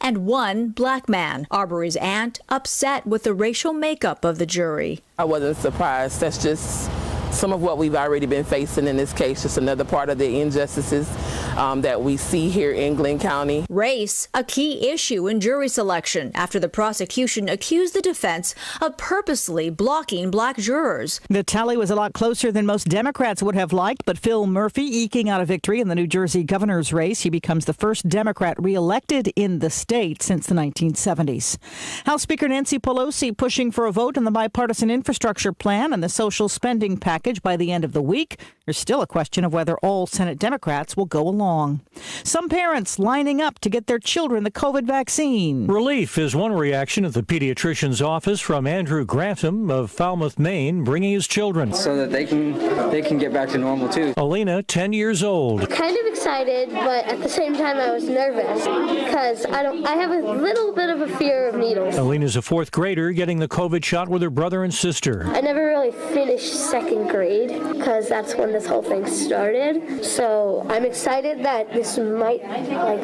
and one black man. Arbery's aunt upset with the racial makeup of the jury. I wasn't surprised. That's just some of what we've already been facing in this case, just another part of the injustices that we see here in Glenn County. Race, a key issue in jury selection after the prosecution accused the defense of purposely blocking black jurors. The tally was a lot closer than most Democrats would have liked, but Phil Murphy eking out a victory in the New Jersey governor's race. He becomes the first Democrat reelected in the state since the 1970s. House Speaker Nancy Pelosi pushing for a vote on the bipartisan infrastructure plan and the social spending package by the end of the week. There's still a question of whether all Senate Democrats will go along. Some parents lining up to get their children the COVID vaccine. Relief is one reaction at the pediatrician's office from Andrew Grantham of Falmouth, Maine, bringing his children. So that they can get back to normal, too. Alina, 10 years old. Kind of excited, but at the same time I was nervous because I have a little bit of a fear of needles. Alina's a fourth grader getting the COVID shot with her brother and sister. I never really finished second grade because that's when this whole thing started. So I'm excited that this might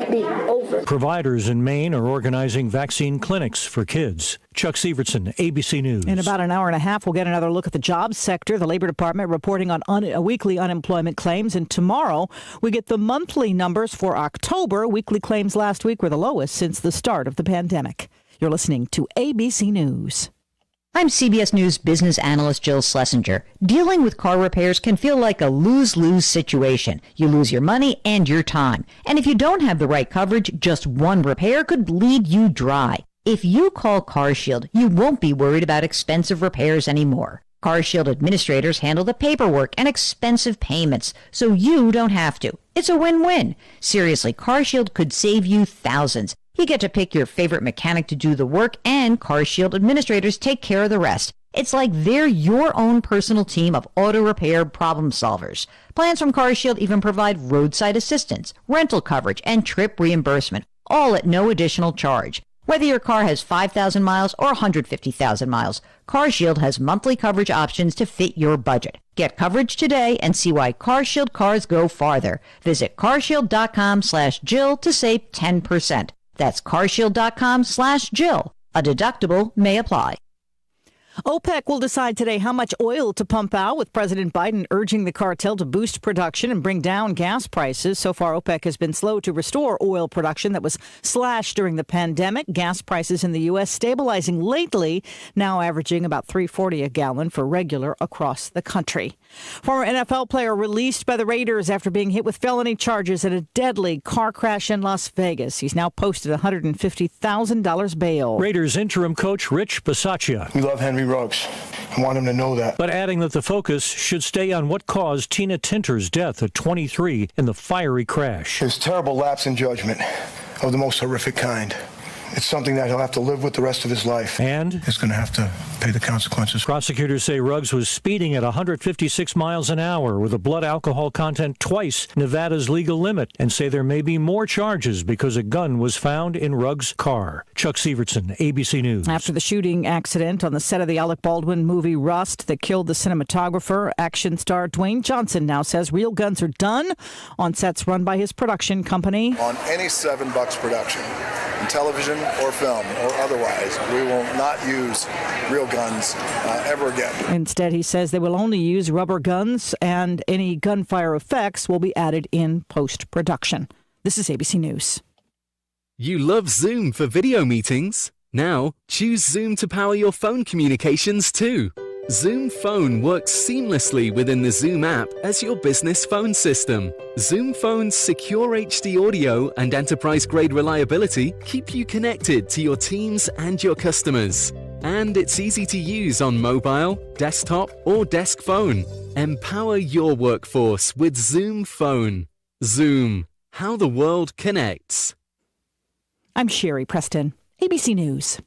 be over. Providers in Maine are organizing vaccine clinics for kids. Chuck Sievertson, ABC News. In about an hour and a half, we'll get another look at the jobs sector. The Labor Department reporting on weekly unemployment claims. And tomorrow, we get the monthly numbers for October. Weekly claims last week were the lowest since the start of the pandemic. You're listening to ABC News. I'm CBS News business analyst Jill Schlesinger. Dealing with car repairs can feel like a lose-lose situation. You lose your money and your time. And if you don't have the right coverage, just one repair could bleed you dry. If you call CarShield, you won't be worried about expensive repairs anymore. CarShield administrators handle the paperwork and expensive payments, so you don't have to. It's a win-win. Seriously, CarShield could save you thousands. You get to pick your favorite mechanic to do the work, and CarShield administrators take care of the rest. It's like they're your own personal team of auto repair problem solvers. Plans from CarShield even provide roadside assistance, rental coverage, and trip reimbursement, all at no additional charge. Whether your car has 5,000 miles or 150,000 miles, CarShield has monthly coverage options to fit your budget. Get coverage today and see why CarShield cars go farther. Visit carshield.com/Jill to save 10%. That's carshield.com/Jill. A deductible may apply. OPEC will decide today how much oil to pump out, with President Biden urging the cartel to boost production and bring down gas prices. So far, OPEC has been slow to restore oil production that was slashed during the pandemic. Gas prices in the U.S. stabilizing lately, now averaging about $3.40 a gallon for regular across the country. Former NFL player released by the Raiders after being hit with felony charges in a deadly car crash in Las Vegas. He's now posted $150,000 bail. Raiders interim coach Rich Bisaccia. We love Henry Ruggs. I want him to know that. But adding that the focus should stay on what caused Tina Tinter's death at 23 in the fiery crash. His terrible lapse in judgment of the most horrific kind. It's something that he'll have to live with the rest of his life. And he's going to have to pay the consequences. Prosecutors say Ruggs was speeding at 156 miles an hour with a blood alcohol content twice Nevada's legal limit, and say there may be more charges because a gun was found in Ruggs' car. Chuck Sievertson, ABC News. After the shooting accident on the set of the Alec Baldwin movie Rust that killed the cinematographer, action star Dwayne Johnson now says real guns are done on sets run by his production company. On any $7 production, in television or film or otherwise, we will not use real guns ever again. Instead, he says they will only use rubber guns, and any gunfire effects will be added in post-production. This is ABC News. You love Zoom for video meetings? Now, choose Zoom to power your phone communications too. Zoom Phone works seamlessly within the Zoom app as your business phone system. Zoom Phone's secure HD audio and enterprise-grade reliability keep you connected to your teams and your customers. And it's easy to use on mobile, desktop, or desk phone. Empower your workforce with Zoom Phone. Zoom, how the world connects. I'm Sherry Preston, ABC News.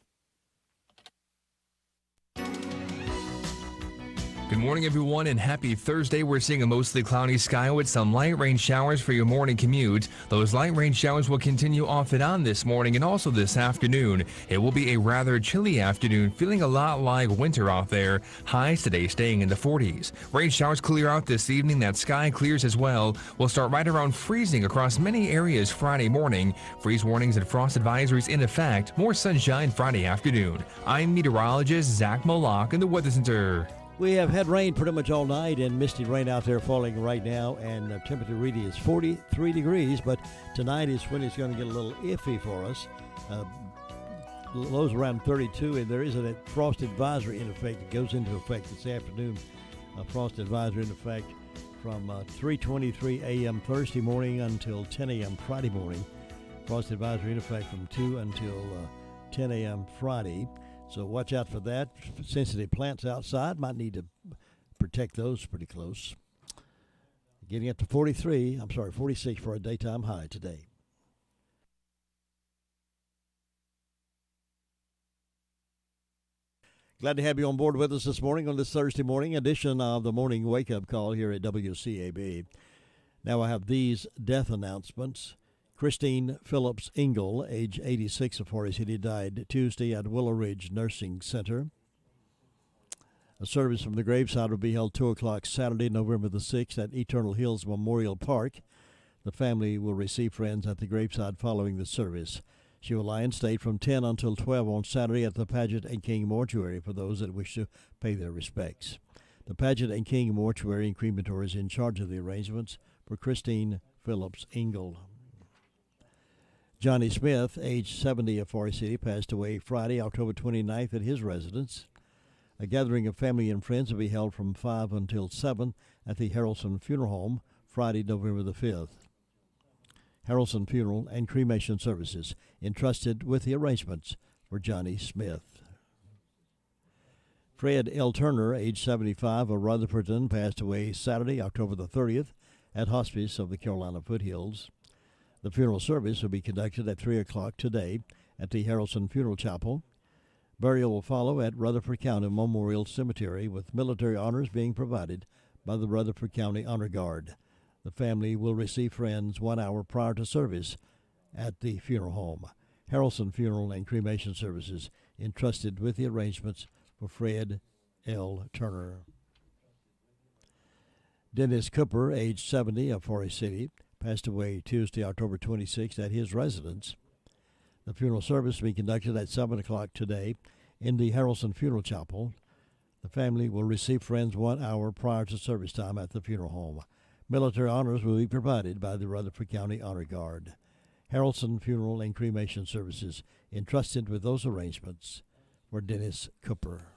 Good morning, everyone, and happy Thursday. We're seeing a mostly cloudy sky with some light rain showers for your morning commute. Those light rain showers will continue off and on this morning and also this afternoon. It will be a rather chilly afternoon, feeling a lot like winter out there. Highs today staying in the 40s. Rain showers clear out this evening. That sky clears as well. We'll start right around freezing across many areas Friday morning. Freeze warnings and frost advisories in effect. More sunshine Friday afternoon. I'm meteorologist Zach Moloch in the Weather Center. We have had rain pretty much all night and misty rain out there falling right now, and the temperature reading is 43 degrees, but tonight is when it's going to get a little iffy for us. Lows around 32, and there is a frost advisory in effect. It goes into effect this afternoon. A frost advisory in effect from 3:23 a.m. Thursday morning until 10 a.m. Friday morning. Frost advisory in effect from 2 until 10 a.m. Friday. So watch out for that. Sensitive plants outside, might need to protect those pretty close. Getting up to 46 for a daytime high today. Glad to have you on board with us this morning on this Thursday morning edition of the Morning Wake Up Call here at WCAB. Now I have these death announcements. Christine Phillips Engel, age 86 of Forest City, died Tuesday at Willow Ridge Nursing Center. A service from the graveside will be held 2 o'clock Saturday, November the 6th at Eternal Hills Memorial Park. The family will receive friends at the graveside following the service. She will lie in state from 10 until 12 on Saturday at the Paget and King Mortuary for those that wish to pay their respects. The Paget and King Mortuary and Crematory is in charge of the arrangements for Christine Phillips Engel. Johnny Smith, age 70 of Forest City, passed away Friday, October 29th at his residence. A gathering of family and friends will be held from 5 until 7 at the Harrelson Funeral Home Friday, November the 5th. Harrelson Funeral and Cremation Services entrusted with the arrangements for Johnny Smith. Fred L. Turner, age 75 of Rutherfordton, passed away Saturday, October the 30th at Hospice of the Carolina Foothills. The funeral service will be conducted at 3 o'clock today at the Harrelson Funeral Chapel. Burial will follow at Rutherford County Memorial Cemetery, with military honors being provided by the Rutherford County Honor Guard. The family will receive friends 1 hour prior to service at the funeral home. Harrelson Funeral and Cremation Services entrusted with the arrangements for Fred L. Turner. Dennis Cooper, age 70 of Forest City, passed away Tuesday, October 26th at his residence. The funeral service will be conducted at 7 o'clock today in the Harrelson Funeral Chapel. The family will receive friends 1 hour prior to service time at the funeral home. Military honors will be provided by the Rutherford County Honor Guard. Harrelson Funeral and Cremation Services entrusted with those arrangements for Dennis Cooper.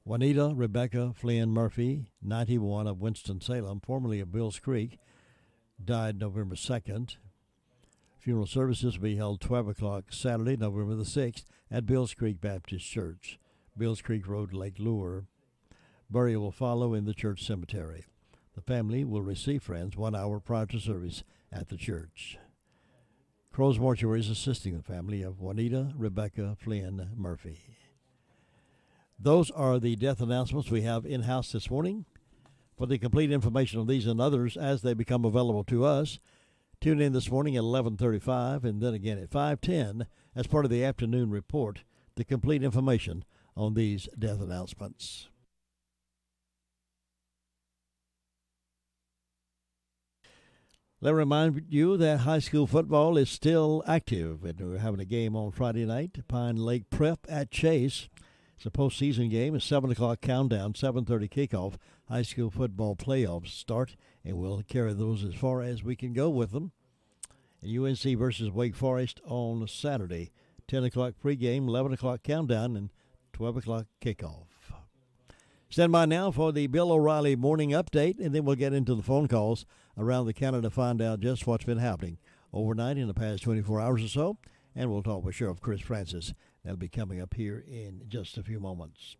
Juanita Rebecca Flynn Murphy, 91 of Winston-Salem, formerly of Bills Creek, died November 2nd. Funeral services will be held 12 o'clock Saturday, November the 6th at Bills Creek Baptist Church, Bills Creek Road, Lake Lure. Burial will follow in the church cemetery. The family will receive friends 1 hour prior to service at the church. Crow's Mortuary is assisting the family of Juanita Rebecca Flynn Murphy. Those are the death announcements we have in-house this morning. For the complete information on these and others as they become available to us, tune in this morning at 11:35 and then again at 5:10 as part of the afternoon report, the complete information on these death announcements. Let me remind you that high school football is still active, and we're having a game on Friday night, Pine Lake Prep at Chase. It's a postseason game, a 7 o'clock countdown, 7:30 kickoff. High school football playoffs start, and we'll carry those as far as we can go with them. And UNC versus Wake Forest on Saturday, 10 o'clock pregame, 11 o'clock countdown, and 12 o'clock kickoff. Stand by now for the Bill O'Reilly morning update, and then we'll get into the phone calls around the county to find out just what's been happening overnight in the past 24 hours or so. And we'll talk with Sheriff Chris Francis. That'll be coming up here in just a few moments.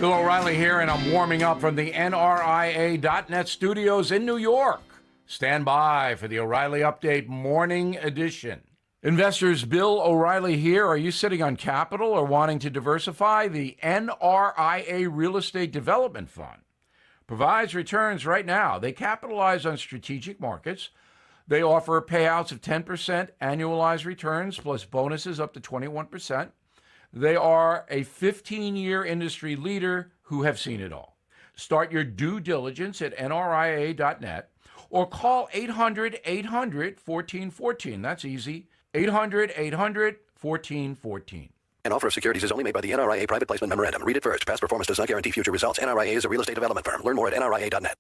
Bill O'Reilly here, and I'm warming up from the NRIA.net studios in New York. Stand by for the O'Reilly Update Morning Edition. Investors, Bill O'Reilly here. Are you sitting on capital or wanting to diversify? The NRIA Real Estate Development Fund provides returns right now. They capitalize on strategic markets. They offer payouts of 10% annualized returns plus bonuses up to 21%. They are a 15-year industry leader who have seen it all. Start your due diligence at nria.net or call 800-800-1414. That's easy. 800-800-1414. An offer of securities is only made by the NRIA Private Placement Memorandum. Read it first. Past performance does not guarantee future results. NRIA is a real estate development firm. Learn more at nria.net.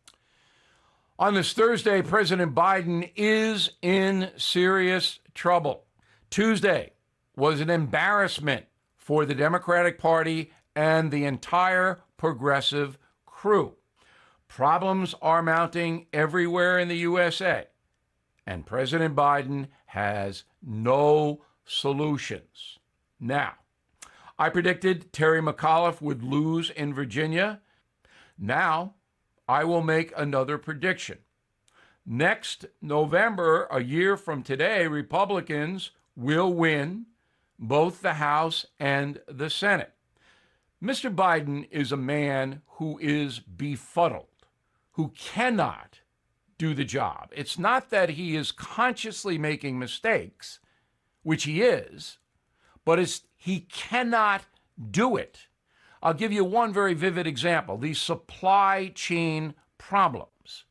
On this Thursday, President Biden is in serious trouble. Tuesday was an embarrassment for the Democratic Party and the entire progressive crew. Problems are mounting everywhere in the USA, and President Biden has no solutions. Now, I predicted Terry McAuliffe would lose in Virginia. Now, I will make another prediction. Next November, a year from today, Republicans will win both the House and the Senate. Mr. Biden is a man who is befuddled, who cannot do the job. It's not that he is consciously making mistakes, which he is, but he cannot do it. I'll give you one very vivid example, the supply chain problems.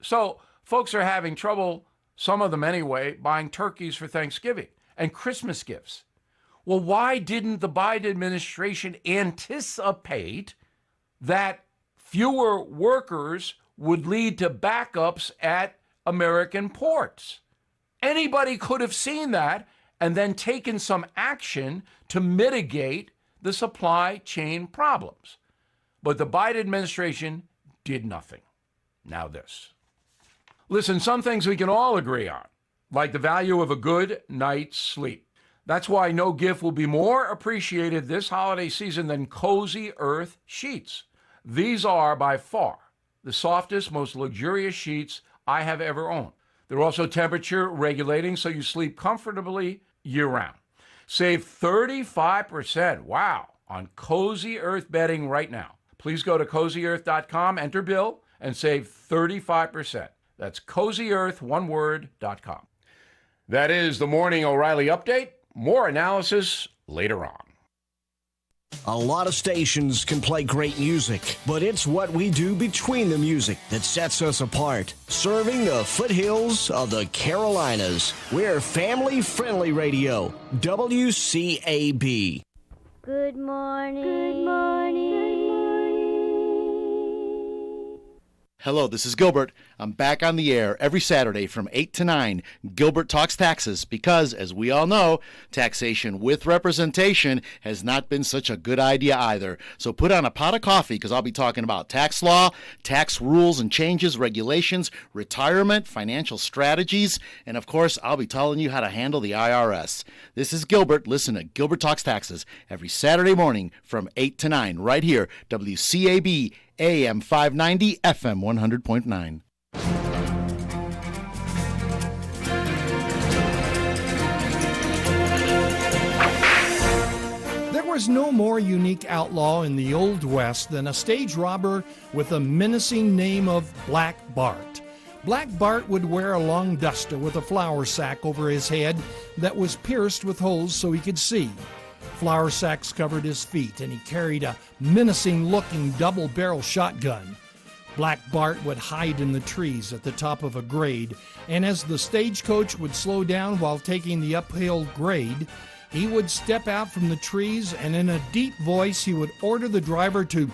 So folks are having trouble, some of them anyway, buying turkeys for Thanksgiving and Christmas gifts. Well, why didn't the Biden administration anticipate that fewer workers would lead to backups at American ports? Anybody could have seen that and then taken some action to mitigate the supply chain problems. But the Biden administration did nothing. Now this. Listen, some things we can all agree on, like the value of a good night's sleep. That's why no gift will be more appreciated this holiday season than Cozy Earth sheets. These are by far the softest, most luxurious sheets I have ever owned. They're also temperature regulating, so you sleep comfortably year-round. Save 35%, wow, on Cozy Earth bedding right now. Please go to CozyEarth.com, enter Bill, and save 35%. That's CozyEarth.com. That is the Morning O'Reilly Update. More analysis later on. A lot of stations can play great music, but it's what we do between the music that sets us apart. Serving the foothills of the Carolinas, we're family-friendly radio, WCAB. Good morning. Good morning. Good morning. Hello, this is Gilbert. I'm back on the air every Saturday from 8 to 9. Gilbert Talks Taxes because, as we all know, taxation with representation has not been such a good idea either. So put on a pot of coffee because I'll be talking about tax law, tax rules and changes, regulations, retirement, financial strategies, and of course, I'll be telling you how to handle the IRS. This is Gilbert. Listen to Gilbert Talks Taxes every Saturday morning from 8 to 9 right here, WCAB AM 590, FM 100.9. There was no more unique outlaw in the Old West than a stage robber with a menacing name of Black Bart. Black Bart would wear a long duster with a flour sack over his head that was pierced with holes so he could see. Flour sacks covered his feet, and he carried a menacing-looking double-barrel shotgun. Black Bart would hide in the trees at the top of a grade, and as the stagecoach would slow down while taking the uphill grade, he would step out from the trees, and in a deep voice he would order the driver to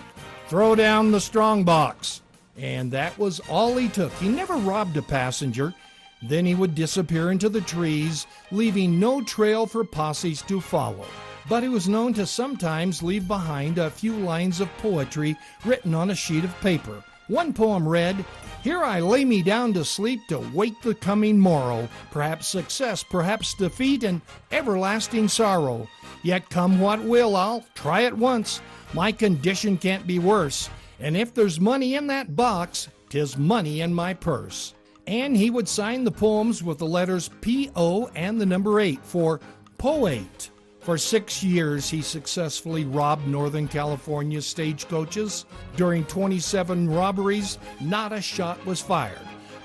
throw down the strong box. And that was all he took. He never robbed a passenger. Then he would disappear into the trees, leaving no trail for posses to follow. But he was known to sometimes leave behind a few lines of poetry written on a sheet of paper. One poem read, Here I lay me down to sleep to wait the coming morrow, perhaps success, perhaps defeat, and everlasting sorrow. Yet come what will, I'll try it once. My condition can't be worse, and if there's money in that box, 'tis money in my purse. And he would sign the poems with the letters P.O. and the number 8 for Poet. For 6 years, he successfully robbed Northern California stagecoaches. During 27 robberies, not a shot was fired.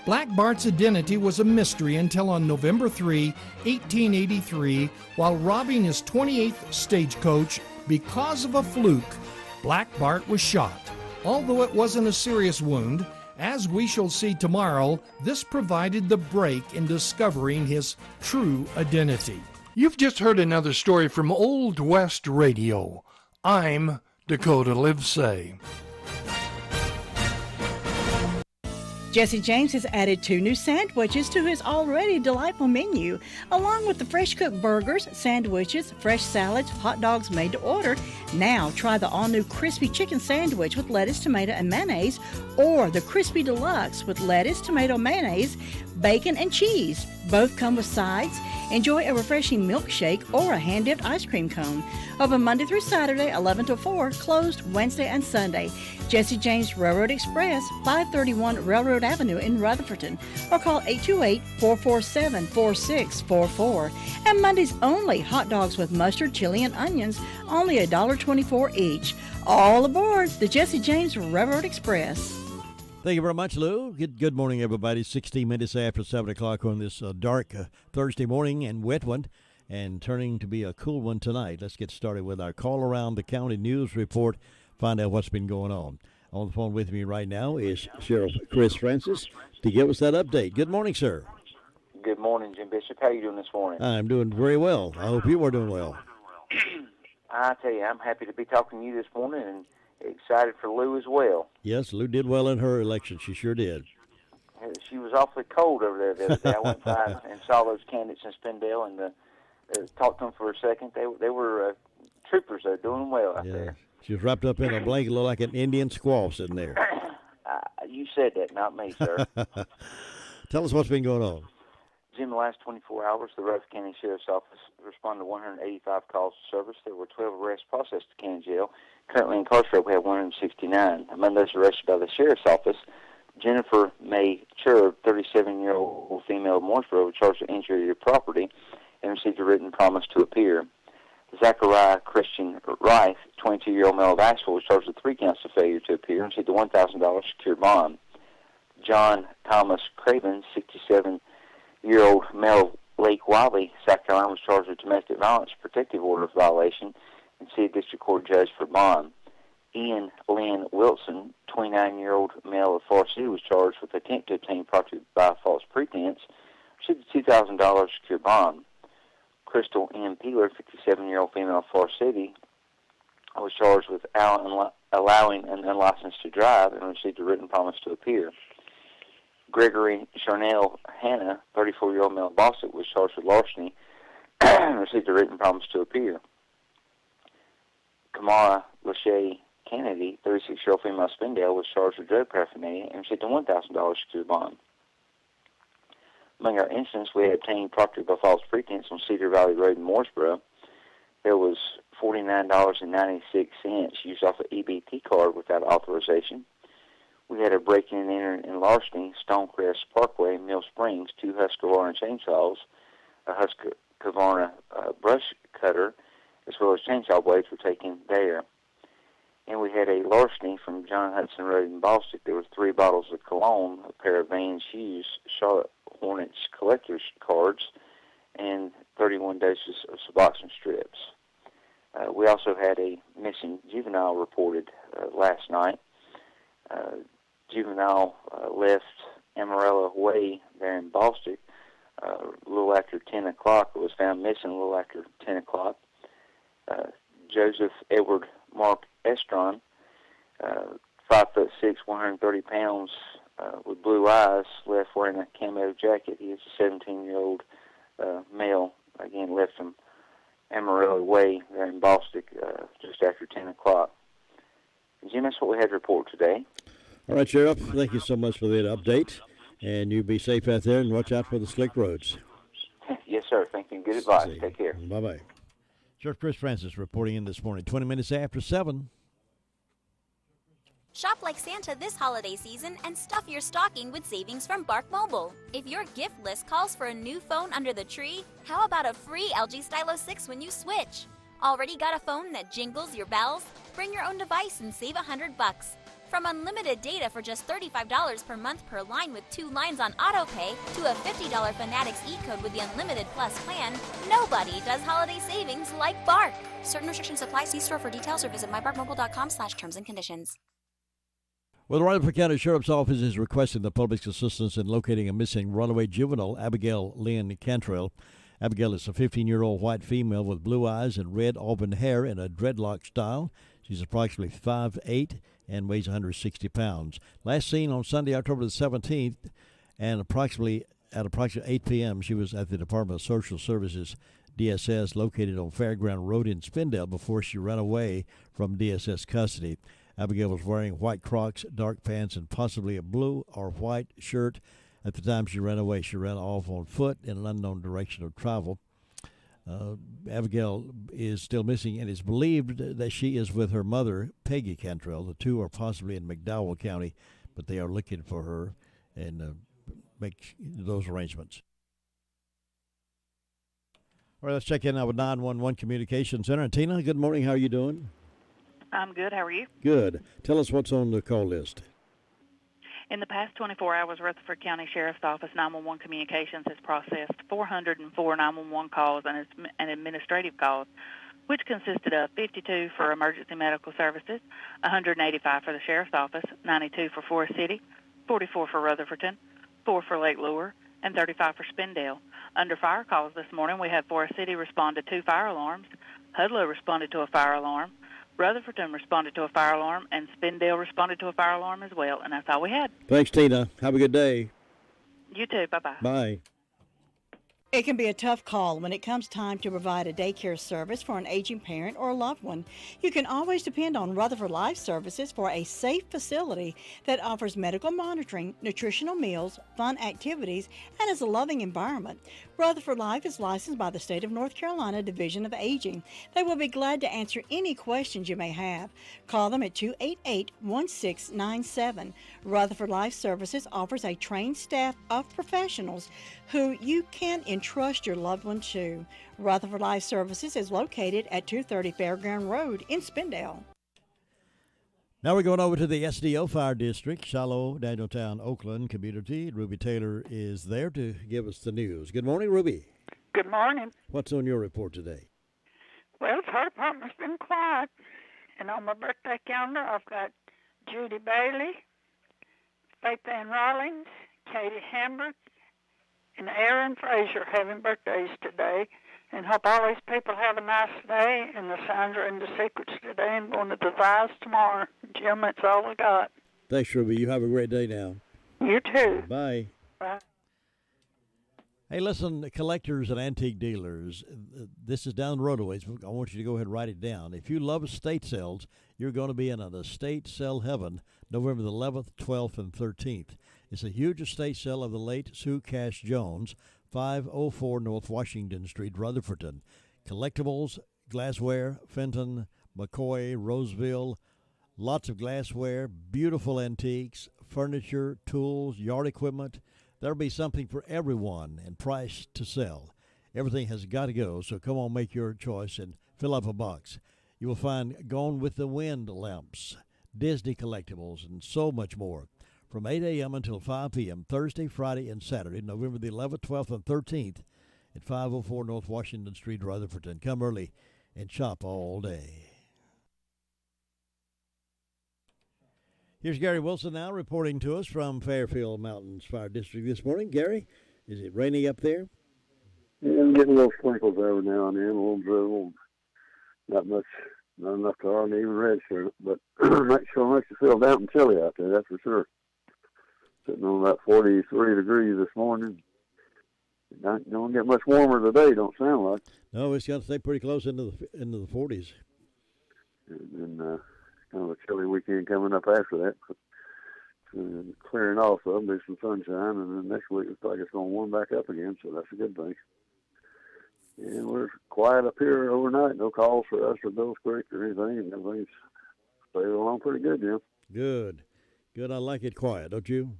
Black Bart's identity was a mystery until on November 3, 1883, while robbing his 28th stagecoach, because of a fluke, Black Bart was shot. Although it wasn't a serious wound, as we shall see tomorrow, this provided the break in discovering his true identity. You've just heard another story from Old West Radio. I'm Dakota Livesay. Jesse James has added 2 new sandwiches to his already delightful menu. Along with the fresh-cooked burgers, sandwiches, fresh salads, hot dogs made to order, now try the all-new crispy chicken sandwich with lettuce, tomato, and mayonnaise, or the crispy deluxe with lettuce, tomato, mayonnaise, bacon, and cheese. Both come with sides. Enjoy a refreshing milkshake or a hand-dipped ice cream cone. Open Monday through Saturday, 11 to 4, closed Wednesday and Sunday. Jesse James Railroad Express, 531 Railroad Avenue in Rutherfordton, or call 828-447-4644. And Mondays only, hot dogs with mustard, chili, and onions, only $1.24 each. All aboard the Jesse James Railroad Express. Thank you very much, Lou. Good morning, everybody. 16 minutes after 7 o'clock on this dark Thursday morning and wet one, and turning to be a cool one tonight. Let's get started with our Call Around the County News Report, find out what's been going on. On the phone with me right now is Sheriff Chris Francis to give us that update. Good morning, sir. Good morning, Jim Bishop. How are you doing this morning? I'm doing very well. I hope you are doing well. I tell you, I'm happy to be talking to you this morning and excited for Lou as well. Yes, Lou did well in her election. She sure did. She was awfully cold over there the other day. I went by and saw those candidates in Spindale and talked to them for a second. They were troopers. They're doing well out there. She was wrapped up in a blanket, looked like an Indian squaw sitting there. You said that, not me, sir. Tell us what's been going on. In the last 24 hours, the Rutherford County Sheriff's Office responded to 185 calls to service. There were 12 arrests processed at county jail. Currently incarcerated, we have 169. Among those arrested by the Sheriff's Office, Jennifer May Churb, 37-year-old female of Mooresboro, was charged with injury to property and received a written promise to appear. Zachariah Christian Rife, 22-year-old male of Asheville, was charged with 3 counts of failure to appear and received a $1,000 secured bond. John Thomas Craven, 67-year-old male of Lake Wiley, South Carolina, was charged with domestic violence protective order violation and see a district court judge for bond. Ian Lynn Wilson, 29-year-old male of Forest City, was charged with attempt to obtain property by a false pretense, received a $2,000 secured bond. Crystal M. Peeler, 57-year-old female of Forest City, was charged with allowing an unlicensed to drive and received a written promise to appear. Gregory Charnel Hanna, 34-year-old male of Boston, was charged with larceny and received a written promise to appear. Kamara Lachey Kennedy, 36-year-old female of Spindale, was charged with drug paraphernalia and received a $1,000 secured bond. Among our incidents, we had obtained property by false pretense on Cedar Valley Road in Mooresboro. There was $49.96 used off an EBT card without authorization. We had a break-in and enter in larceny, Stonecrest Parkway, Mill Springs, 2 Husqvarna chainsaws, a Husqvarna brush cutter, as well as chainsaw blades were taken there. And we had a larceny from John Hudson Road in Boston. There were 3 bottles of cologne, a pair of Vans shoes, Charlotte Hornets collector's cards, and 31 doses of Suboxone strips. We also had a missing juvenile reported last night. Juvenile left Amarillo Way there in Boston a little after 10 o'clock. It was found missing a little after 10 o'clock. Joseph Edward Mark Estron, 5'6", 130 pounds, with blue eyes, left wearing a camo jacket. He is a 17-year-old male. Again, left from Amarillo Way there in Boston just after 10 o'clock. Jim, that's what we had to report today. All right, Sheriff, thank you so much for that update. And you be safe out there and watch out for the slick roads. Yes, sir. Thank you. Good advice. Take care. Bye-bye. Sheriff Chris Francis reporting in this morning, 20 minutes after 7. Shop like Santa this holiday season and stuff your stocking with savings from Bark Mobile. If your gift list calls for a new phone under the tree, how about a free LG Stylo 6 when you switch? Already got a phone that jingles your bells? Bring your own device and save $100. From unlimited data for just $35 per month per line with 2 lines on autopay to a $50 Fanatics e-code with the Unlimited Plus plan, nobody does holiday savings like Bark. Certain restrictions apply. See store for details or visit mybarkmobile.com/terms and conditions. Well, the Rutherford County Sheriff's Office is requesting the public's assistance in locating a missing runaway juvenile, Abigail Lynn Cantrell. Abigail is a 15-year-old white female with blue eyes and red auburn hair in a dreadlock style. She's approximately 5'8" and weighs 160 pounds. Last seen on Sunday, October the 17th, and approximately 8 p.m., she was at the Department of Social Services, DSS, located on Fairground Road in Spindale before she ran away from DSS custody. Abigail was wearing white Crocs, dark pants, and possibly a blue or white shirt. At the time she ran away, she ran off on foot in an unknown direction of travel. Abigail is still missing, and it's believed that she is with her mother, Peggy Cantrell. The two are possibly in McDowell County, but they are looking for her and make those arrangements. All right, let's check in now with 911 Communications Center. Tina, good morning. How are you doing? I'm good. How are you? Good. Tell us what's on the call list. In the past 24 hours, Rutherford County Sheriff's Office 911 Communications has processed 404 911 calls and administrative calls, which consisted of 52 for emergency medical services, 185 for the Sheriff's Office, 92 for Forest City, 44 for Rutherfordton, 4 for Lake Lure, and 35 for Spindale. Under fire calls this morning, we had Forest City respond to 2 fire alarms, Hudlow responded to a fire alarm, Rutherfordton responded to a fire alarm, and Spindale responded to a fire alarm as well, and that's all we had. Thanks, Tina. Have a good day. You too. Bye-bye. Bye. It can be a tough call when it comes time to provide a daycare service for an aging parent or a loved one. You can always depend on Rutherford Life Services for a safe facility that offers medical monitoring, nutritional meals, fun activities, and is a loving environment. Rutherford Life is licensed by the State of North Carolina Division of Aging. They will be glad to answer any questions you may have. Call them at 288-1697. Rutherford Life Services offers a trained staff of professionals who you can entrust your loved one to. Rutherford Life Services is located at 230 Fairground Road in Spindale. Now we're going over to the SDO Fire District, Shiloh, Danieltown, Oakland community. Ruby Taylor is there to give us the news. Good morning, Ruby. Good morning. What's on your report today? Well, the fire department's been quiet. And on my birthday calendar, I've got Judy Bailey, Faith Ann Rollins, Katie Hambrick, and Aaron Frazier having birthdays today. And hope all these people have a nice day. And the signs are in the secrets today and going to the Vice tomorrow. Jim, that's all I got. Thanks, Ruby. You have a great day now. You too. Bye. Bye. Hey, listen, collectors and antique dealers, this is down the road a ways. I want you to go ahead and write it down. If you love estate sales, you're going to be in an estate sale heaven November the 11th, 12th, and 13th. It's a huge estate sale of the late Sue Cash Jones, 504 North Washington Street, Rutherfordton. Collectibles, glassware, Fenton, McCoy, Roseville, lots of glassware, beautiful antiques, furniture, tools, yard equipment. There'll be something for everyone and price to sell. Everything has got to go, so come on, make your choice and fill up a box. You will find Gone with the Wind lamps, Disney collectibles, and so much more. From 8 a.m. until 5 p.m., Thursday, Friday, and Saturday, November the 11th, 12th, and 13th at 504 North Washington Street, Rutherfordton. Come early and shop all day. Here's Gary Wilson now reporting to us from Fairfield Mountains Fire District this morning. Gary, is it raining up there? Yeah, I'm getting little sprinkles every now and then, a little drizzle. Not much, not enough to hardly even register, but not sure much to feel damp and chilly out there, that's for sure. Sitting on about 43 degrees this morning. Not going to get much warmer today, don't sound like. No, it's going to stay pretty close into the 40s. And kind of a chilly weekend coming up after that. But clearing off. So there'll be some sunshine, and then next week looks like it's going to warm back up again. So that's a good thing. And we're quiet up here overnight. No calls for us or Bills Creek or anything, and everything's staying along pretty good, Jim. Good. Good. I like it quiet, don't you?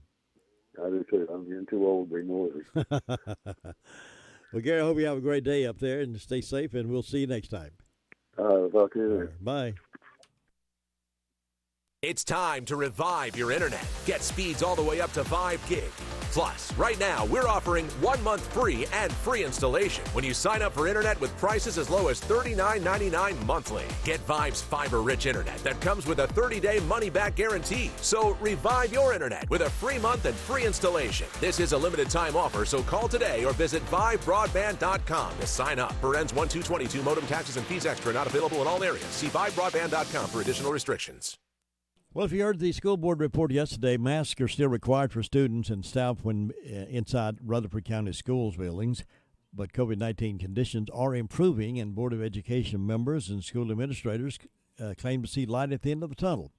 I do too. I'm getting too old to be noisy. Well, Gary, I hope you have a great day up there and stay safe, and we'll see you next time. I'll talk to you later. Bye. It's time to revive your internet. Get speeds all the way up to 5 gig. Plus, right now, we're offering 1 month free and free installation when you sign up for internet with prices as low as $39.99 monthly. Get Vive's fiber-rich internet that comes with a 30-day money-back guarantee. So revive your internet with a free month and free installation. This is a limited-time offer, so call today or visit vivebroadband.com to sign up. For ends 1/2/22, modem taxes and fees extra, not available in all areas. See vivebroadband.com for additional restrictions. Well, if you heard the school board report yesterday, masks are still required for students and staff when inside Rutherford County schools buildings, but COVID-19 conditions are improving, and Board of Education members and school administrators claim to see light at the end of the tunnel.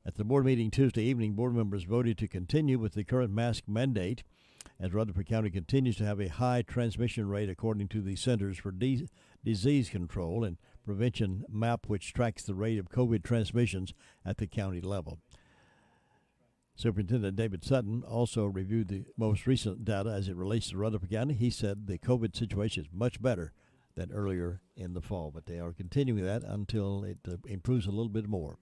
At the board meeting Tuesday evening, board members voted to continue with the current mask mandate as Rutherford County continues to have a high transmission rate according to the Centers for Disease Control and Prevention map, which tracks the rate of COVID transmissions at the county level. Superintendent David Sutton also reviewed the most recent data as it relates to Rutherford County. He said the COVID situation is much better than earlier in the fall, but they are continuing that until it improves a little bit more.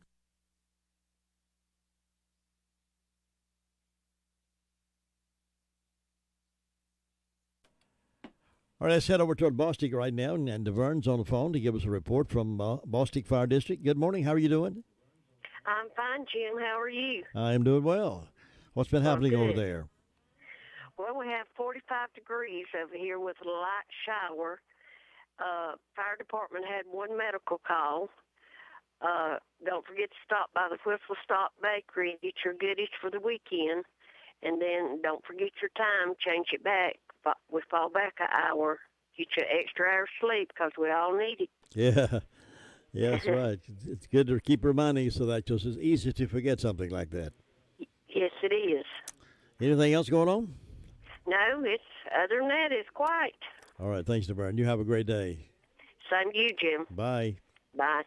All right, let's head over to Bostic right now, and DeVern's on the phone to give us a report from Bostic Fire District. Good morning. How are you doing? I'm fine, Jim. How are you? I am doing well. What's been happening over there? Well, we have 45 degrees over here with a light shower. Fire department had one medical call. Don't forget to stop by the Whistle Stop Bakery and get your goodies for the weekend. And then don't forget your time. Change it back. We fall back an hour. Get you an extra hour of sleep because we all need it. Yeah. Yeah, that's right. It's good to keep reminding you so that just it's easy to forget something like that. Yes, it is. Anything else going on? No, it's other than that, it's quiet. All right, thanks, DeVern. You have a great day. Same to you, Jim. Bye. Bye.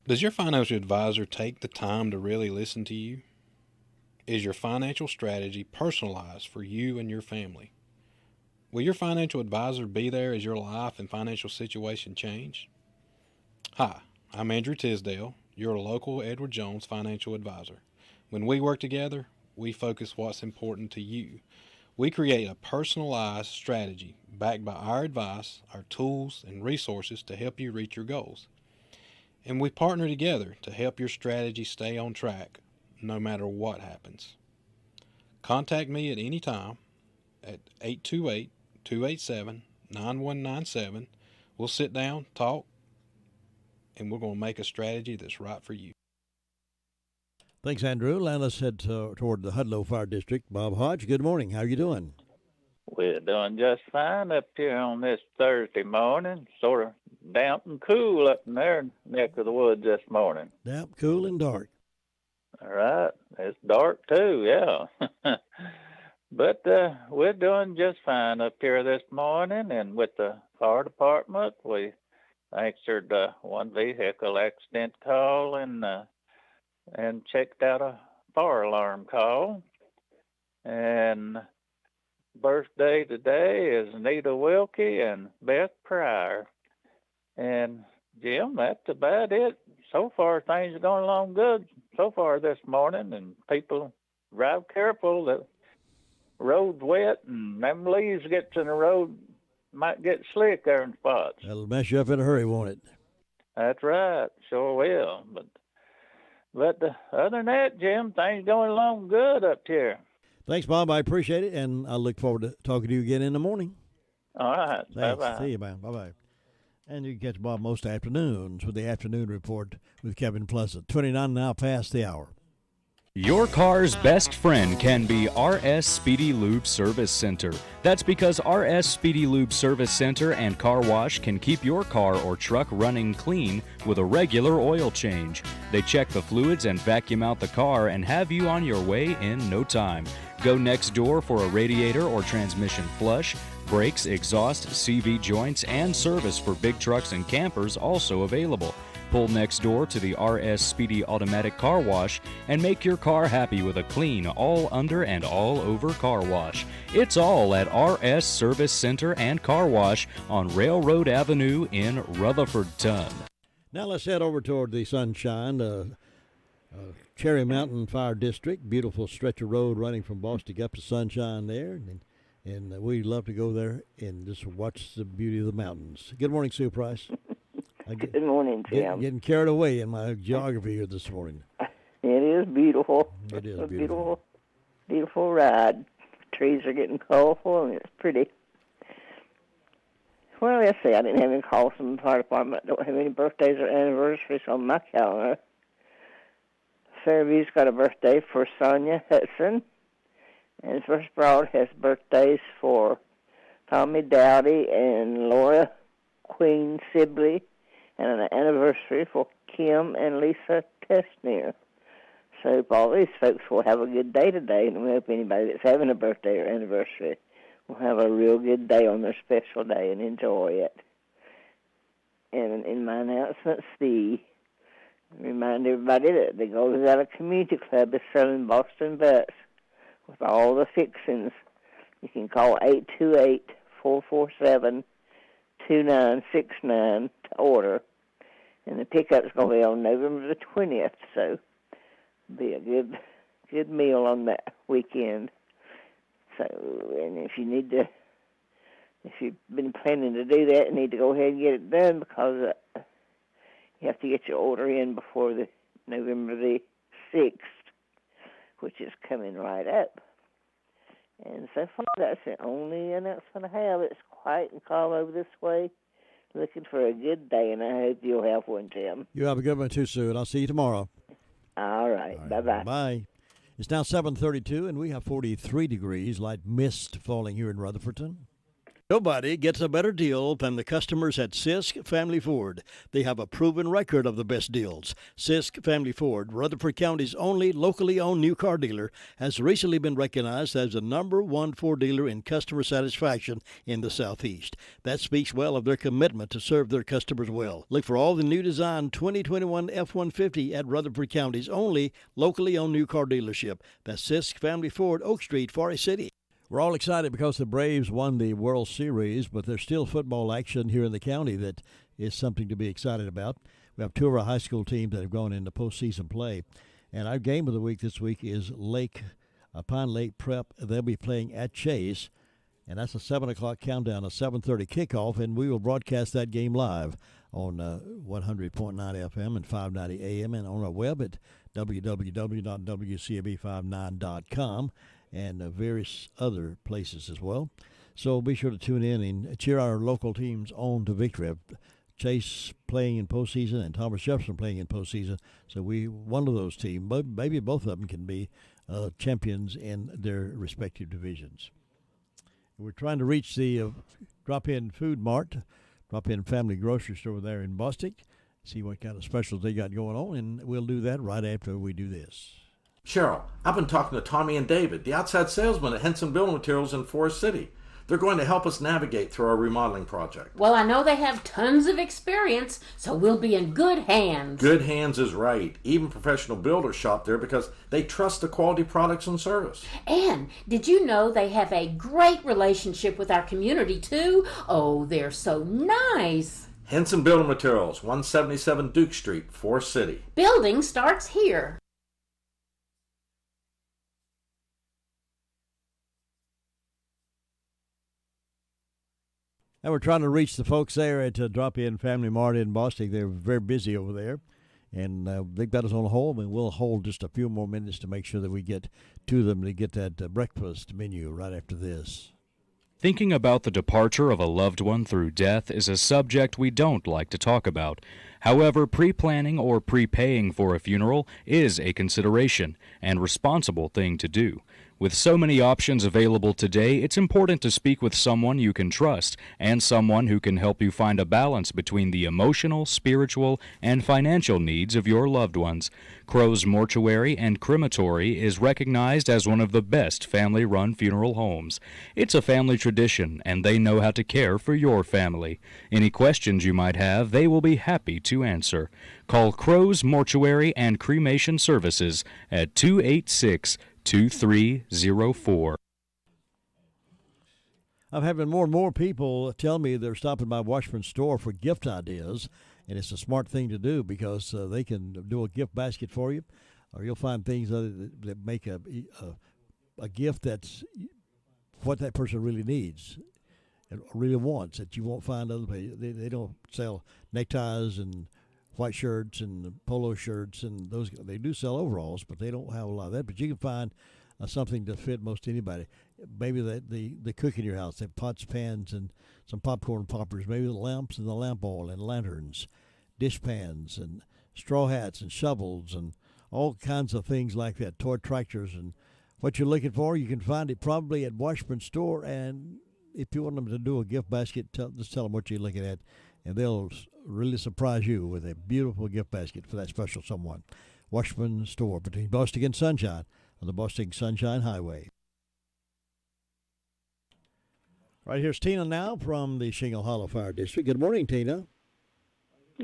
Does your financial advisor take the time to really listen to you? Is your financial strategy personalized for you and your family? Will your financial advisor be there as your life and financial situation change? Hi, I'm Andrew Tisdale, your local Edward Jones financial advisor. When we work together, we focus what's important to you. We create a personalized strategy backed by our advice, our tools, and resources to help you reach your goals. And we partner together to help your strategy stay on track no matter what happens. Contact me at any time at 828-287-9197. We'll sit down, talk, and we're going to make a strategy that's right for you. Thanks, Andrew. Now let's head toward the Hudlow Fire District. Bob Hodge, good morning. How are you doing? We're doing just fine up here on this Thursday morning. Sort of damp and cool up in their neck of the woods this morning. Damp, cool, and dark. All right. It's dark, too, yeah. But we're doing just fine up here this morning. And with the fire department, we answered one vehicle accident call and checked out a fire alarm call. And birthday today is Nita Wilkie and Beth Pryor. And Jim, that's about it. So far, things are going along good so far this morning, and people drive careful. The road's wet, and them leaves gets in the road, might get slick there in spots. That'll mess you up in a hurry, won't it? That's right, sure will. But other than that, Jim, things going along good up here. Thanks, Bob. I appreciate it, and I look forward to talking to you again in the morning. All right. Thanks. Bye-bye. See you, man. Bye-bye. And you can catch Bob most afternoons with the afternoon report with Kevin Pleasant. 29 now past the hour. Your car's best friend can be RS Speedy Lube Service Center. That's because RS Speedy Lube Service Center and Car Wash can keep your car or truck running clean with a regular oil change. They check the fluids and vacuum out the car and have you on your way in no time. Go next door for a radiator or transmission flush, brakes, exhaust, CV joints, and service for big trucks and campers also available. Pull next door to the RS Speedy Automatic Car Wash and make your car happy with a clean, all under and all over car wash. It's all at RS Service Center and Car Wash on Railroad Avenue in Rutherfordton. Now let's head over toward the Sunshine, Cherry Mountain Fire District. Beautiful stretch of road running from Boston up to Sunshine there. And we love to go there and just watch the beauty of the mountains. Good morning, Sue Price. Good morning, Tim. Getting carried away in my geography here this morning. It is beautiful. It is a beautiful. Beautiful ride. Trees are getting colorful, and it's pretty. Well, let's see. I didn't have any calls from the fire department. I don't have any birthdays or anniversaries on my calendar. Fairview's got a birthday for Sonia Hudson. And First Broad has birthdays for Tommy Dowdy and Laura Queen Sibley, and an anniversary for Kim and Lisa Testner. So all these folks will have a good day today, and we hope anybody that's having a birthday or anniversary will have a real good day on their special day and enjoy it. And in my announcements, remind everybody that the Golden Valley Community Club is selling Boston butts with all the fixings. You can call 828-447-2969 to order, and the pickup's going to be on November the 20th, so it'll be a good meal on that weekend. So, and if you've been planning to do that, you need to go ahead and get it done, because you have to get your order in before the November the 6th, which is coming right up. And so far, that's the only announcement I have. It's quiet and calm over this way. Looking for a good day, and I hope you'll have one, Tim. You have a good one too, Sue, and I'll see you tomorrow. All right. Bye-bye. Bye. It's now 7:32, and we have 43 degrees, light mist falling here in Rutherfordton. Nobody gets a better deal than the customers at Sisk Family Ford. They have a proven record of the best deals. Sisk Family Ford, Rutherford County's only locally owned new car dealer, has recently been recognized as the #1 Ford dealer in customer satisfaction in the Southeast. That speaks well of their commitment to serve their customers well. Look for all the new design 2021 F-150 at Rutherford County's only locally owned new car dealership. That's Sisk Family Ford, Oak Street, Forest City. We're all excited because the Braves won the World Series, but there's still football action here in the county that is something to be excited about. We have two of our high school teams that have gone into postseason play. And our game of the week this week is Pine Lake Prep. They'll be playing at Chase, and that's a 7 o'clock countdown, a 7:30 kickoff, and we will broadcast that game live on 100.9 FM and 590 AM and on our web at www.wcab59.com. and various other places as well. So be sure to tune in and cheer our local teams on to victory. Chase playing in postseason and Thomas Jefferson playing in postseason. So one of those teams, maybe both of them, can be champions in their respective divisions. We're trying to reach the drop-in food mart, drop-in family grocery store there in Bostic, see what kind of specials they got going on, and we'll do that right after we do this. Cheryl, I've been talking to Tommy and David, the outside salesmen at Henson Building Materials in Forest City. They're going to help us navigate through our remodeling project. Well, I know they have tons of experience, so we'll be in good hands. Good hands is right. Even professional builders shop there because they trust the quality products and service. And did you know they have a great relationship with our community, too? Oh, they're so nice. Henson Building Materials, 177 Duke Street, Forest City. Building starts here. And we're trying to reach the folks there at Drop-In Family Mart in Boston. They're very busy over there, and they've got us on hold, and we'll hold just a few more minutes to make sure that we get to them to get that breakfast menu right after this. Thinking about the departure of a loved one through death is a subject we don't like to talk about. However, pre-planning or prepaying for a funeral is a consideration and responsible thing to do. With so many options available today, it's important to speak with someone you can trust and someone who can help you find a balance between the emotional, spiritual, and financial needs of your loved ones. Crow's Mortuary and Crematory is recognized as one of the best family-run funeral homes. It's a family tradition, and they know how to care for your family. Any questions you might have, they will be happy to answer. Call Crow's Mortuary and Cremation Services at 286-2304. I'm having more and more people tell me they're stopping by Washburn store for gift ideas, and it's a smart thing to do because they can do a gift basket for you, or you'll find things that make a gift that's what that person really needs and really wants that you won't find other places. They don't sell neckties and white shirts and polo shirts and those. They do sell overalls, but they don't have a lot of that. But you can find something to fit most anybody. Maybe the cook in your house, they have pots, pans, and some popcorn poppers. Maybe the lamps and the lamp oil and lanterns, dish pans and straw hats and shovels and all kinds of things like that. Toy tractors and what you're looking for, you can find it probably at Washburn store. And if you want them to do a gift basket, just tell them what you're looking at, and they'll really surprise you with a beautiful gift basket for that special someone. Washburn store between Boston and Sunshine on the Boston Sunshine Highway. Right, here's Tina now from the Shingle Hollow Fire District. Good morning, Tina.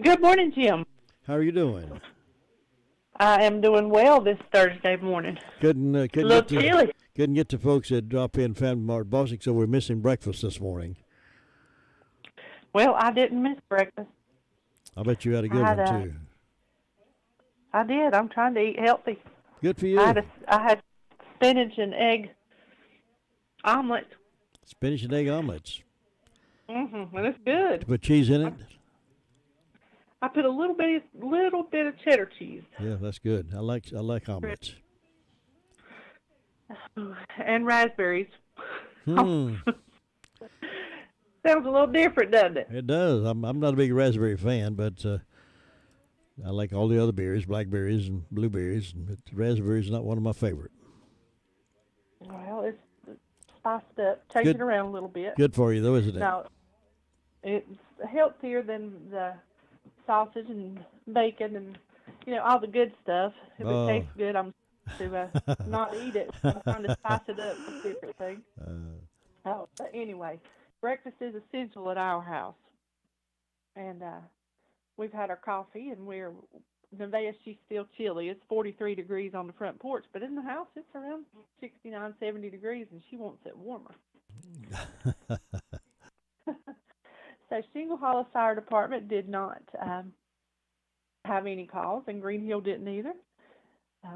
Good morning, Jim. How are you doing? I am doing well this Thursday morning. Couldn't a little chilly. Couldn't get to folks that drop in Family Mart Boston, so we're missing breakfast this morning. Well, I didn't miss breakfast. I bet you had a good one, too. I did. I'm trying to eat healthy. Good for you. I had spinach and egg omelet. Spinach and egg omelets. Mm-hmm. And it's good. Put cheese in it? I put a little bit of cheddar cheese. Yeah, that's good. I like omelets. And raspberries. Hmm. Sounds a little different, doesn't it? It does. I'm not a big raspberry fan, but I like all the other berries, blackberries and blueberries. But raspberry is not one of my favorite. Well, it's spiced up. Take it around a little bit. Good for you, though, isn't it? No, it's healthier than the sausage and bacon and, all the good stuff. If it tastes good, I'm to not eat it. I'm trying to spice it up with different things. But anyway, breakfast is essential at our house. And we've had our coffee, and Nevaeh, she's still chilly. It's 43 degrees on the front porch, but in the house it's around 69, 70 degrees, and she wants it warmer. So Shingle Hollow Fire Department did not have any calls, and Green Hill didn't either.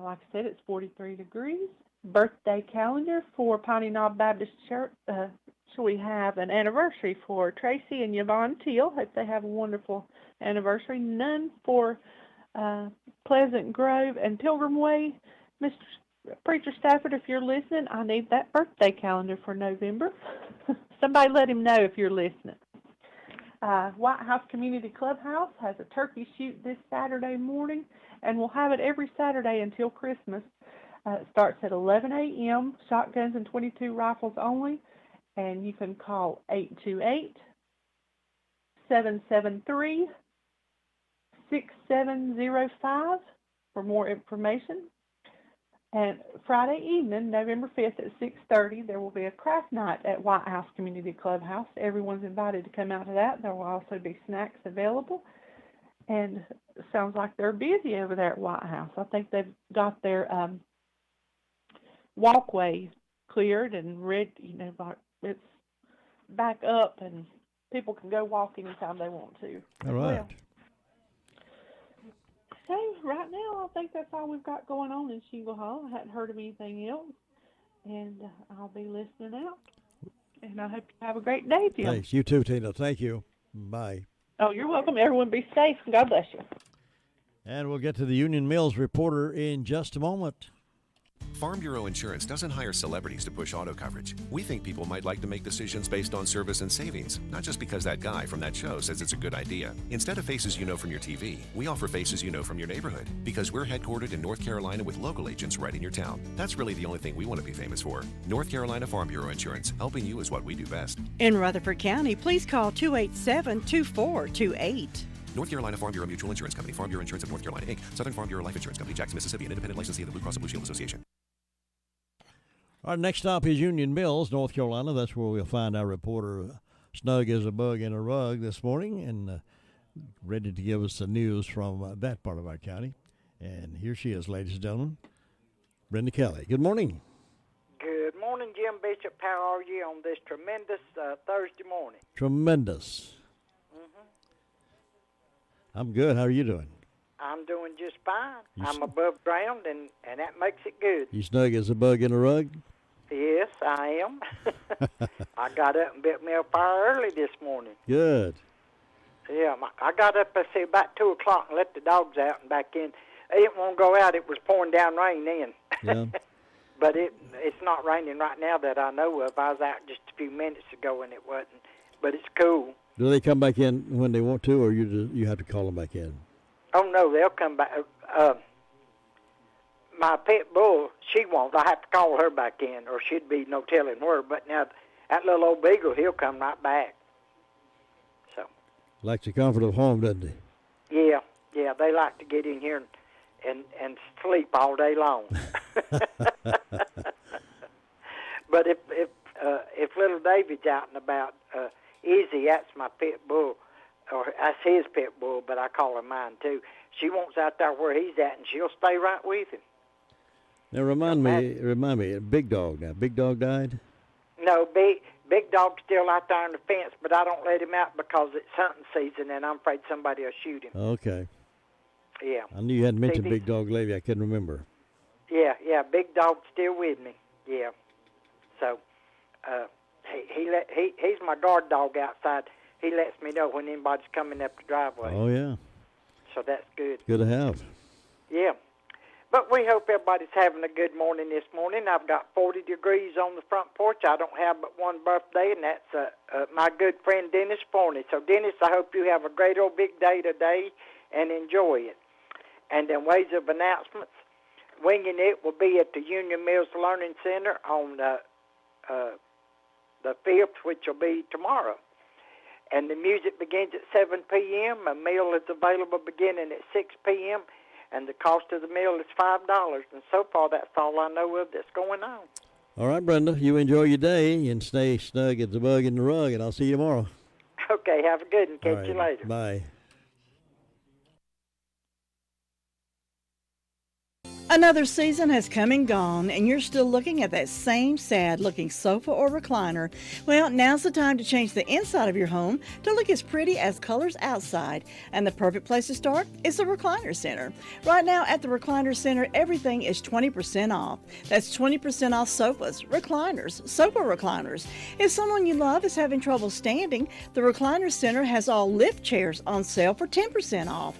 Like I said, it's 43 degrees. Birthday calendar for Piney Knob Baptist Church. So we have an anniversary for Tracy and Yvonne Teal. Hope they have a wonderful anniversary. None for Pleasant Grove and Pilgrim Way. Mr. Preacher Stafford, if you're listening, I need that birthday calendar for November. Somebody let him know if you're listening. White House Community Clubhouse has a turkey shoot this Saturday morning, and we'll have it every Saturday until Christmas. It starts at 11 a.m., shotguns and .22 rifles only, and you can call 828-773-6705 for more information. And Friday evening, November 5th at 6:30, there will be a craft night at White House Community Clubhouse. Everyone's invited to come out to that. There will also be snacks available. And it sounds like they're busy over there at White House. I think they've got their walkway cleared and ready. It's back up, and people can go walk anytime they want to. All right. So right now, I think that's all we've got going on in Shingle Hollow. I hadn't heard of anything else, and I'll be listening out. And I hope you have a great day, Jim. Thanks. You too, Tina. Thank you. Bye. Oh, you're welcome. Everyone be safe, and God bless you. And we'll get to the Union Mills reporter in just a moment. Farm Bureau Insurance doesn't hire celebrities to push auto coverage. We think people might like to make decisions based on service and savings, not just because that guy from that show says it's a good idea. Instead of faces you know from your TV, we offer faces you know from your neighborhood, because we're headquartered in North Carolina with local agents right in your town. That's really the only thing we want to be famous for. North Carolina Farm Bureau Insurance. Helping you is what we do best. In Rutherford County, please call 287-2428. North Carolina Farm Bureau Mutual Insurance Company, Farm Bureau Insurance of North Carolina, Inc., Southern Farm Bureau Life Insurance Company, Jackson, Mississippi, an independent licensee of the Blue Cross and Blue Shield Association. Our next stop is Union Mills, North Carolina. That's where we'll find our reporter, snug as a bug in a rug this morning, and ready to give us the news from that part of our county. And here she is, ladies and gentlemen, Brenda Kelly. Good morning. Good morning, Jim Bishop. How are you on this tremendous Thursday morning? Tremendous. I'm good. How are you doing? I'm doing just fine. I'm above ground, and that makes it good. You snug as a bug in a rug? Yes, I am. I got up and built me a fire early this morning. Good. Yeah, I got up, I say, about 2 o'clock and let the dogs out and back in. They didn't want to go out. It was pouring down rain then. Yeah. But it's not raining right now that I know of. I was out just a few minutes ago and it wasn't. But it's cool. Do they come back in when they want to, or you have to call them back in? Oh, no, they'll come back. My pit bull, she won't. I have to call her back in, or she'd be no telling where. But now that little old beagle, he'll come right back. So. Likes the comfort of home, doesn't he? Yeah, they like to get in here and sleep all day long. But if little David's out and about, Izzy, that's my pit bull, or that's his pit bull, but I call her mine too. She wants out there where he's at, and she'll stay right with him. Now remind me, Big Dog. Now, Big Dog died? No, Big Dog's still out there on the fence, but I don't let him out because it's hunting season, and I'm afraid somebody will shoot him. Okay. Yeah. I knew you hadn't mentioned Big Dog lately. I couldn't remember. Yeah, Big Dog's still with me. Yeah. So, he's my guard dog outside. He lets me know when anybody's coming up the driveway. Oh, yeah. So that's good. Good to have. Yeah. But we hope everybody's having a good morning this morning. I've got 40 degrees on the front porch. I don't have but one birthday, and that's my good friend Dennis Forney. So, Dennis, I hope you have a great old big day today and enjoy it. And in ways of announcements, Winging It will be at the Union Mills Learning Center on the 5th, which will be tomorrow. And the music begins at 7 p.m. A meal is available beginning at 6 p.m., and the cost of the meal is $5. And so far, that's all I know of that's going on. All right, Brenda, you enjoy your day and stay snug as a bug in the rug, and I'll see you tomorrow. Okay, have a good one. Catch you later. Bye. Another season has come and gone, and you're still looking at that same sad-looking sofa or recliner. Well, now's the time to change the inside of your home to look as pretty as colors outside. And the perfect place to start is the Recliner Center. Right now at the Recliner Center, everything is 20% off. That's 20% off sofas, recliners, sofa recliners. If someone you love is having trouble standing, the Recliner Center has all lift chairs on sale for 10% off.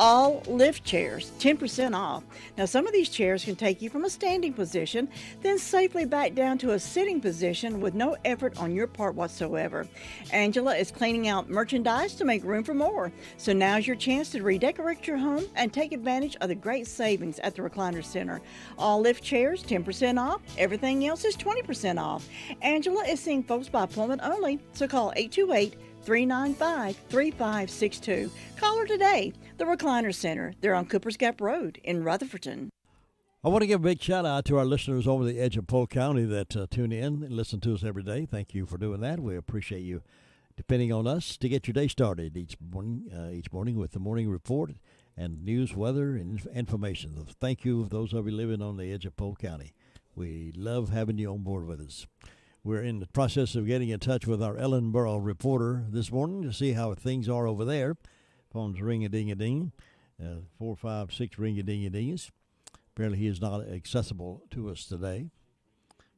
All lift chairs, 10% off. Now, some of these chairs can take you from a standing position, then safely back down to a sitting position with no effort on your part whatsoever. Angela is cleaning out merchandise to make room for more. So now's your chance to redecorate your home and take advantage of the great savings at the Recliner Center. All lift chairs, 10% off. Everything else is 20% off. Angela is seeing folks by appointment only, so call 828-395-3562. Call her today. The Recliner Center. They're on Cooper's Gap Road in Rutherfordton. I want to give a big shout out to our listeners over the edge of Polk County that tune in and listen to us every day. Thank you for doing that. We appreciate you depending on us to get your day started each morning with the morning report and news, weather, and information. Thank you, those of you living on the edge of Polk County. We love having you on board with us. We're in the process of getting in touch with our Ellenboro reporter this morning to see how things are over there. Phone's ring-a-ding-a-ding, 456 ring-a-ding-a-dings. Apparently he is not accessible to us today.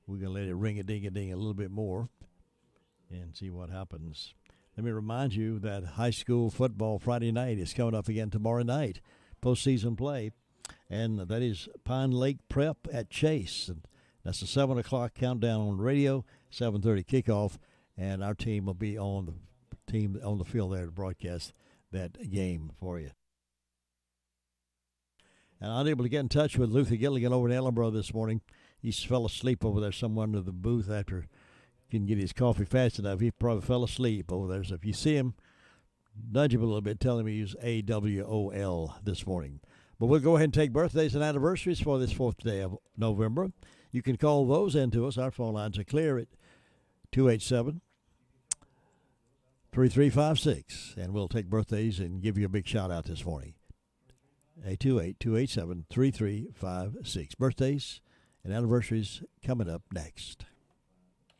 We're going to let it ring-a-ding-a-ding a little bit more and see what happens. Let me remind you that high school football Friday night is coming up again tomorrow night, postseason play. And that is Pine Lake Prep at Chase. And that's a 7 o'clock countdown on radio, 7:30 kickoff, and our team will be on the field there to broadcast that game for you. And I'm able to get in touch with Luther Gilligan over in Ellenboro this morning. He fell asleep over there somewhere under the booth after he can get his coffee fast enough. He probably fell asleep over there. So if you see him, nudge him a little bit, tell him to use AWOL this morning. But we'll go ahead and take birthdays and anniversaries for this 4th day of November. You can call those into us. Our phone lines are clear at 287-3356, and we'll take birthdays and give you a big shout-out this morning. 828-287-3356. Birthdays and anniversaries coming up next.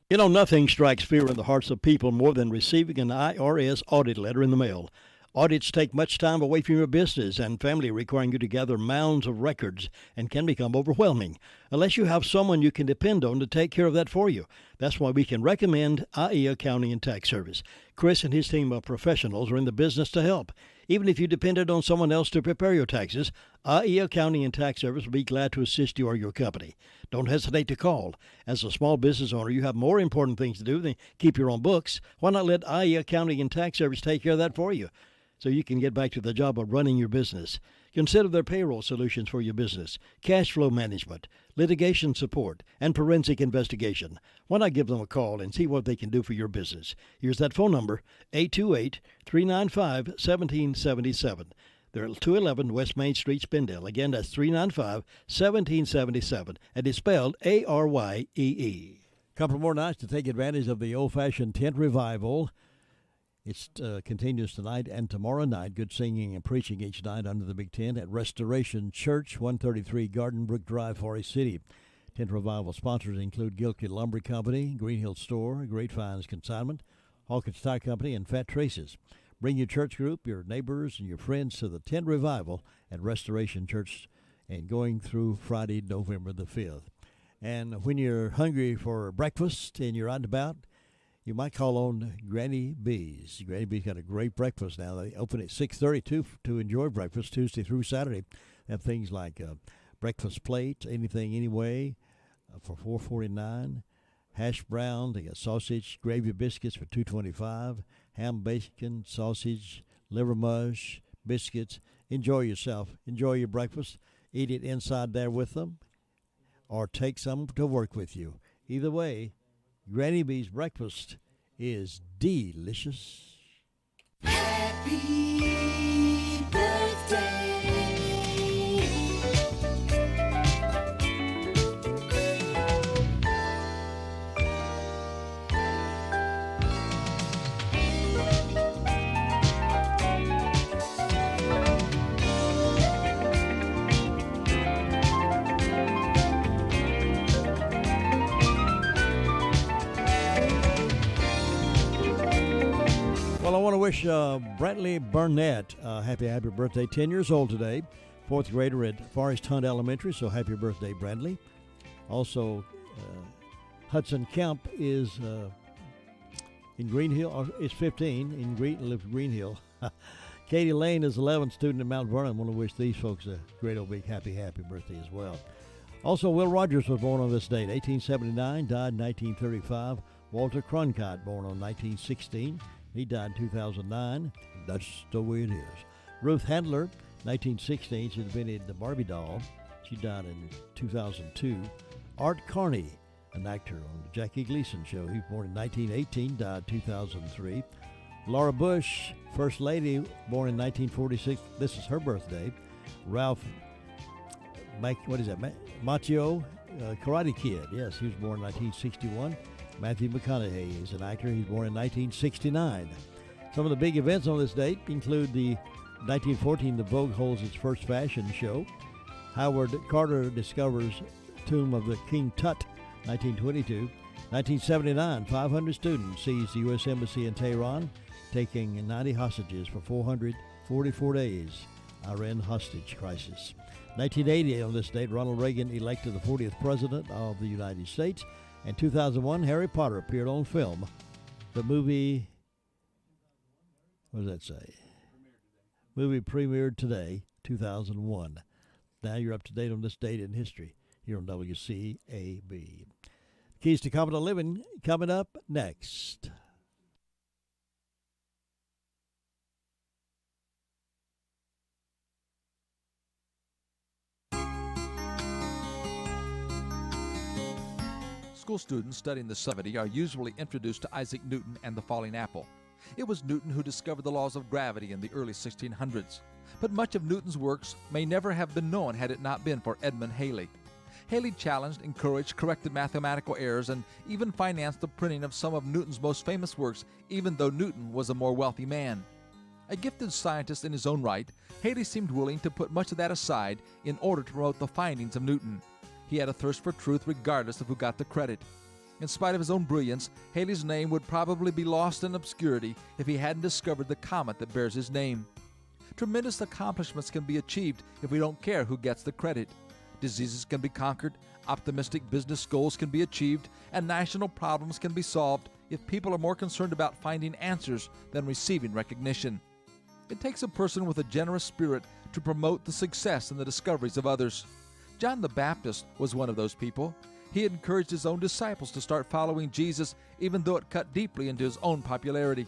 You know, nothing strikes fear in the hearts of people more than receiving an IRS audit letter in the mail. Audits take much time away from your business and family, requiring you to gather mounds of records, and can become overwhelming unless you have someone you can depend on to take care of that for you. That's why we can recommend IE Accounting and Tax Service. Chris and his team of professionals are in the business to help. Even if you depended on someone else to prepare your taxes, IE Accounting and Tax Service will be glad to assist you or your company. Don't hesitate to call. As a small business owner, you have more important things to do than keep your own books. Why not let IE Accounting and Tax Service take care of that for you, so you can get back to the job of running your business? Consider their payroll solutions for your business, cash flow management, litigation support, and forensic investigation. Why not give them a call and see what they can do for your business? Here's that phone number, 828-395-1777. They're at 211 West Main Street, Spindale. Again, that's 395-1777, and it's spelled ARYEE. Couple more nights to take advantage of the old-fashioned tent revival. It continues tonight and tomorrow night. Good singing and preaching each night under the big tent at Restoration Church, 133 Garden Brook Drive, Forest City. Tent revival sponsors include Gilkey Lumber Company, Green Hill Store, Great Finds Consignment, Hawkins Tire Company, and Fat Traces. Bring your church group, your neighbors, and your friends to the tent revival at Restoration Church, and going through Friday, November the 5th. And when you're hungry for breakfast and you're out and about, you might call on Granny B's. Granny B's got a great breakfast now. They open at 6:30 to enjoy breakfast Tuesday through Saturday. They have things like breakfast plates, anything, anyway, for $4.49. Hash brown. They got sausage, gravy biscuits for $2.25. Ham, bacon, sausage, liver mush, biscuits. Enjoy yourself. Enjoy your breakfast. Eat it inside there with them, or take some to work with you. Either way, Granny B's breakfast is delicious. Happy birthday. Well, I want to wish Brantley Burnett happy birthday, 10 years old today, 4th grader at Forest Hunt Elementary, so happy birthday, Brantley. Also, Hudson Kemp is in Green Hill, is 15, lives in Green Hill. Katie Lane is 11, student at Mount Vernon. I want to wish these folks a great old big happy birthday as well. Also, Will Rogers was born on this date, 1879, died in 1935. Walter Cronkite, born on 1916. He died in 2009. That's the way it is. Ruth Handler, 1916. She invented the Barbie doll. She died in 2002. Art Carney, an actor on the Jackie Gleason Show. He was born in 1918, died in 2003. Laura Bush, First Lady, born in 1946. This is her birthday. Ralph, Macchio, Karate Kid. Yes, he was born in 1961. Matthew McConaughey is an actor. He's born in 1969. Some of the big events on this date include the 1914, the Vogue holds its first fashion show. Howard Carter discovers tomb of the King Tut, 1922. 1979, 500 students seized the U.S. Embassy in Tehran, taking 90 hostages for 444 days. Iran hostage crisis. 1980, on this date, Ronald Reagan elected the 40th President of the United States. In 2001, Harry Potter appeared on film. The movie, what does that say? Movie premiered today, 2001. Now you're up to date on this date in history here on WCAB. Keys to Confident Living coming up next. School students studying the subject are usually introduced to Isaac Newton and the falling apple. It was Newton who discovered the laws of gravity in the early 1600s. But much of Newton's works may never have been known had it not been for Edmund Halley. Halley challenged, encouraged, corrected mathematical errors, and even financed the printing of some of Newton's most famous works, even though Newton was a more wealthy man. A gifted scientist in his own right, Halley seemed willing to put much of that aside in order to promote the findings of Newton. He had a thirst for truth regardless of who got the credit. In spite of his own brilliance, Halley's name would probably be lost in obscurity if he hadn't discovered the comet that bears his name. Tremendous accomplishments can be achieved if we don't care who gets the credit. Diseases can be conquered, optimistic business goals can be achieved, and national problems can be solved if people are more concerned about finding answers than receiving recognition. It takes a person with a generous spirit to promote the success and the discoveries of others. John the Baptist was one of those people. He encouraged his own disciples to start following Jesus, even though it cut deeply into his own popularity.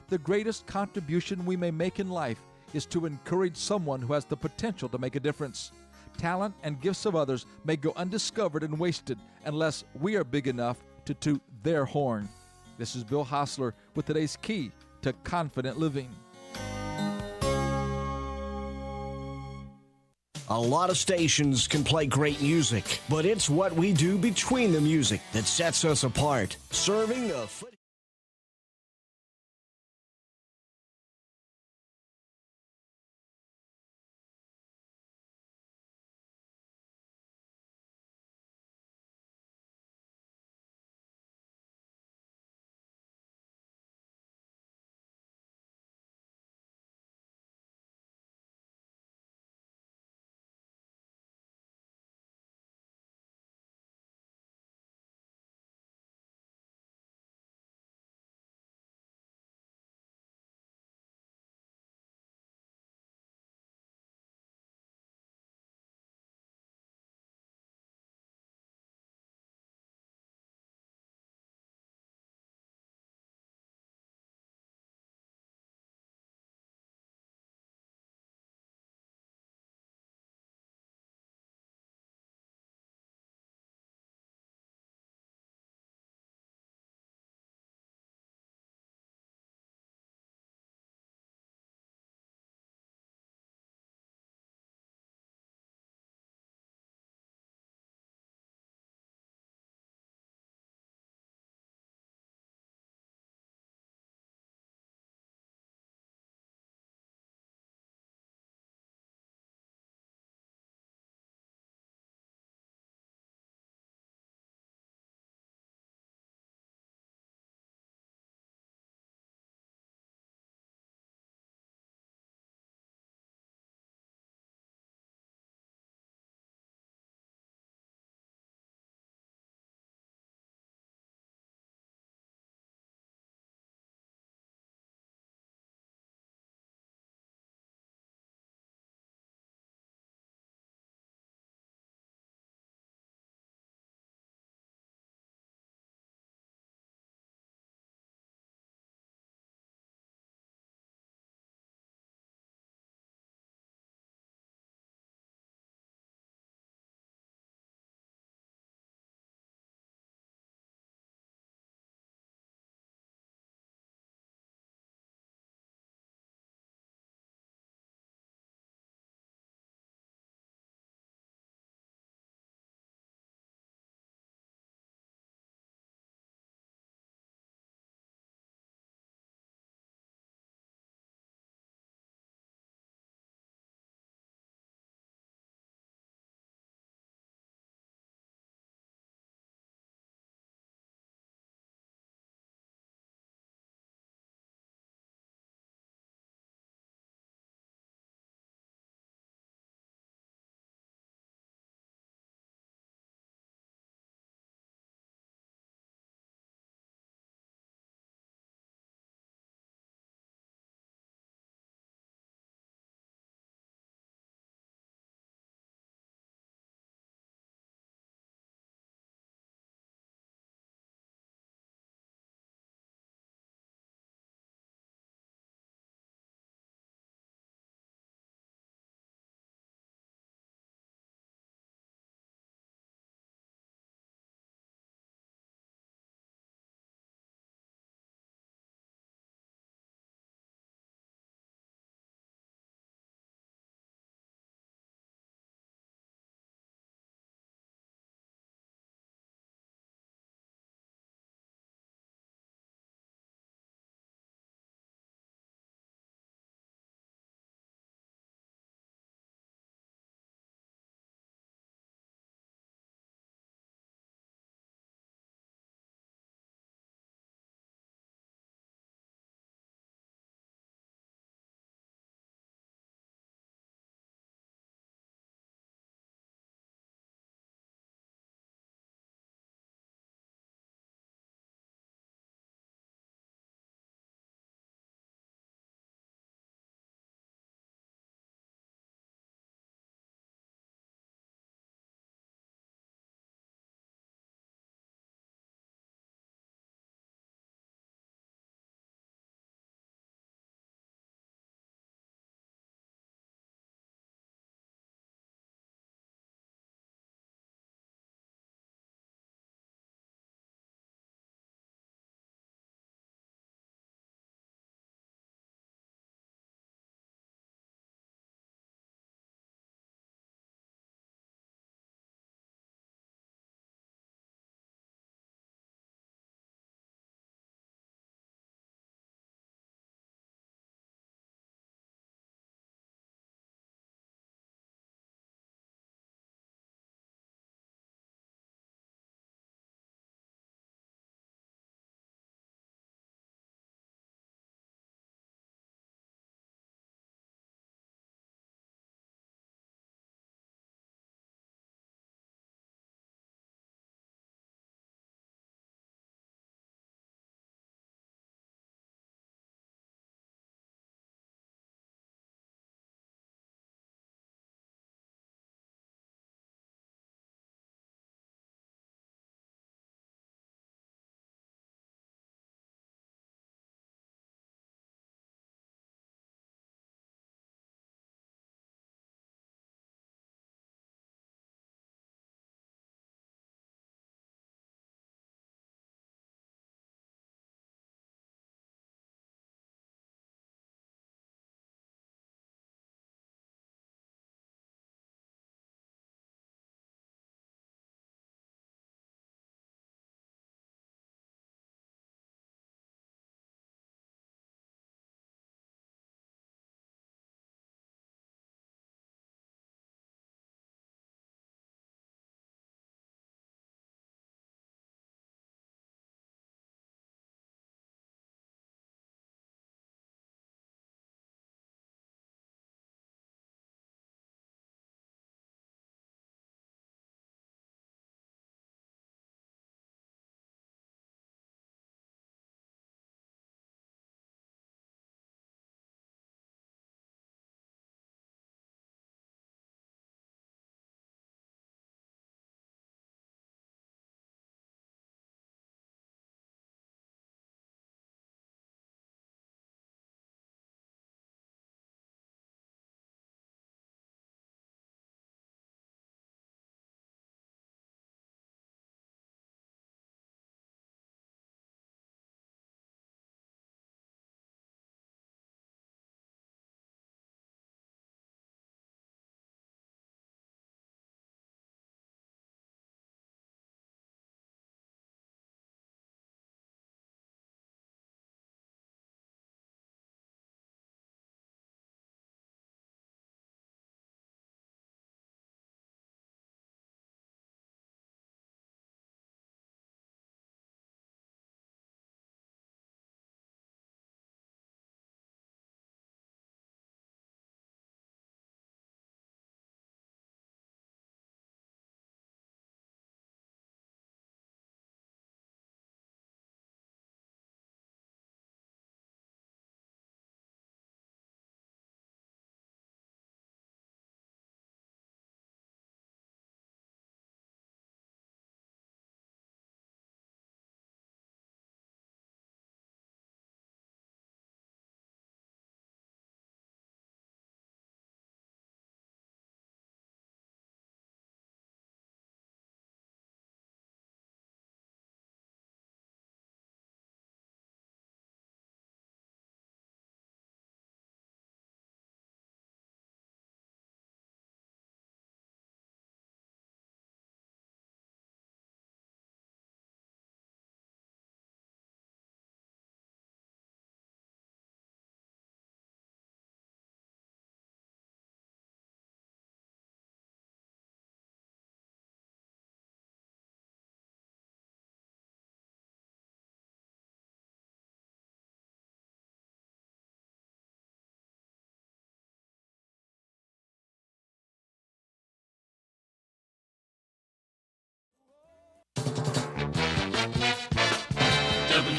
The greatest contribution we may make in life is to encourage someone who has the potential to make a difference. Talent and gifts of others may go undiscovered and wasted unless we are big enough to toot their horn. This is Bill Hostler with today's Key to Confident Living. A lot of stations can play great music, but it's what we do between the music that sets us apart. Serving the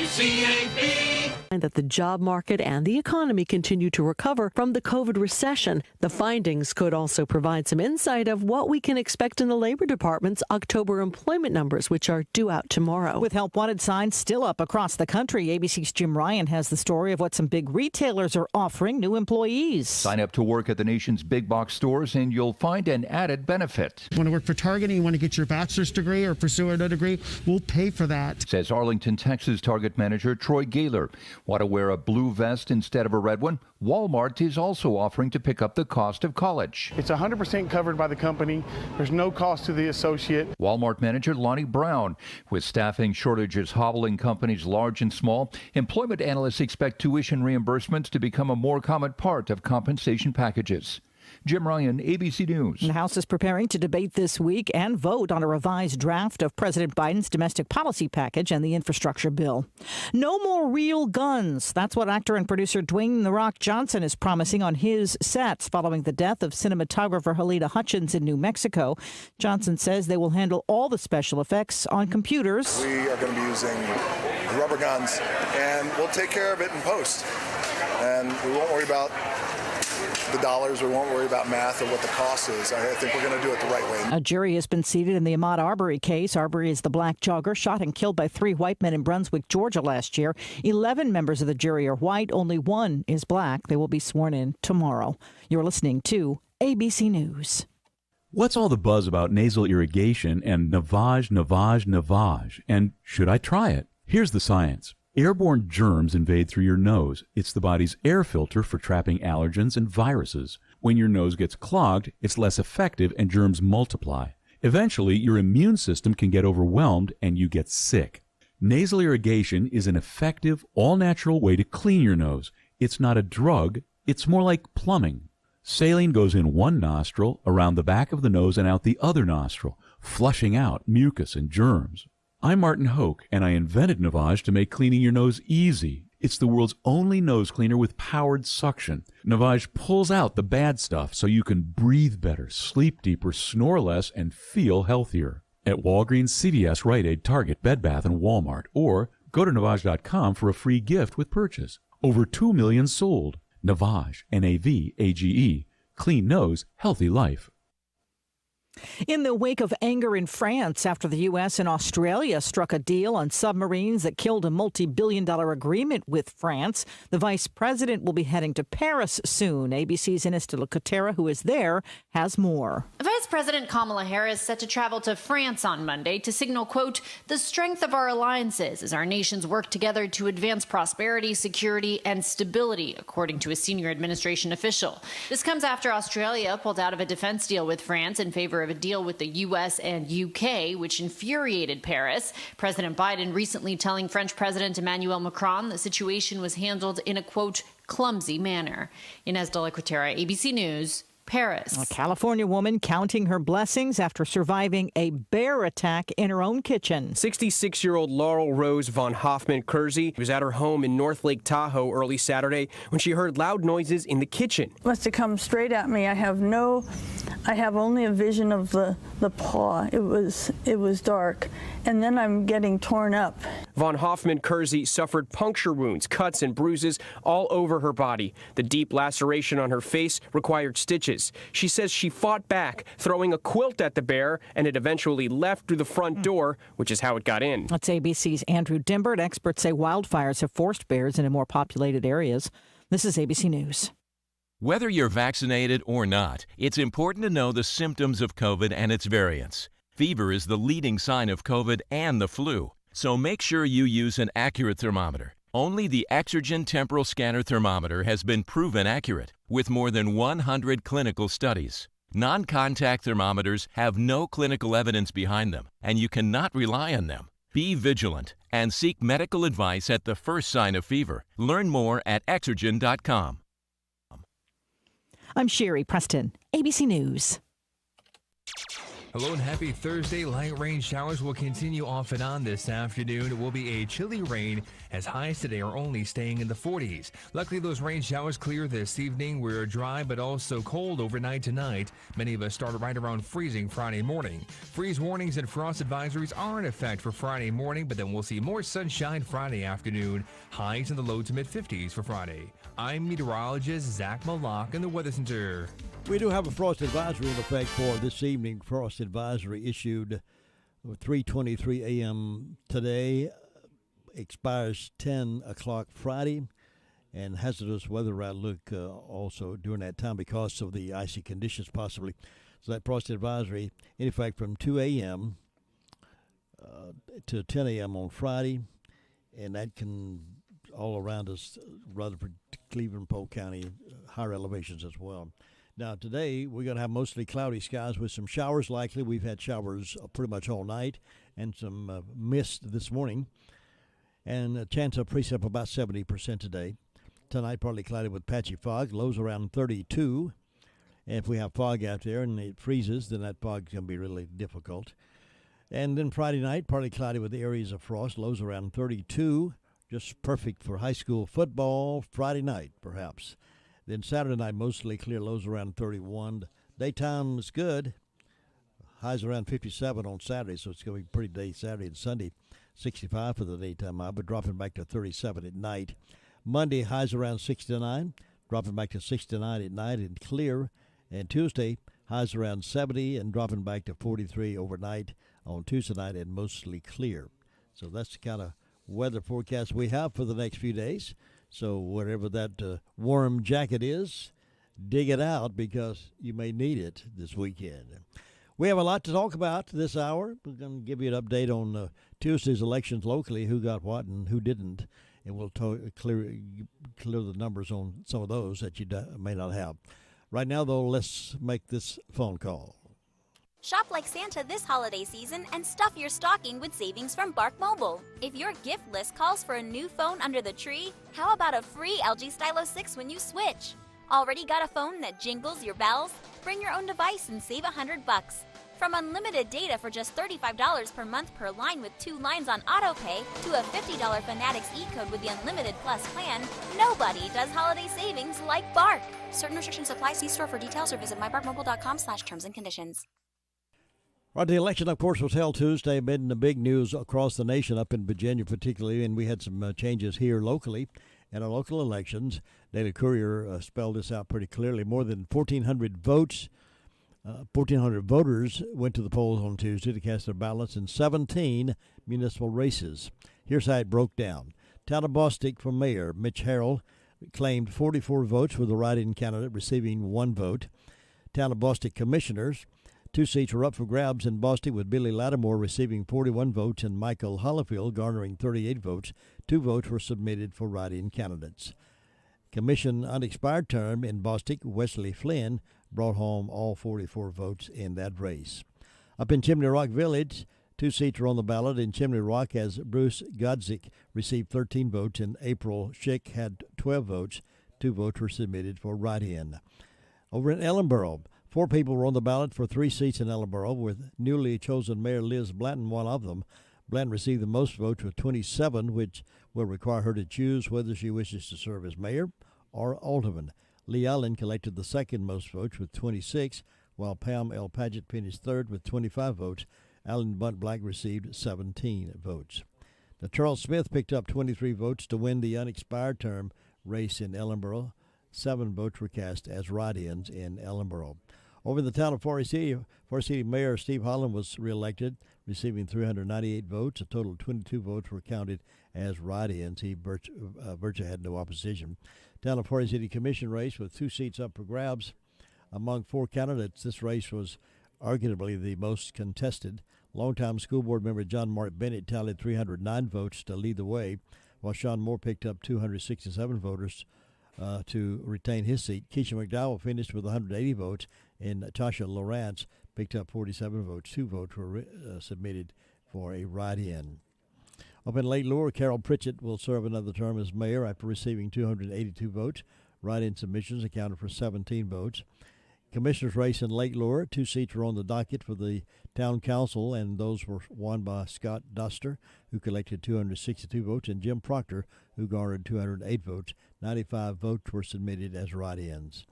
WCAB. And that the job market and the economy continue to recover from the COVID recession. The findings could also provide some insight of what we can expect in the Labor Department's October employment numbers, which are due out tomorrow. With help wanted signs still up across the country, ABC's Jim Ryan has the story of what some big retailers are offering new employees. Sign up to work at the nation's big box stores and you'll find an added benefit. Want to work for Target and you want to get your bachelor's degree or pursue another degree, we'll pay for that. Says Arlington, Texas Target manager Troy Gaylor. Want to wear a blue vest instead of a red one? Walmart is also offering to pick up the cost of college. It's 100% covered by the company. There's no cost to the associate. Walmart manager Lonnie Brown. With staffing shortages hobbling companies large and small, employment analysts expect tuition reimbursements to become a more common part of compensation packages. Jim Ryan, ABC News. The House is preparing to debate this week and vote on a revised draft of President Biden's domestic policy package and the infrastructure bill. No more real guns. That's what actor and producer Dwayne "The Rock" Johnson is promising on his sets following the death of cinematographer Helita Hutchins in New Mexico. Johnson says they will handle all the special effects on computers. We are going to be using rubber guns, and we'll take care of it in post. And we won't worry about the dollars. We won't worry about math or what the cost is. I think we're going to do it the right way. A jury has been seated in the Ahmaud Arbery case. Arbery is the black jogger shot and killed by 3 white men in Brunswick, Georgia last year. 11 members of the jury are white. Only 1 is black. They will be sworn in tomorrow. You're listening to ABC News. What's all the buzz about nasal irrigation and Navage? And should I try it? Here's the science. Airborne germs invade through your nose. It's the body's air filter for trapping allergens and viruses. When your nose gets clogged, it's less effective and germs multiply. Eventually, your immune system can get overwhelmed and you get sick. Nasal irrigation is an effective, all-natural way to clean your nose. It's not a drug, it's more like plumbing. Saline goes in one nostril, around the back of the nose and out the other nostril, flushing out mucus and germs. I'm Martin Hoke, and I invented Navage to make cleaning your nose easy. It's the world's only nose cleaner with powered suction. Navage pulls out the bad stuff so you can breathe better, sleep deeper, snore less, and feel healthier. At Walgreens, CVS, Rite Aid, Target, Bed Bath, and Walmart. Or go to Navage.com for a free gift with purchase. Over 2 million sold. Navage, Navage. Clean nose, healthy life. In the wake of anger in France after the U.S. and Australia struck a deal on submarines that killed a multi-billion-dollar agreement with France, the vice president will be heading to Paris soon. ABC's Ines de la Cotera, who is there, has more. Vice President Kamala Harris set to travel to France on Monday to signal, quote, the strength of our alliances as our nations work together to advance prosperity, security, and stability, according to a senior administration official. This comes after Australia pulled out of a defense deal with France in favor of a deal with the U.S. and UK, which infuriated Paris. President Biden recently telling French President Emmanuel Macron the situation was handled in a, quote, clumsy manner. Ines de la Cotera, ABC News, Paris. A California woman counting her blessings after surviving a bear attack in her own kitchen. 66-year-old Laurel Rose von Hoffman-Kersey was at her home in North Lake Tahoe early Saturday when she heard loud noises in the kitchen. Must have come straight at me. I have only a vision of the paw. It was dark. And then I'm getting torn up. Von Hoffman-Kersey suffered puncture wounds, cuts, and bruises all over her body. The deep laceration on her face required stitches. She says she fought back, throwing a quilt at the bear, and it eventually left through the front door, which is how it got in. That's ABC's Andrew Dimbert. Experts say wildfires have forced bears into more populated areas. This is ABC News. Whether you're vaccinated or not, it's important to know the symptoms of COVID and its variants. Fever is the leading sign of COVID and the flu, so make sure you use an accurate thermometer. Only the Exergen Temporal Scanner Thermometer has been proven accurate, with more than 100 clinical studies. Non-contact thermometers have no clinical evidence behind them, and you cannot rely on them. Be vigilant and seek medical advice at the first sign of fever. Learn more at Exergen.com. I'm Sherry Preston, ABC News. Hello and happy Thursday. Light rain showers will continue off and on this afternoon. It will be a chilly rain as highs today are only staying in the 40s. Luckily, those rain showers clear this evening. We're dry but also cold overnight tonight. Many of us started right around freezing Friday morning. Freeze warnings and frost advisories are in effect for Friday morning, but then we'll see more sunshine Friday afternoon. Highs in the low to mid 50s for Friday. I'm meteorologist Zach Malak in the Weather Center. We do have a frost advisory in effect for this evening. Frost advisory issued 3:23 a.m. today, expires 10 o'clock Friday, and hazardous weather outlook also during that time because of the icy conditions possibly. So that frost advisory in effect from 2 a.m. To 10 a.m. on Friday, and that can all around us, Rutherford, Cleveland, Polk County, higher elevations as well. Now, today, we're going to have mostly cloudy skies with some showers likely. We've had showers pretty much all night and some mist this morning. And a chance of precip about 70% today. Tonight, partly cloudy with patchy fog, lows around 32. And if we have fog out there and it freezes, then that fog's going to be really difficult. And then Friday night, partly cloudy with areas of frost, lows around 32. Just perfect for high school football Friday night, perhaps. Then Saturday night, mostly clear, lows around 31. Daytime is good. Highs around 57 on Saturday, so it's going to be a pretty day Saturday and Sunday. 65 for the daytime high, but dropping back to 37 at night. Monday, highs around 69, dropping back to 69 at night and clear. And Tuesday, highs around 70 and dropping back to 43 overnight on Tuesday night and mostly clear. So that's the kind of weather forecast we have for the next few days. So whatever that warm jacket is, dig it out because you may need it this weekend. We have a lot to talk about this hour. We're going to give you an update on Tuesday's elections locally, who got what and who didn't. And we'll clear the numbers on some of those that you may not have. Right now, though, let's make this phone call. Shop like Santa this holiday season and stuff your stocking with savings from Bark Mobile. If your gift list calls for a new phone under the tree, how about a free LG Stylo 6 when you switch? Already got a phone that jingles your bells? Bring your own device and save $100. From unlimited data for just $35 per month per line with 2 lines on autopay to a $50 Fanatics e-code with the Unlimited Plus plan, nobody does holiday savings like Bark. Certain restrictions apply. See store for details or visit mybarkmobile.com/terms and conditions. Well, the election, of course, was held Tuesday amid the big news across the nation, up in Virginia particularly, and we had some changes here locally in our local elections. Daily Courier spelled this out pretty clearly. More than 1,400 votes, 1,400 voters went to the polls on Tuesday to cast their ballots in 17 municipal races. Here's how it broke down. Town of Bostic for mayor, Mitch Harrell claimed 44 votes with the write-in candidate receiving 1 vote. Town of Bostic commissioners, 2 seats were up for grabs in Boston, with Billy Lattimore receiving 41 votes and Michael Hollifield garnering 38 votes. 2 votes were submitted for write-in candidates. Commission unexpired term in Bostic, Wesley Flynn brought home all 44 votes in that race. Up in Chimney Rock Village, 2 seats were on the ballot in Chimney Rock as Bruce Godzik received 13 votes and April Schick had 12 votes. 2 votes were submitted for write-in. Over in Ellenboro, 4 people were on the ballot for 3 seats in Ellenboro, with newly chosen Mayor Liz Blanton one of them. Blanton received the most votes with 27, which will require her to choose whether she wishes to serve as mayor or alderman. Lee Allen collected the second most votes with 26, while Pam L. Paget finished third with 25 votes. Alan Bunt Black received 17 votes. Now, Charles Smith picked up 23 votes to win the unexpired term race in Ellenboro. 7 votes were cast as write-ins in Ellenboro. Over in the town of Forest City Mayor Steve Holland was reelected, receiving 398 votes. A total of 22 votes were counted as write-ins. He virtually had no opposition. Town of Forest City Commission race with 2 seats up for grabs. Among 4 candidates, this race was arguably the most contested. Longtime school board member John Mark Bennett tallied 309 votes to lead the way, while Sean Moore picked up 267 voters to retain his seat. Keisha McDowell finished with 180 votes, and Tasha Lawrence picked up 47 votes. 2 votes were submitted for a write-in. Up in Lake Lure, Carol Pritchett will serve another term as mayor after receiving 282 votes. Write-in submissions accounted for 17 votes. Commissioners race in Lake Lure. 2 seats were on the docket for the town council, and those were won by Scott Duster, who collected 262 votes, and Jim Proctor, who garnered 208 votes. 95 votes were submitted as write-ins.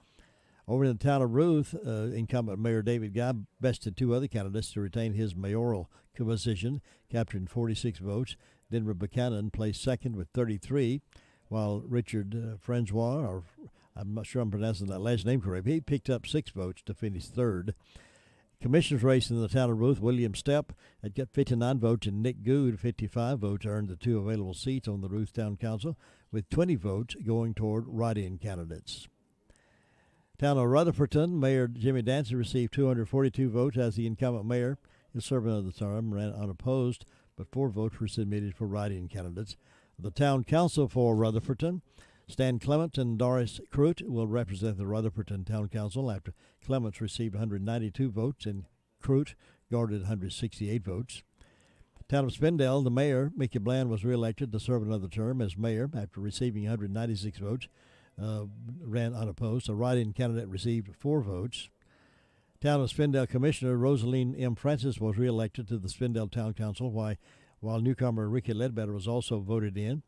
Over in the town of Ruth, incumbent Mayor David Guy bested 2 other candidates to retain his mayoral position, capturing 46 votes. Denver Buchanan placed second with 33, while Richard Francois, or I'm not sure I'm pronouncing that last name correctly, he picked up 6 votes to finish third. Commissioners race in the town of Ruth, William Stepp had got 59 votes, and Nick Good, 55 votes, earned the 2 available seats on the Ruth Town Council, with 20 votes going toward write-in candidates. Town of Rutherfordton, Mayor Jimmy Dancy received 242 votes as the incumbent mayor. His servant of the term ran unopposed, but 4 votes were submitted for write-in candidates. The town council for Rutherfordton, Stan Clements and Doris Crute will represent the Rutherfordton Town Council after Clements received 192 votes and Crute garnered 168 votes. Town of Spindale, the mayor, Mickey Bland, was reelected to serve another term as mayor after receiving 196 votes. Ran unopposed. A write-in candidate received 4 votes. Town of Spindale Commissioner Rosaline M. Francis was reelected to the Spindale Town Council, while newcomer Ricky Ledbetter was also voted in.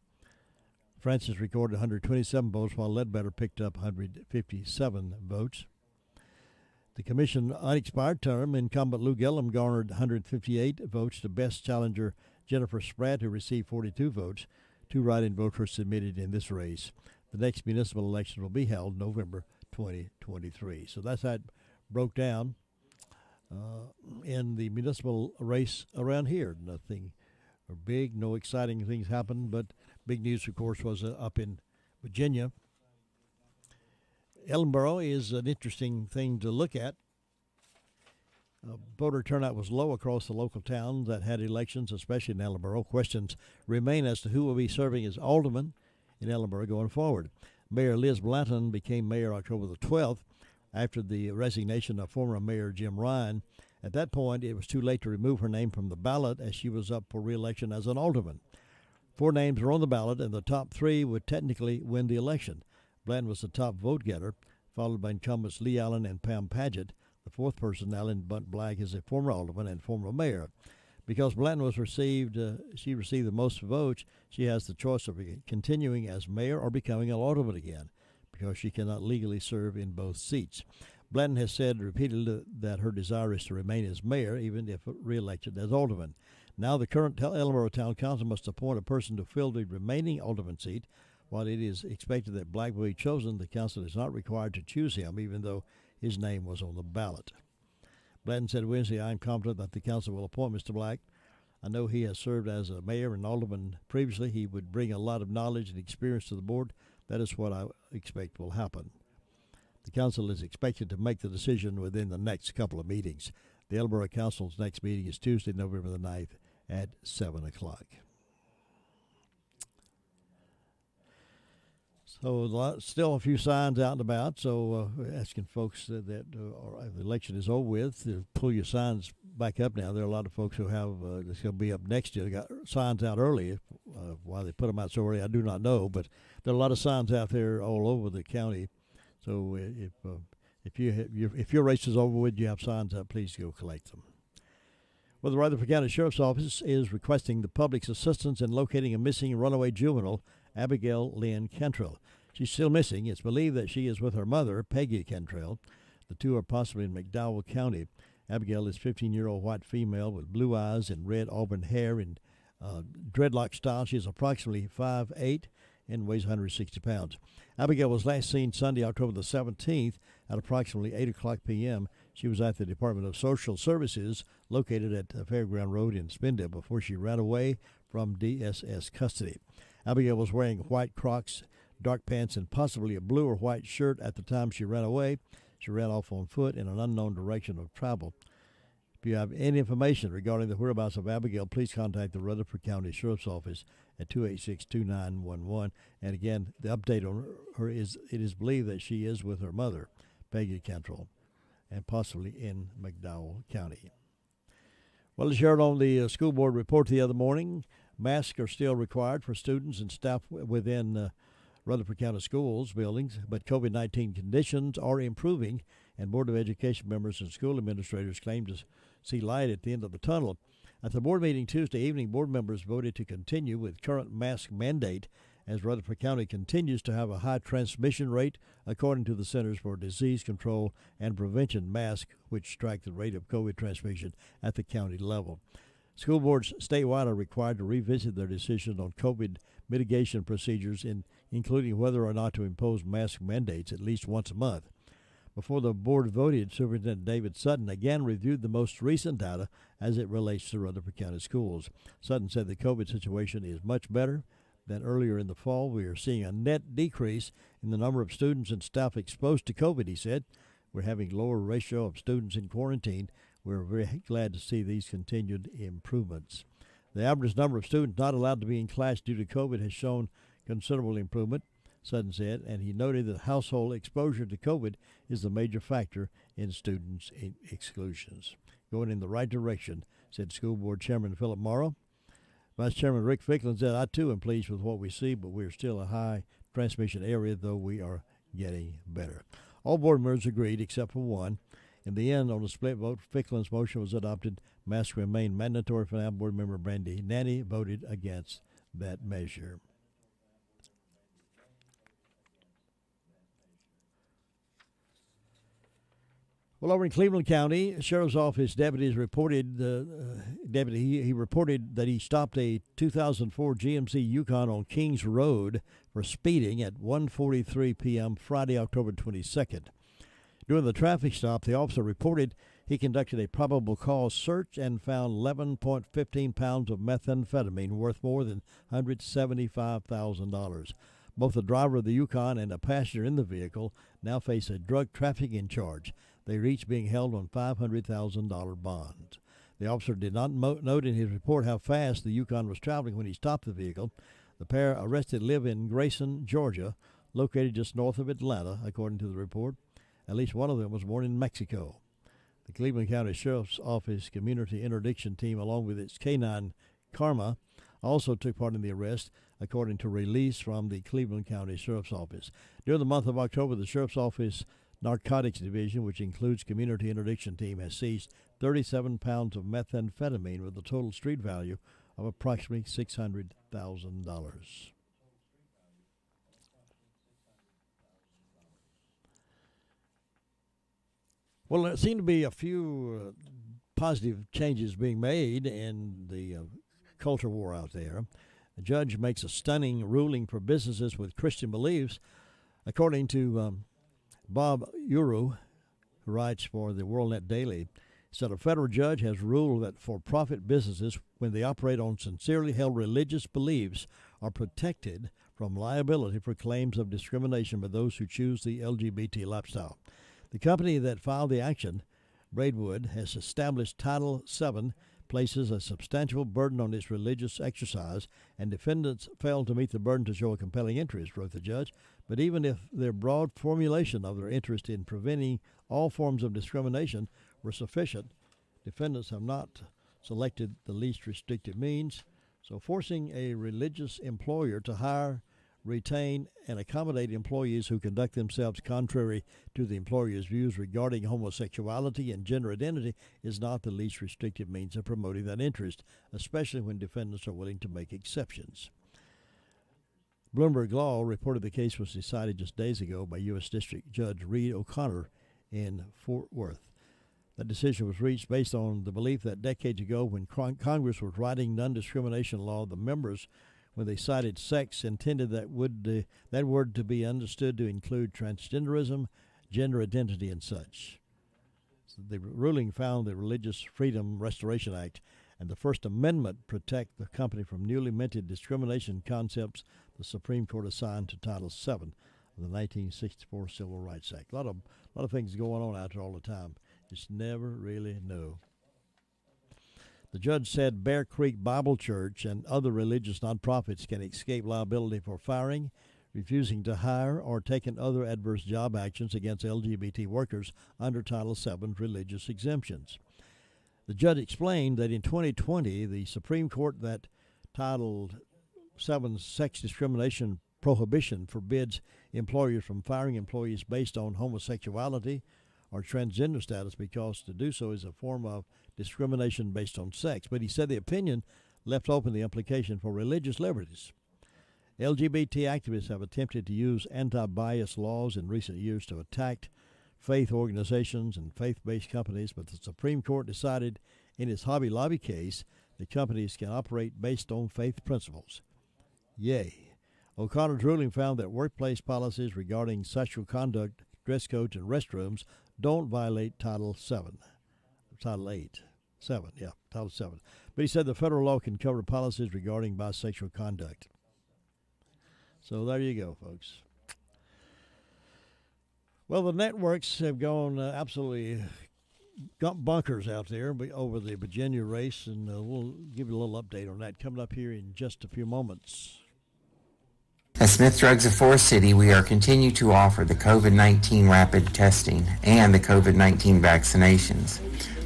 Francis recorded 127 votes, while Ledbetter picked up 157 votes. The commission unexpired term, incumbent Lou Gillum garnered 158 votes to best challenger Jennifer Spratt, who received 42 votes. 2 write-in votes were submitted in this race. The next municipal election will be held November 2023. So that's how it broke down in the municipal race around here. Nothing big, no exciting things happened, but big news, of course, was up in Virginia. Ellenboro is an interesting thing to look at. Voter turnout was low across the local towns that had elections, especially in Ellenboro. Questions remain as to who will be serving as alderman in Ellenboro going forward. Mayor Liz Blanton became mayor October the 12th after the resignation of former Mayor Jim Ryan. At that point, it was too late to remove her name from the ballot as she was up for re-election as an alderman. 4 names were on the ballot, and the top 3 would technically win the election. Blanton was the top vote getter, followed by incumbents Lee Allen and Pam Paget. The 4th person, Alan Bunt Black, is a former alderman and former mayor. Because Blanton she received the most votes, she has the choice of continuing as mayor or becoming an alderman again, because she cannot legally serve in both seats. Blanton has said repeatedly that her desire is to remain as mayor, even if re-elected as alderman. Now the current Ellenboro Town Council must appoint a person to fill the remaining alderman seat. While it is expected that Black will be chosen, the council is not required to choose him, even though his name was on the ballot. Blanton said Wednesday, "I am confident that the council will appoint Mr. Black. I know he has served as a mayor and alderman previously. He would bring a lot of knowledge and experience to the board. That is what I expect will happen." The council is expected to make the decision within the next couple of meetings. The Ellenboro Council's next meeting is Tuesday, November the 9th at 7 o'clock. So still a few signs out and about, so asking folks that the election is over with to pull your signs back up now. There are a lot of folks who have, it's going to be up next year. They got signs out early. Why they put them out so early, I do not know, but there are a lot of signs out there all over the county. So if your race is over with, you have signs up, please go collect them. Well, the Rutherford County Sheriff's Office is requesting the public's assistance in locating a missing runaway juvenile, Abigail Lynn Cantrell. She's still missing. It's believed that she is with her mother, Peggy Cantrell. The 2 are possibly in McDowell County. Abigail is a 15-year-old white female with blue eyes and red auburn hair in dreadlock style. She is approximately 5'8" and weighs 160 pounds. Abigail was last seen Sunday, October the 17th at approximately 8 o'clock p.m. She was at the Department of Social Services located at Fairground Road in Spindale before she ran away from DSS custody. Abigail was wearing white Crocs, dark pants, and possibly a blue or white shirt at the time she ran away. She ran off on foot in an unknown direction of travel. If you have any information regarding the whereabouts of Abigail, please contact the Rutherford County Sheriff's Office at 286-2911. And again, the update on her is it is believed that she is with her mother, Peggy Cantrell, and possibly in McDowell County. Well, as shared on the school board report the other morning, masks are still required for students and staff within Rutherford County Schools buildings, but COVID-19 conditions are improving, and Board of Education members and school administrators claim to see light at the end of the tunnel. At the board meeting Tuesday evening, board members voted to continue with current mask mandate as Rutherford County continues to have a high transmission rate, according to the Centers for Disease Control and Prevention, MASC, which track the rate of COVID transmission at the county level. School boards statewide are required to revisit their decision on COVID mitigation procedures, including whether or not to impose mask mandates at least once a month. Before the board voted, Superintendent David Sutton again reviewed the most recent data as it relates to Rutherford County schools. Sutton said the COVID situation is much better than earlier in the fall. We are seeing a net decrease in the number of students and staff exposed to COVID, he said. We're having lower ratio of students in quarantine. We're very glad to see these continued improvements. The average number of students not allowed to be in class due to COVID has shown considerable improvement, Sutton said, and he noted that household exposure to COVID is the major factor in students' exclusions. Going in the right direction, said School Board Chairman Philip Morrow. Vice Chairman Rick Ficklin said, I too am pleased with what we see, but we're still a high transmission area, though we are getting better. All board members agreed except for one. In the end, on a split vote, Ficklin's motion was adopted. Masks remain mandatory for now. Board member Brandy Nanny voted against that measure. Well, over in Cleveland County, Sheriff's Office deputies reported he reported that he stopped a 2004 GMC Yukon on Kings Road for speeding at 1:43 p.m. Friday, October 22nd. During the traffic stop, the officer reported he conducted a probable cause search and found 11.15 pounds of methamphetamine worth more than $175,000. Both the driver of the Yukon and a passenger in the vehicle now face a drug trafficking charge. They are each being held on $500,000 bonds. The officer did not note in his report how fast the Yukon was traveling when he stopped the vehicle. The pair arrested live in Grayson, Georgia, located just north of Atlanta, according to the report. At least one of them was born in Mexico. The Cleveland County Sheriff's Office Community Interdiction Team, along with its K-9 Karma, also took part in the arrest, according to release from the Cleveland County Sheriff's Office. During the month of October, the Sheriff's Office Narcotics Division, which includes Community Interdiction Team, has seized 37 pounds of methamphetamine with a total street value of approximately $600,000. Well, there seem to be a few positive changes being made in the culture war out there. The judge makes a stunning ruling for businesses with Christian beliefs. According to Bob Uru, who writes for the WorldNet Daily, said a federal judge has ruled that for-profit businesses, when they operate on sincerely held religious beliefs, are protected from liability for claims of discrimination by those who choose the LGBT lifestyle. The company that filed the action, Braidwood, has established Title VII places a substantial burden on its religious exercise, and defendants failed to meet the burden to show a compelling interest, wrote the judge. But even if their broad formulation of their interest in preventing all forms of discrimination were sufficient, defendants have not selected the least restrictive means. So forcing a religious employer to hire, retain, and accommodate employees who conduct themselves contrary to the employer's views regarding homosexuality and gender identity is not the least restrictive means of promoting that interest, especially when defendants are willing to make exceptions. Bloomberg Law reported the case was decided just days ago by U.S. District Judge Reed O'Connor in Fort Worth. That decision was reached based on the belief that decades ago, when Congress was writing non-discrimination law, the members, when they cited sex, intended that word to be understood to include transgenderism, gender identity, and such. So the ruling found the Religious Freedom Restoration Act and the First Amendment protect the company from newly minted discrimination concepts the Supreme Court assigned to Title VII of the 1964 Civil Rights Act. A lot of things going on out there all the time. Just never really know. The judge said Bear Creek Bible Church and other religious nonprofits can escape liability for firing, refusing to hire, or taking other adverse job actions against LGBT workers under Title VII religious exemptions. The judge explained that in 2020, the Supreme Court that Title VII's sex discrimination prohibition forbids employers from firing employees based on homosexuality or transgender status, because to do so is a form of discrimination based on sex. But he said the opinion left open the implication for religious liberties. LGBT activists have attempted to use anti-bias laws in recent years to attack faith organizations and faith-based companies, but the Supreme Court decided in its Hobby Lobby case that companies can operate based on faith principles. Yay. O'Connor's ruling found that workplace policies regarding sexual conduct, dress codes, and restrooms don't violate Title 7. Title 8. 7, yeah, Title 7. But he said the federal law can cover policies regarding bisexual conduct. So there you go, folks. Well, the networks have gone absolutely got bunkers out there over the Virginia race, and we'll give you a little update on that coming up here in just a few moments. At Smith Drugs of Forest City, we are continue to offer the COVID-19 rapid testing and the COVID-19 vaccinations.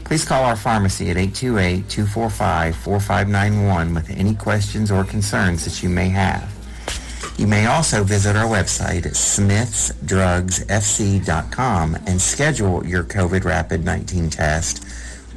Please call our pharmacy at 828-245-4591 with any questions or concerns that you may have. You may also visit our website at smithsdrugsfc.com and schedule your COVID rapid 19 test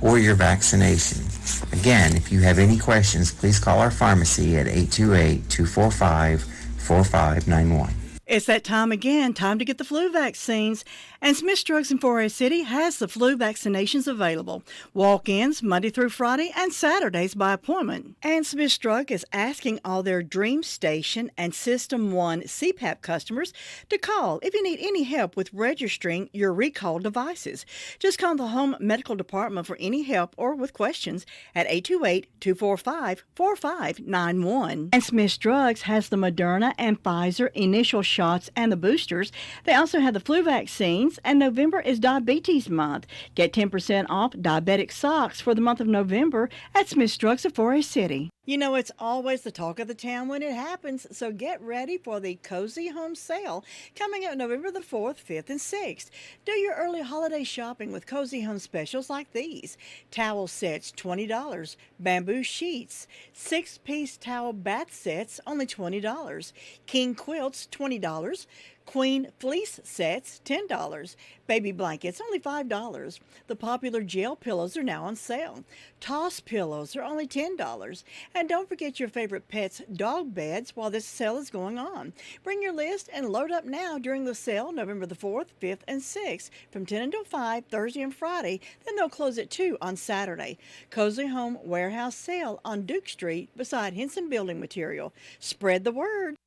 or your vaccination. Again, if you have any questions, please call our pharmacy at 828-245-4591. It's that time again, time to get the flu vaccines. And Smith's Drugs in Forest City has the flu vaccinations available. Walk-ins Monday through Friday and Saturdays by appointment. And Smith's Drug is asking all their Dream Station and System 1 CPAP customers to call if you need any help with registering your recalled devices. Just call the Home Medical Department for any help or with questions at 828-245-4591. And Smith's Drugs has the Moderna and Pfizer initial shots and the boosters. They also have the flu vaccines, and November is Diabetes Month. Get 10% off diabetic socks for the month of November at Smith's Drugs of Forest City. You know, it's always the talk of the town when it happens, so get ready for the Cozy Home Sale coming up November the 4th, 5th, and 6th. Do your early holiday shopping with Cozy Home specials like these. Towel sets, $20. Bamboo sheets. 6-piece towel bath sets, only $20. King quilts, $20. Queen fleece sets, $10. Baby blankets, only $5. The popular gel pillows are now on sale. Toss pillows are only $10. And don't forget your favorite pet's dog beds while this sale is going on. Bring your list and load up now during the sale November the 4th, 5th, and 6th from 10 until 5 Thursday and Friday. Then they'll close at 2 on Saturday. Cozy Home Warehouse Sale on Duke Street beside Henson Building Material. Spread the word.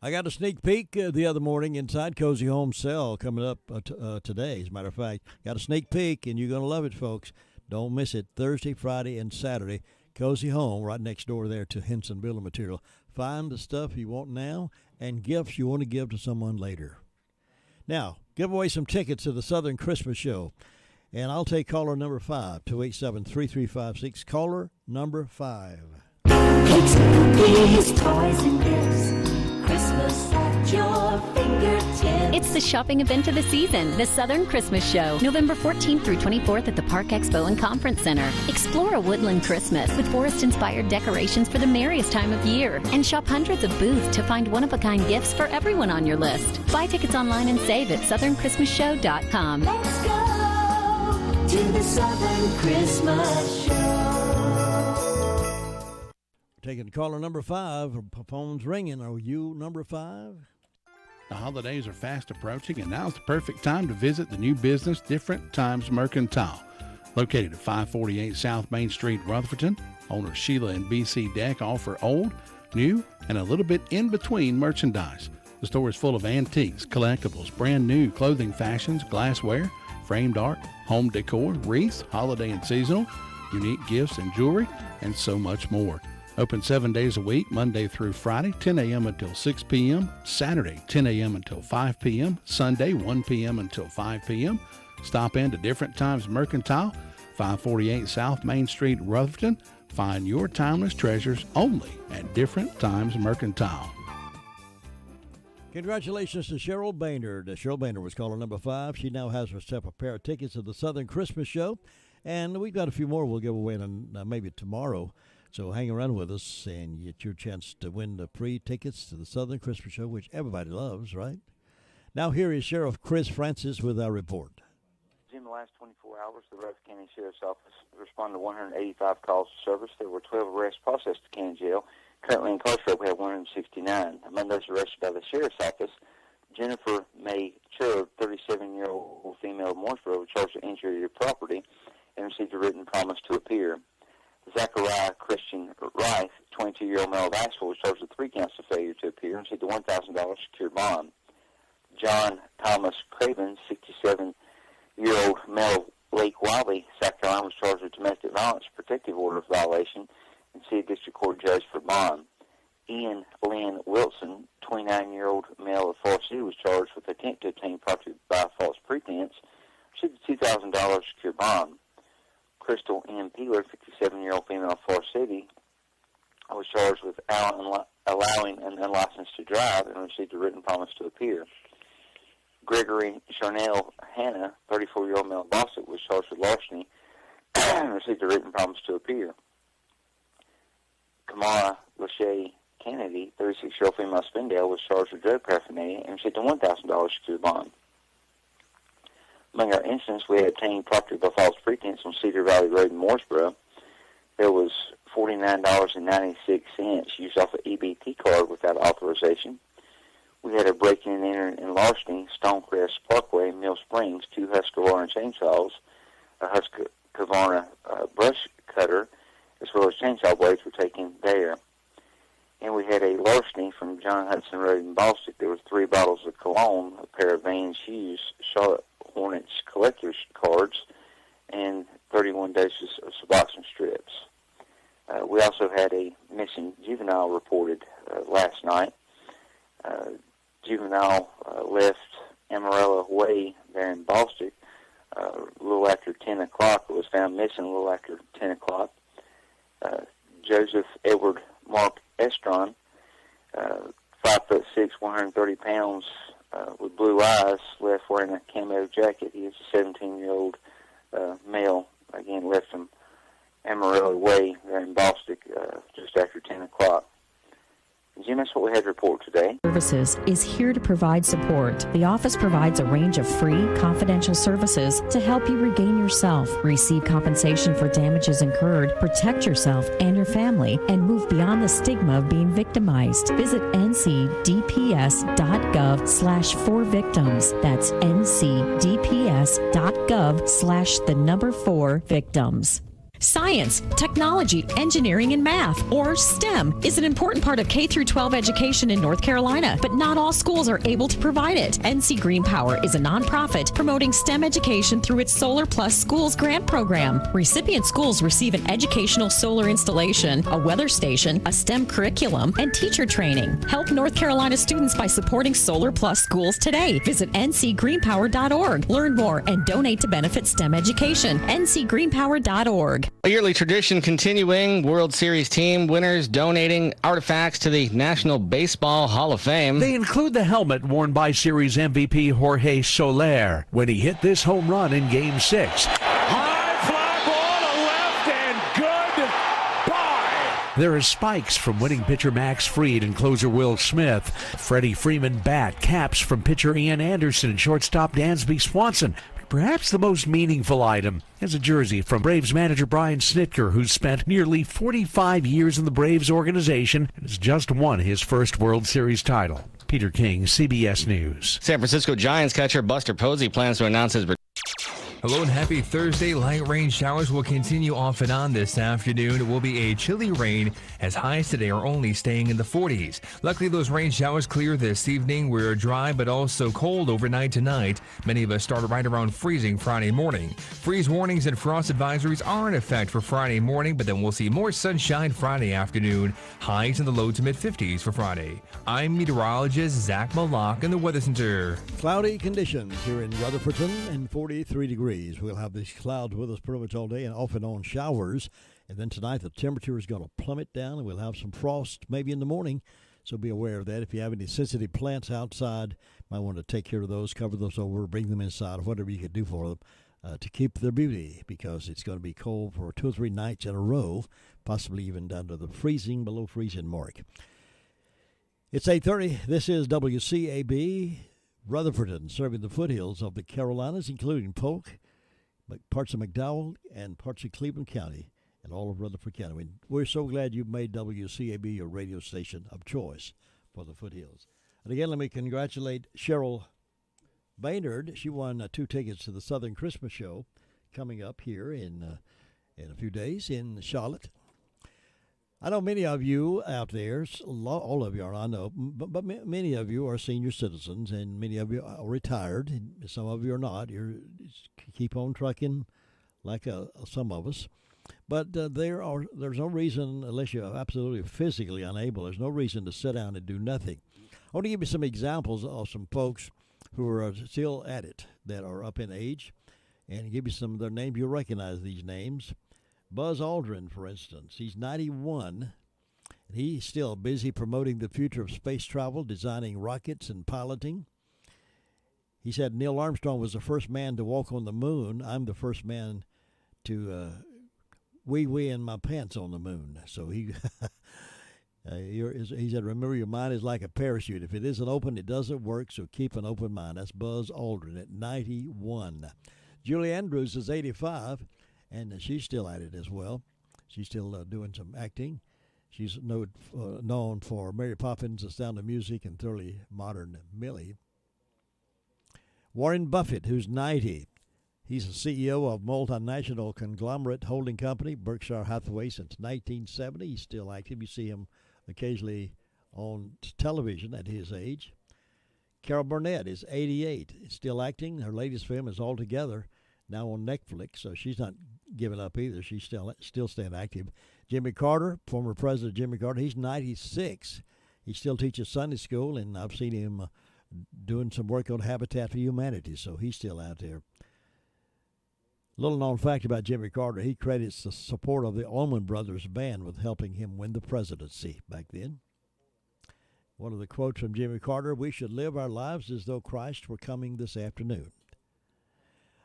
I got a sneak peek the other morning inside Cozy Home Sale coming up today. As a matter of fact, got a sneak peek, and you're going to love it, folks. Don't miss it. Thursday, Friday, and Saturday. Cozy Home, right next door there to Henson Building Material. Find the stuff you want now and gifts you want to give to someone later. Now, give away some tickets to the Southern Christmas Show. And I'll take caller number 5, 287-3356. Caller number 5. Cakes and cookies, toys and gifts. Christmas at your fingertips. It's the shopping event of the season, the Southern Christmas Show, November 14th through 24th at the Park Expo and Conference Center. Explore a woodland Christmas with forest-inspired decorations for the merriest time of year, and shop hundreds of booths to find one-of-a-kind gifts for everyone on your list. Buy tickets online and save at southernChristmasShow.com. Let's go to the Southern Christmas Show. Taking caller number 5. Phone's ringing. Are you number 5? The holidays are fast approaching, and now's the perfect time to visit the new business Different Times Mercantile. Located at 548 South Main Street, Rutherford, owners Sheila and BC Deck offer old, new, and a little bit in between merchandise. The store is full of antiques, collectibles, brand new clothing fashions, glassware, framed art, home decor, wreaths, holiday and seasonal, unique gifts and jewelry, and so much more. Open 7 days a week, Monday through Friday, 10 a.m. until 6 p.m., Saturday, 10 a.m. until 5 p.m., Sunday, 1 p.m. until 5 p.m. Stop in to Different Times Mercantile, 548 South Main Street, Rutherford. Find your timeless treasures only at Different Times Mercantile. Congratulations to Cheryl Baynard. Cheryl Baynard was caller number 5. She now has herself a pair of tickets to the Southern Christmas Show. And we've got a few more we'll give away maybe tomorrow. So hang around with us and get your chance to win the free tickets to the Southern Christmas Show, which everybody loves, right? Now here is Sheriff Chris Francis with our report. In the last 24 hours, the Rutherford County Sheriff's Office responded to 185 calls for service. There were 12 arrests processed at county jail. Currently incarcerated, we have 169. Among those arrested by the Sheriff's Office, Jennifer May Chubb, 37-year-old female of Mooresboro, was charged with injury to property and received a written promise to appear. Zachariah Christian Rife, 22-year-old male of Asheville, was charged with 3 counts of failure to appear and received a $1,000 secured bond. John Thomas Craven, 67-year-old male of Lake Wiley, South Carolina, was charged with domestic violence protective order violation and see a district court judge for bond. Ian Lynn Wilson, 29-year-old male of Forest City, was charged with attempt to obtain property by false pretense, received a $2,000 secured bond. Crystal M. Peeler, 57-year-old female of Forest City, was charged with allowing an unlicensed to drive and received a written promise to appear. Gregory Charnel Hanna, 34-year-old male of Boston, was charged with larceny and received a written promise to appear. Kamara Lachey Kennedy, 36-year-old female of Spindale, was charged with drug paraphernalia and received a $1,000 secured bond. Among our incidents, we had obtained property by false pretense on Cedar Valley Road in Mooresboro. There was $49.96 used off an EBT card without authorization. We had a break-in and enter in larceny, Stonecrest Parkway, Mill Springs, 2 Husqvarna chainsaws, a Husqvarna brush cutter, as well as chainsaw blades were taken there. And we had a larceny from John Hudson Road in Boston. There were 3 bottles of cologne, a pair of Vans shoes, Charlotte Hornets collector's cards, and 31 doses of Suboxone strips. We also had a missing juvenile reported last night. Juvenile left Amarella Way there in Boston a little after 10 o'clock. It was found missing a little after 10 o'clock. Joseph Edward Mark Estron, 5'6", 130 pounds, with blue eyes, left wearing a camo jacket. He is a 17-year-old male. Again, left from Amarillo Way there in Boston just after 10 o'clock. Jim, that's what we had to report today. Services is here to provide support. The office provides a range of free, confidential services to help you regain yourself, receive compensation for damages incurred, protect yourself and your family, and move beyond the stigma of being victimized. Visit ncdps.gov/4victims. That's ncdps.gov/4victims. Science, technology, engineering, and math, or STEM, is an important part of K-12 education in North Carolina, but not all schools are able to provide it. NC Green Power is a nonprofit promoting STEM education through its Solar Plus Schools grant program. Recipient schools receive an educational solar installation, a weather station, a STEM curriculum, and teacher training. Help North Carolina students by supporting Solar Plus Schools today. Visit ncgreenpower.org. Learn more and donate to benefit STEM education. ncgreenpower.org. A yearly tradition continuing, World Series team winners donating artifacts to the National Baseball Hall of Fame. They include the helmet worn by Series MVP Jorge Soler when he hit this home run in Game 6. High fly ball to left and goodbye. There are spikes from winning pitcher Max Fried and closer Will Smith. Freddie Freeman bat caps from pitcher Ian Anderson and shortstop Dansby Swanson. Perhaps the most meaningful item is a jersey from Braves manager Brian Snitker, who's spent nearly 45 years in the Braves organization and has just won his first World Series title. Peter King, CBS News. San Francisco Giants catcher Buster Posey plans to announce his return. Hello and happy Thursday. Light rain showers will continue off and on this afternoon. It will be a chilly rain as highs today are only staying in the 40s. Luckily, those rain showers clear this evening. We're dry but also cold overnight tonight. Many of us started right around freezing Friday morning. Freeze warnings and frost advisories are in effect for Friday morning, but then we'll see more sunshine Friday afternoon. Highs in the low to mid 50s for Friday. I'm meteorologist Zach Malak in the Weather Center. Cloudy conditions here in Rutherfordton and 43 degrees. We'll have these clouds with us pretty much all day and off and on showers. And then tonight the temperature is going to plummet down and we'll have some frost maybe in the morning. So be aware of that. If you have any sensitive plants outside, might want to take care of those, cover those over, bring them inside, or whatever you could do for them to keep their beauty, because it's going to be cold for 2 or 3 nights in a row, possibly even down to the below freezing mark. It's 8:30. This is WCAB Rutherfordton, serving the foothills of the Carolinas, including Polk, parts of McDowell and parts of Cleveland County and all of Rutherford County. We're so glad you've made WCAB your radio station of choice for the Foothills. And again, let me congratulate Cheryl Baynard. She won 2 tickets to the Southern Christmas Show coming up here in a few days in Charlotte. I know many of you out there, all of you are, I know, but many of you are senior citizens, and many of you are retired, and some of you are not. You keep on trucking like some of us. But there's no reason, unless you're absolutely physically unable, there's no reason to sit down and do nothing. I want to give you some examples of some folks who are still at it, that are up in age, and give you some of their names. You'll recognize these names. Buzz Aldrin, for instance, he's 91, and he's still busy promoting the future of space travel, designing rockets and piloting. He said Neil Armstrong was the first man to walk on the moon. I'm the first man to wee in my pants on the moon. So he he said, remember, your mind is like a parachute. If it isn't open, it doesn't work, so keep an open mind. That's Buzz Aldrin at 91. Julie Andrews is 85. And she's still at it as well. She's still doing some acting. She's known for Mary Poppins, The Sound of Music, and Thoroughly Modern Millie. Warren Buffett, who's 90. He's the CEO of multinational conglomerate holding company, Berkshire Hathaway, since 1970. He's still active. You see him occasionally on television at his age. Carol Burnett is 88. Still acting. Her latest film is All Together, now on Netflix, so she's not giving up either. She's still staying active. Jimmy Carter, former President Jimmy Carter, he's 96. He still teaches Sunday school, and I've seen him doing some work on Habitat for Humanity, so he's still out there. Little known fact about Jimmy Carter, he credits the support of the Allman Brothers Band with helping him win the presidency back then. One of the quotes from Jimmy Carter, we should live our lives as though Christ were coming this afternoon.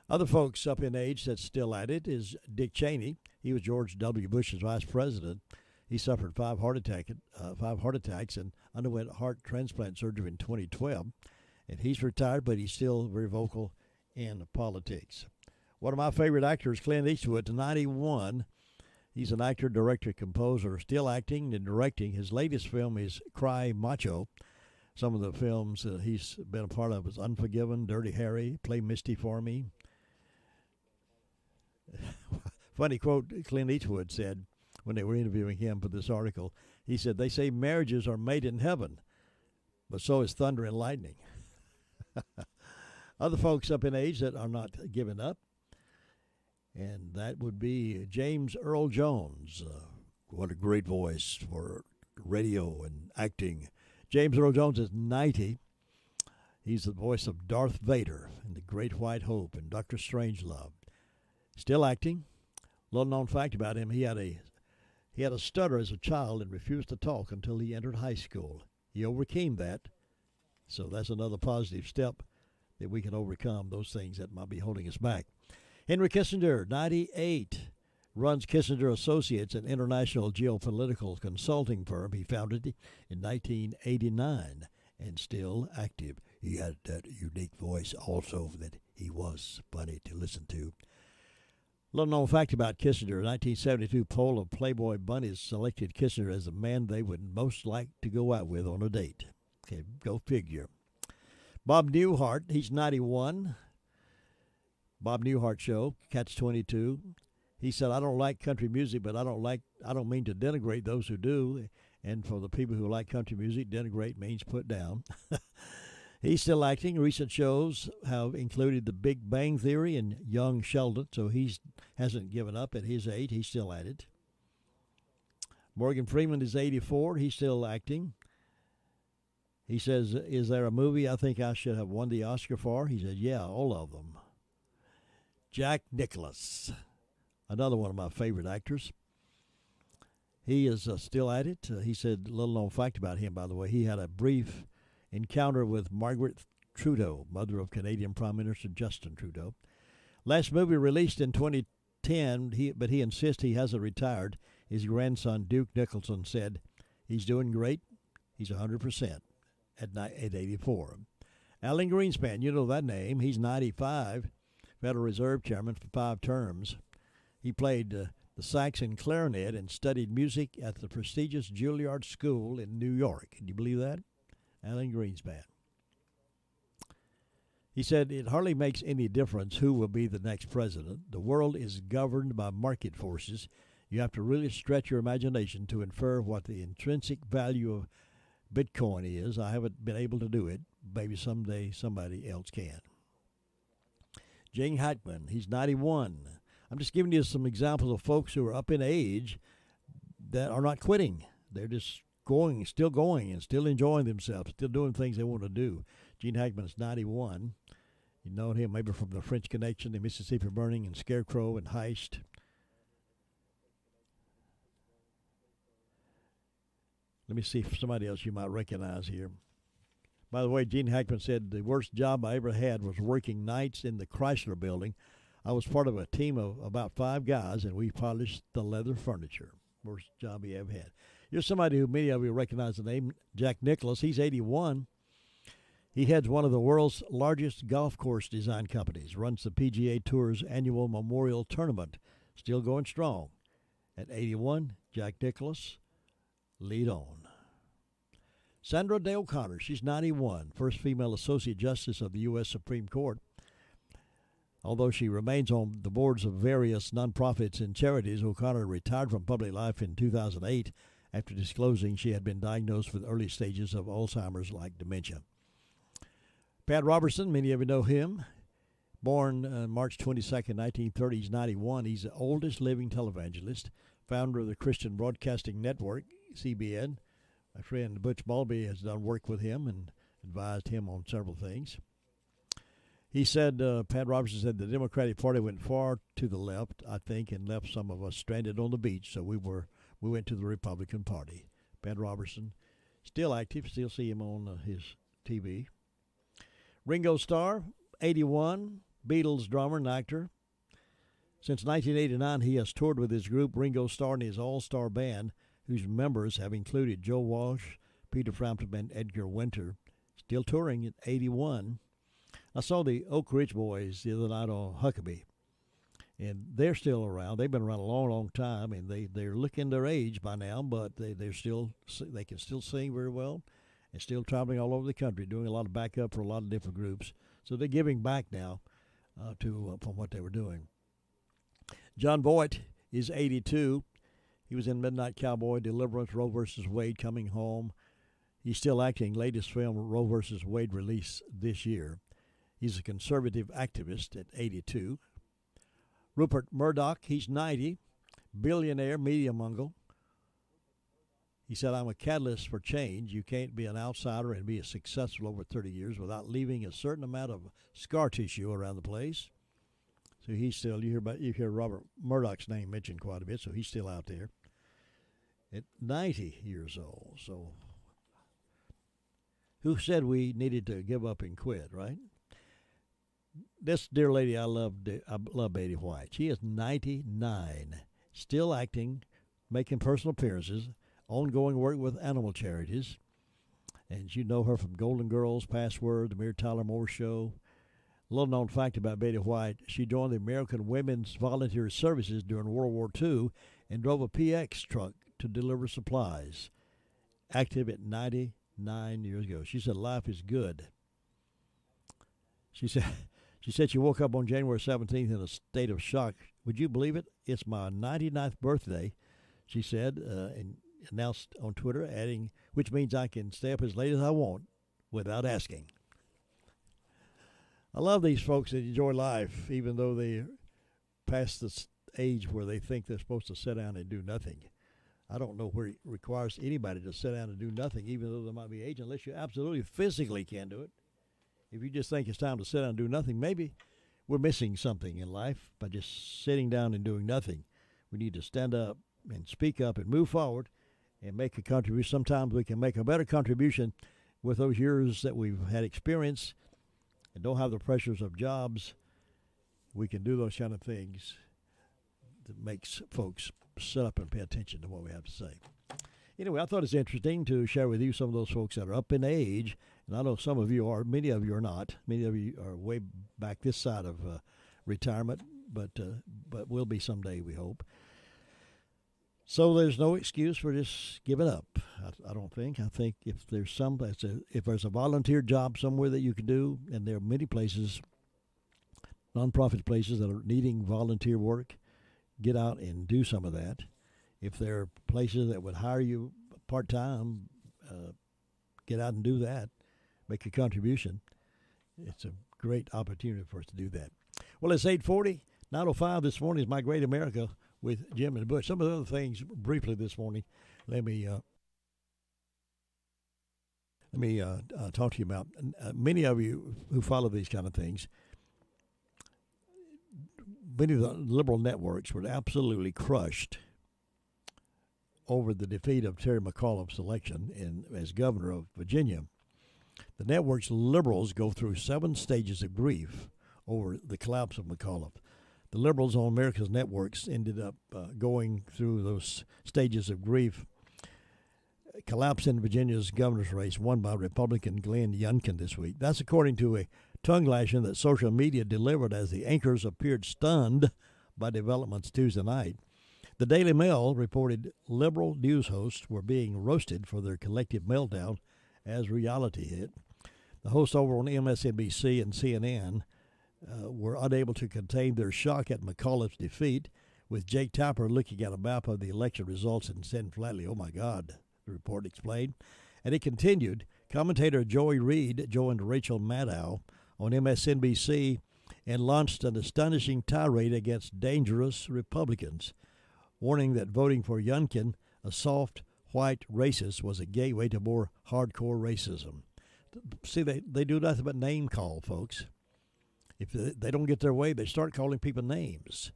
Other folks up in age that's still at it is Dick Cheney. He was George W. Bush's vice president. He suffered 5 heart attacks and underwent heart transplant surgery in 2012. And he's retired, but he's still very vocal in politics. One of my favorite actors, Clint Eastwood, 91. He's an actor, director, composer, still acting and directing. His latest film is Cry Macho. Some of the films that he's been a part of is Unforgiven, Dirty Harry, Play Misty for Me. Funny quote Clint Eastwood said when they were interviewing him for this article. He said, they say marriages are made in heaven, but so is thunder and lightning. Other folks up in age that are not giving up, and that would be James Earl Jones. What a great voice for radio and acting. James Earl Jones is 90. He's the voice of Darth Vader in The Great White Hope and Dr. Strangelove. Still acting. Little known fact about him, he had a stutter as a child and refused to talk until he entered high school. He overcame that, so that's another positive step that we can overcome those things that might be holding us back. Henry Kissinger, 98, runs Kissinger Associates, an international geopolitical consulting firm. He founded it in 1989 and still active. He had that unique voice also that he was funny to listen to. Little known fact about Kissinger, a 1972 poll of Playboy bunnies selected Kissinger as the man they would most like to go out with on a date. Okay, go figure. Bob Newhart, he's 91. Bob Newhart Show, Catch 22. He said, I don't like country music, but I don't mean to denigrate those who do. And for the people who like country music, denigrate means put down. He's still acting. Recent shows have included The Big Bang Theory and Young Sheldon, so he hasn't given up at his age. He's still at it. Morgan Freeman is 84. He's still acting. He says, is there a movie I think I should have won the Oscar for? He said, yeah, all of them. Jack Nicklaus, another one of my favorite actors. He is still at it. He said, a little known fact about him, by the way, he had a brief encounter with Margaret Trudeau, mother of Canadian Prime Minister Justin Trudeau. Last movie released in 2010, but he insists he hasn't retired. His grandson, Duke Nicholson, said he's doing great. He's 100% at 84. Alan Greenspan, you know that name. He's 95. Federal Reserve Chairman for 5 terms. He played the sax and clarinet and studied music at the prestigious Juilliard School in New York. Can you believe that? Alan Greenspan. He said, it hardly makes any difference who will be the next president. The world is governed by market forces. You have to really stretch your imagination to infer what the intrinsic value of Bitcoin is. I haven't been able to do it. Maybe someday somebody else can. Gene Hackman, he's 91. I'm just giving you some examples of folks who are up in age that are not quitting. They're just still going, and still enjoying themselves, still doing things they want to do. Gene Hackman is 91. You know him maybe from the French Connection, the Mississippi Burning, and Scarecrow, and Heist. Let me see if somebody else you might recognize here. By the way, Gene Hackman said, the worst job I ever had was working nights in the Chrysler Building. I was part of a team of about 5 guys, and we polished the leather furniture. Worst job he ever had. Here's somebody who many of you recognize the name, Jack Nicklaus. He's 81. He heads one of the world's largest golf course design companies, runs the PGA Tour's annual Memorial Tournament. Still going strong. At 81, Jack Nicklaus, lead on. Sandra Day O'Connor, she's 91, first female Associate Justice of the U.S. Supreme Court. Although she remains on the boards of various nonprofits and charities, O'Connor retired from public life in 2008 after disclosing she had been diagnosed with early stages of Alzheimer's-like dementia. Pat Robertson, many of you know him. Born March 22nd, 1930, he's 91. He's the oldest living televangelist, founder of the Christian Broadcasting Network, CBN. My friend Butch Balby has done work with him and advised him on several things. He said, Pat Robertson said, the Democratic Party went far to the left, I think, and left some of us stranded on the beach, so we went to the Republican Party. Pat Robertson, still active, still see him on his TV. Ringo Starr, 81, Beatles drummer and actor. Since 1989, he has toured with his group Ringo Starr and his all-star band, whose members have included Joe Walsh, Peter Frampton, and Edgar Winter. Still touring at 81. I saw the Oak Ridge Boys the other night on Huckabee, and they're still around. They've been around a long, long time, and they're looking their age by now, but they can still sing very well, and still traveling all over the country, doing a lot of backup for a lot of different groups. So they're giving back now from what they were doing. John Voight is 82. He was in Midnight Cowboy, Deliverance, Roe vs. Wade, Coming Home. He's still acting. Latest film, Roe vs. Wade, released this year. He's a conservative activist at 82. Rupert Murdoch, he's 90. Billionaire, media mogul. He said, I'm a catalyst for change. You can't be an outsider and be successful over 30 years without leaving a certain amount of scar tissue around the place. So he's still, you hear Robert Murdoch's name mentioned quite a bit, so he's still out there at 90 years old. So who said we needed to give up and quit, right? This dear lady I love Betty White. She is 99, still acting, making personal appearances, ongoing work with animal charities. And you know her from Golden Girls, Password, The Mary Tyler Moore Show. Little known fact about Betty White, she joined the American Women's Volunteer Services during World War II and drove a PX truck to deliver supplies. Active at 99 years ago. She said life is good. She said she woke up on January 17th in a state of shock. Would you believe it? It's my 99th birthday, she said, and announced on Twitter, adding, which means I can stay up as late as I want without asking. I love these folks that enjoy life, even though they're past the age where they think they're supposed to sit down and do nothing. I don't know where it requires anybody to sit down and do nothing, even though they might be aged, unless you absolutely physically can't do it. If you just think it's time to sit down and do nothing, maybe we're missing something in life by just sitting down and doing nothing. We need to stand up and speak up and move forward and make a contribution. Sometimes we can make a better contribution with those years that we've had experience and don't have the pressures of jobs. We can do those kind of things that makes folks sit up and pay attention to what we have to say. Anyway, I thought it's interesting to share with you some of those folks that are up in age, and I know some of you are, many of you are not. Many of you are way back this side of retirement, but will be someday, we hope. So there's no excuse for just giving up. I don't think. I think if there's if there's a volunteer job somewhere that you can do, and there are many places, nonprofit places that are needing volunteer work, get out and do some of that. If there are places that would hire you part-time, get out and do that, make a contribution. It's a great opportunity for us to do that. Well, it's 8:40, 9:05 this morning is My Great America with Jim and Bush. Some of the other things briefly this morning, let me talk to you about. Many of you who follow these kind of things, many of the liberal networks were absolutely crushed over the defeat of Terry McAuliffe's election as governor of Virginia. The network's liberals go through 7 stages of grief over the collapse of McAuliffe. The liberals on America's networks ended up going through those stages of grief. Collapse in Virginia's governor's race won by Republican Glenn Youngkin this week. That's according to a tongue lashing that social media delivered as the anchors appeared stunned by developments Tuesday night. The Daily Mail reported liberal news hosts were being roasted for their collective meltdown as reality hit. The hosts over on MSNBC and CNN were unable to contain their shock at McAuliffe's defeat, with Jake Tapper looking at a map of the election results and saying flatly, "Oh my God," the report explained. And it continued. Commentator Joy Reid joined Rachel Maddow on MSNBC and launched an astonishing tirade against dangerous Republicans, warning that voting for Youngkin, a soft white racist, was a gateway to more hardcore racism. See, they do nothing but name call, folks. If they don't get their way, they start calling people names.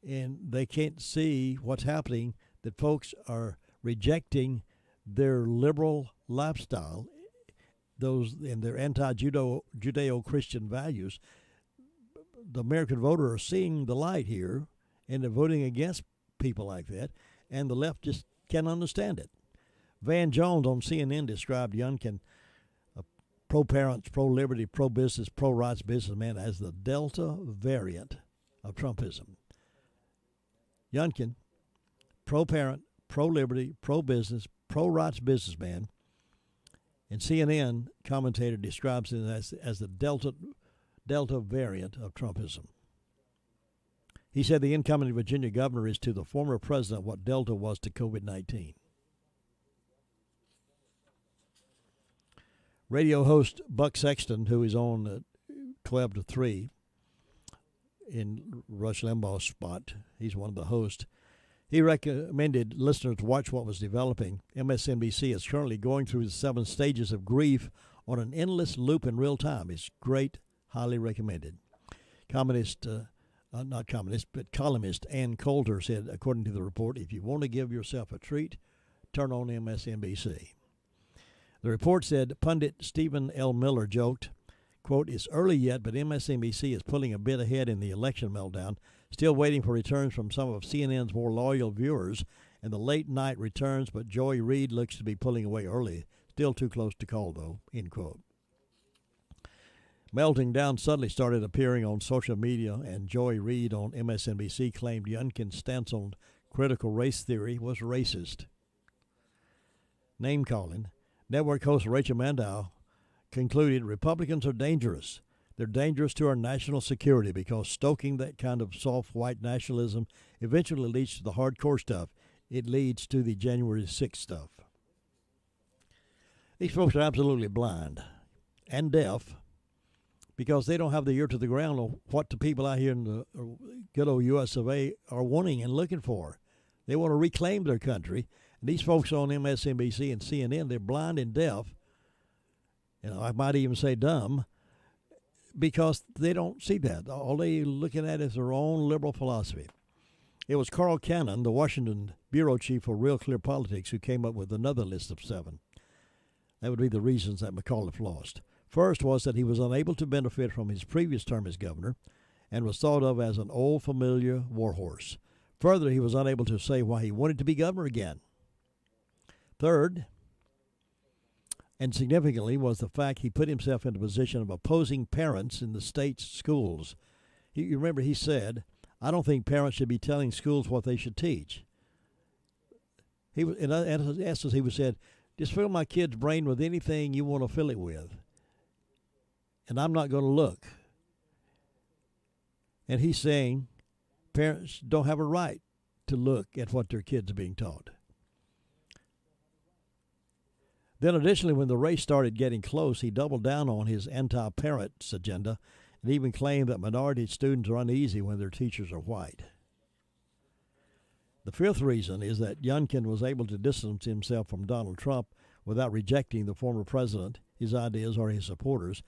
And they can't see what's happening, that folks are rejecting their liberal lifestyle, those and their Judeo-Christian values. The American voter are seeing the light here, and they're voting against people like that, and the left just can't understand it. Van Jones on CNN described Youngkin, a pro-parents, pro-liberty, pro-business, pro-rights businessman, as the Delta variant of Trumpism. Youngkin, pro-parent, pro-liberty, pro-business, pro-rights businessman, and CNN commentator describes him as the Delta variant of Trumpism. He said the incoming Virginia governor is to the former president what Delta was to COVID-19. Radio host Buck Sexton, who is on 12 to 3 in Rush Limbaugh's spot, he's one of the hosts, he recommended listeners to watch what was developing. MSNBC is currently going through the 7 stages of grief on an endless loop in real time. It's great, highly recommended. Columnist Ann Coulter said, according to the report, if you want to give yourself a treat, turn on MSNBC. The report said pundit Stephen L. Miller joked, quote, "It's early yet, but MSNBC is pulling a bit ahead in the election meltdown, still waiting for returns from some of CNN's more loyal viewers, and the late night returns, but Joy Reid looks to be pulling away early. Still too close to call, though," end quote. Melting down suddenly started appearing on social media, and Joy Reid on MSNBC claimed Youngkin's stance on critical race theory was racist. Name-calling. Network host Rachel Maddow concluded Republicans are dangerous. They're dangerous to our national security because stoking that kind of soft white nationalism eventually leads to the hardcore stuff. It leads to the January 6th stuff. These folks are absolutely blind and deaf because they don't have the ear to the ground on what the people out here in the good old U.S. of A. are wanting and looking for. They want to reclaim their country. And these folks on MSNBC and CNN, they're blind and deaf, and I might even say dumb, because they don't see that. All they're looking at is their own liberal philosophy. It was Carl Cannon, the Washington bureau chief for Real Clear Politics, who came up with another list of 7. That would be the reasons that McAuliffe lost. First was that he was unable to benefit from his previous term as governor and was thought of as an old familiar warhorse. Further, he was unable to say why he wanted to be governor again. Third, and significantly, was the fact he put himself in a position of opposing parents in the state's schools. You remember he said, I don't think parents should be telling schools what they should teach. In essence, he said, just fill my kid's brain with anything you want to fill it with, and I'm not going to look. And he's saying parents don't have a right to look at what their kids are being taught. Then additionally, when the race started getting close, he doubled down on his anti-parents agenda and even claimed that minority students are uneasy when their teachers are white. The fifth reason is that Youngkin was able to distance himself from Donald Trump without rejecting the former president, his ideas, or his supporters.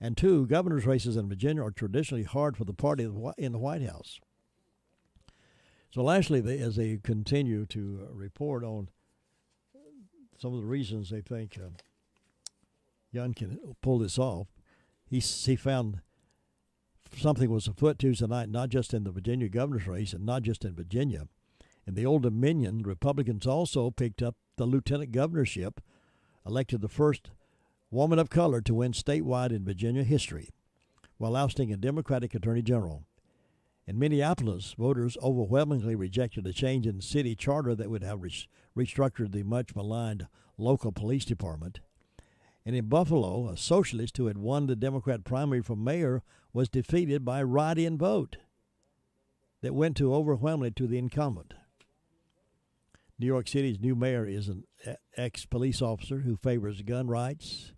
And two, governor's races in Virginia are traditionally hard for the party in the White House. So lastly, as they continue to report on some of the reasons they think Youngkin pull this off, he found something was afoot Tuesday night, not just in the Virginia governor's race and not just in Virginia. In the Old Dominion, Republicans also picked up the lieutenant governorship, elected the first woman of color to win statewide in Virginia history, while ousting a Democratic attorney general. In Minneapolis, voters overwhelmingly rejected a change in city charter that would have restructured the much-maligned local police department. And in Buffalo, a socialist who had won the Democrat primary for mayor was defeated by a write-in vote that went overwhelmingly to the incumbent. New York City's new mayor is an ex-police officer who favors gun rights.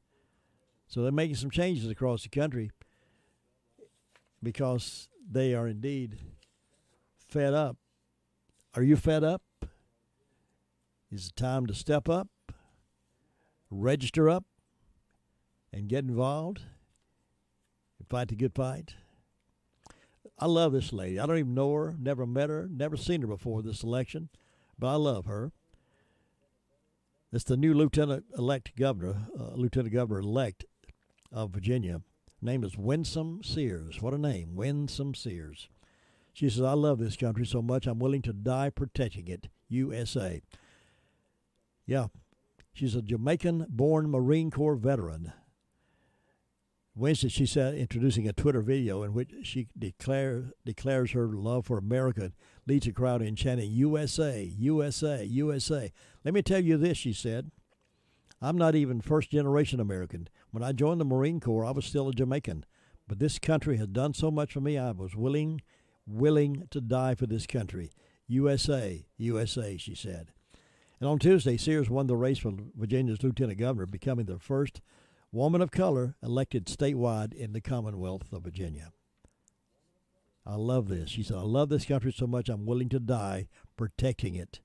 So they're making some changes across the country because they are indeed fed up. Are you fed up? Is it time to step up, register up, and get involved and fight the good fight? I love this lady. I don't even know her, never met her, never seen her before this election, but I love her. It's the new lieutenant governor-elect of Virginia. Her name is Winsome Sears. What a name, Winsome Sears. She says, I love this country so much I'm willing to die protecting it, USA. Yeah, she's a Jamaican-born Marine Corps veteran. Wednesday, she said, introducing a Twitter video in which she declares her love for America, leads a crowd in chanting, USA, USA, USA. Let me tell you this, she said. I'm not even first-generation American. When I joined the Marine Corps, I was still a Jamaican. But this country has done so much for me, I was willing to die for this country. USA, USA, she said. And on Tuesday, Sears won the race for Virginia's lieutenant governor, becoming the first woman of color elected statewide in the Commonwealth of Virginia. I love this. She said, I love this country so much I'm willing to die protecting it.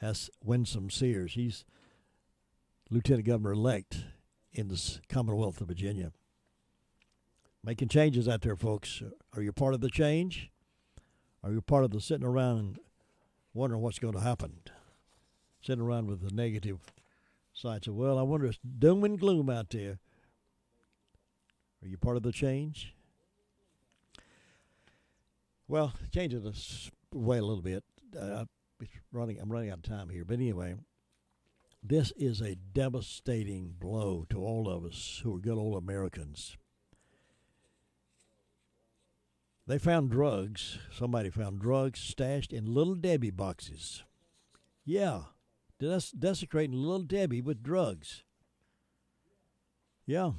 That's Winsome Sears. He's lieutenant governor-elect in the Commonwealth of Virginia. Making changes out there, folks. Are you part of the change? Are you part of the sitting around and wondering what's going to happen? Sitting around with the negative side. So, well, I wonder if it's doom and gloom out there. Are you part of the change? Well, changing the way a little bit. I'm running out of time here. But anyway, this is a devastating blow to all of us who are good old Americans. They found drugs. Somebody found drugs stashed in Little Debbie boxes. Yeah, desecrating Little Debbie with drugs. Yeah.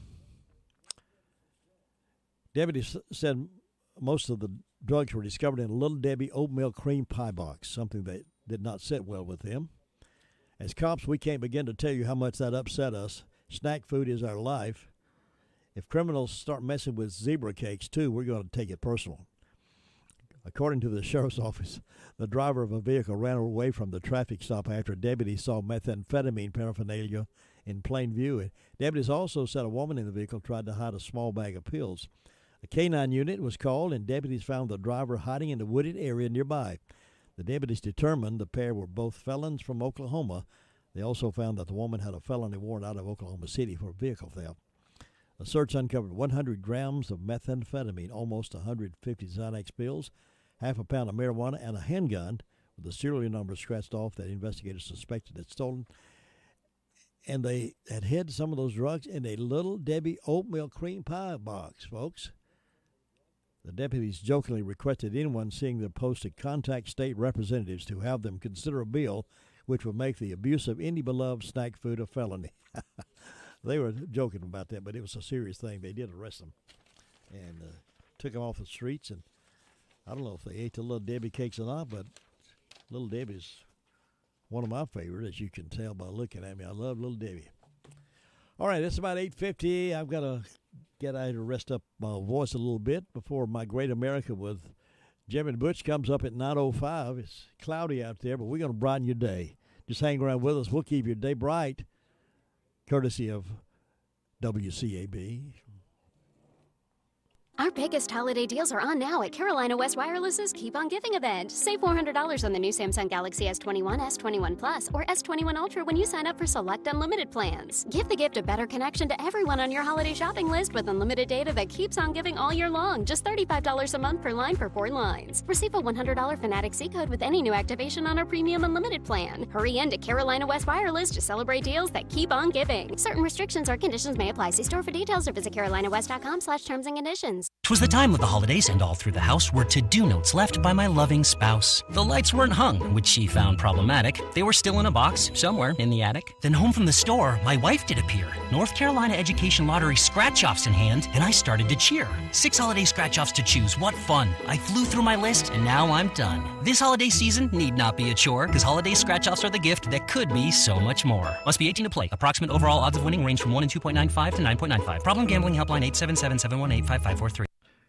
Deputies said most of the drugs were discovered in a Little Debbie oatmeal cream pie box, something that did not sit well with them. As cops, we can't begin to tell you how much that upset us. Snack food is our life. If criminals start messing with zebra cakes, too, we're going to take it personal. According to the sheriff's office, the driver of a vehicle ran away from the traffic stop after deputies saw methamphetamine paraphernalia in plain view. Deputies also said a woman in the vehicle tried to hide a small bag of pills. A K-9 unit was called, and deputies found the driver hiding in a wooded area nearby. The deputies determined the pair were both felons from Oklahoma. They also found that the woman had a felony warrant out of Oklahoma City for vehicle theft. A search uncovered 100 grams of methamphetamine, almost 150 Xanax pills, half a pound of marijuana, and a handgun with the serial number scratched off that investigators suspected had stolen. And they had hid some of those drugs in a Little Debbie oatmeal cream pie box, folks. The deputies jokingly requested anyone seeing the post to contact state representatives to have them consider a bill which would make the abuse of any beloved snack food a felony. They were joking about that, but it was a serious thing. They did arrest them and took them off the streets. And I don't know if they ate the Little Debbie cakes or not, but Little Debbie's one of my favorites, as you can tell by looking at me. I love Little Debbie. All right, it's about 8:50. I've got to get out to rest up my voice a little bit before My Great America with Jim and Butch comes up at 9:05. It's cloudy out there, but we're going to brighten your day. Just hang around with us. We'll keep your day bright, courtesy of WCAB. Our biggest holiday deals are on now at Carolina West Wireless's Keep On Giving event. Save $400 on the new Samsung Galaxy S21, S21 Plus, or S21 Ultra when you sign up for select unlimited plans. Give the gift of better connection to everyone on your holiday shopping list with unlimited data that keeps on giving all year long. Just $35 a month per line for 4 lines. Receive a $100 Fanatic C code with any new activation on our premium unlimited plan. Hurry in to Carolina West Wireless to celebrate deals that keep on giving. Certain restrictions or conditions may apply. See store for details or visit carolinawest.com/terms and conditions. 'Twas the time of the holidays, and all through the house were to-do notes left by my loving spouse. The lights weren't hung, which she found problematic. They were still in a box somewhere in the attic. Then home from the store, my wife did appear. North Carolina Education Lottery scratch-offs in hand, and I started to cheer. 6 holiday scratch-offs to choose. What fun. I flew through my list, and now I'm done. This holiday season need not be a chore, because holiday scratch-offs are the gift that could be so much more. Must be 18 to play. Approximate overall odds of winning range from 1 in 2.95 to 9.95. Problem gambling helpline 877-718-5543.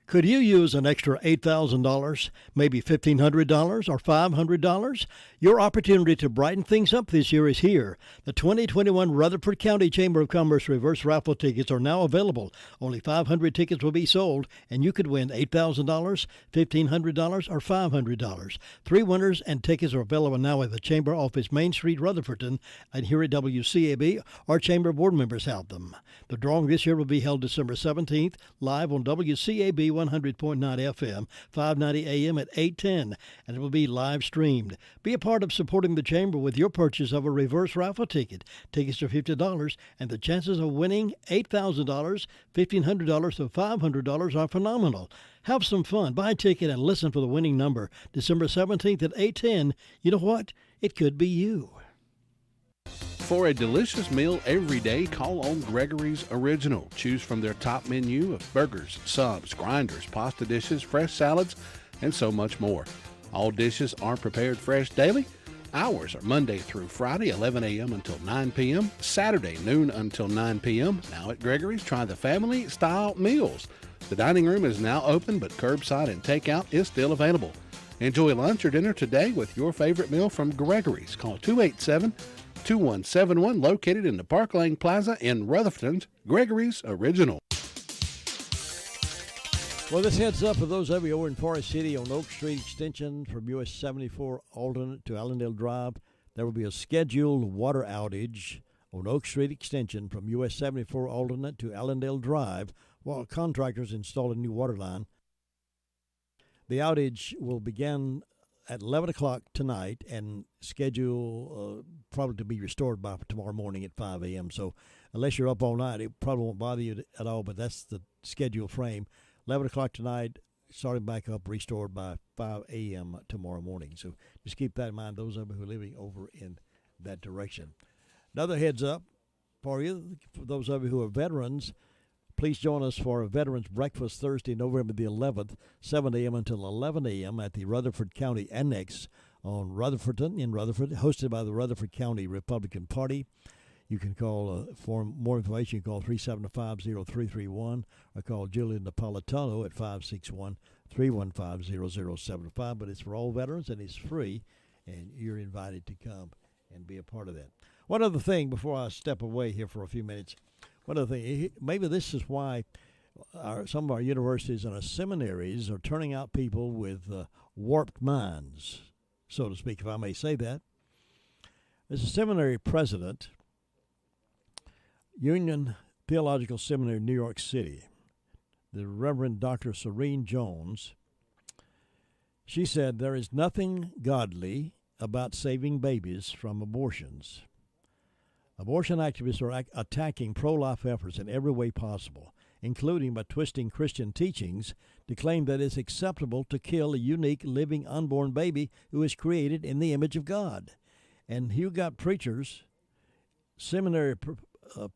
Could you use an extra $8,000, maybe $1,500 or $500? Your opportunity to brighten things up this year is here. The 2021 Rutherford County Chamber of Commerce reverse raffle tickets are now available. Only 500 tickets will be sold, and you could win $8,000, $1,500, or $500. 3 winners and tickets are available now at the Chamber office, Main Street, Rutherfordton, and here at WCAB. Our Chamber board members have them. The drawing this year will be held December 17th, live on WCAB 100.9 FM, 590 AM at 8:10, and it will be live streamed. Be a part of supporting the Chamber with your purchase of a reverse raffle ticket. Tickets are $50, and the chances of winning $8,000, $1,500, or $500 are phenomenal. Have some fun. Buy a ticket and listen for the winning number. December 17th at 8:10. You know what? It could be you. For a delicious meal every day, call on Gregory's Original. Choose from their top menu of burgers, subs, grinders, pasta dishes, fresh salads, and so much more. All dishes are prepared fresh daily. Hours are Monday through Friday, 11 a.m. until 9 p.m., Saturday, noon until 9 p.m. Now at Gregory's, try the family-style meals. The dining room is now open, but curbside and takeout is still available. Enjoy lunch or dinner today with your favorite meal from Gregory's. Call 287-2171, located in the Park Lane Plaza in Rutherford's Gregory's Original. Well, this heads up for those of you over in Forest City on Oak Street Extension from US 74 alternate to Allendale Drive. There will be a scheduled water outage on Oak Street Extension from US 74 alternate to Allendale Drive while contractors install a new water line. The outage will begin at 11 o'clock tonight and schedule probably to be restored by tomorrow morning at 5 a.m. So unless you're up all night, it probably won't bother you at all, but that's the schedule frame. 11 o'clock tonight, starting back up, restored by 5 a.m. tomorrow morning. So just keep that in mind, those of you who are living over in that direction. Another heads up for you, for those of you who are veterans, please join us for a Veterans Breakfast Thursday, November the 11th, 7 a.m. until 11 a.m. at the Rutherford County Annex on Rutherfordton in Rutherford, hosted by the Rutherford County Republican Party. You can call for more information. You can call 375-0331 or call Julian Napolitano at 561-315-0075. But it's for all veterans and it's free, and you're invited to come and be a part of that. One other thing before I step away here for a few minutes. One other thing, maybe this is why some of our universities and our seminaries are turning out people with warped minds, so to speak, if I may say that. As a seminary president, Union Theological Seminary, New York City, the Reverend Dr. Serene Jones, she said, "There is nothing godly about saving babies from abortions. Abortion activists are attacking pro-life efforts in every way possible, including by twisting Christian teachings to claim that it's acceptable to kill a unique living unborn baby who is created in the image of God. And you got preachers, seminary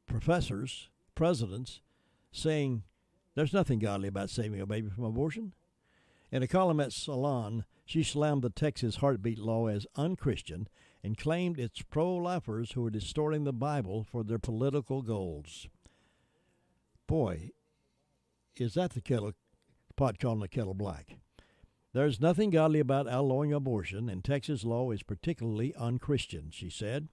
professors, presidents saying there's nothing godly about saving a baby from abortion. In a column at Salon, she slammed the Texas heartbeat law as unchristian and claimed it's pro-lifers who are distorting the Bible for their political goals. Boy, is that the pot calling the kettle black. There's nothing godly about outlawing abortion, and Texas law is particularly unchristian, she said.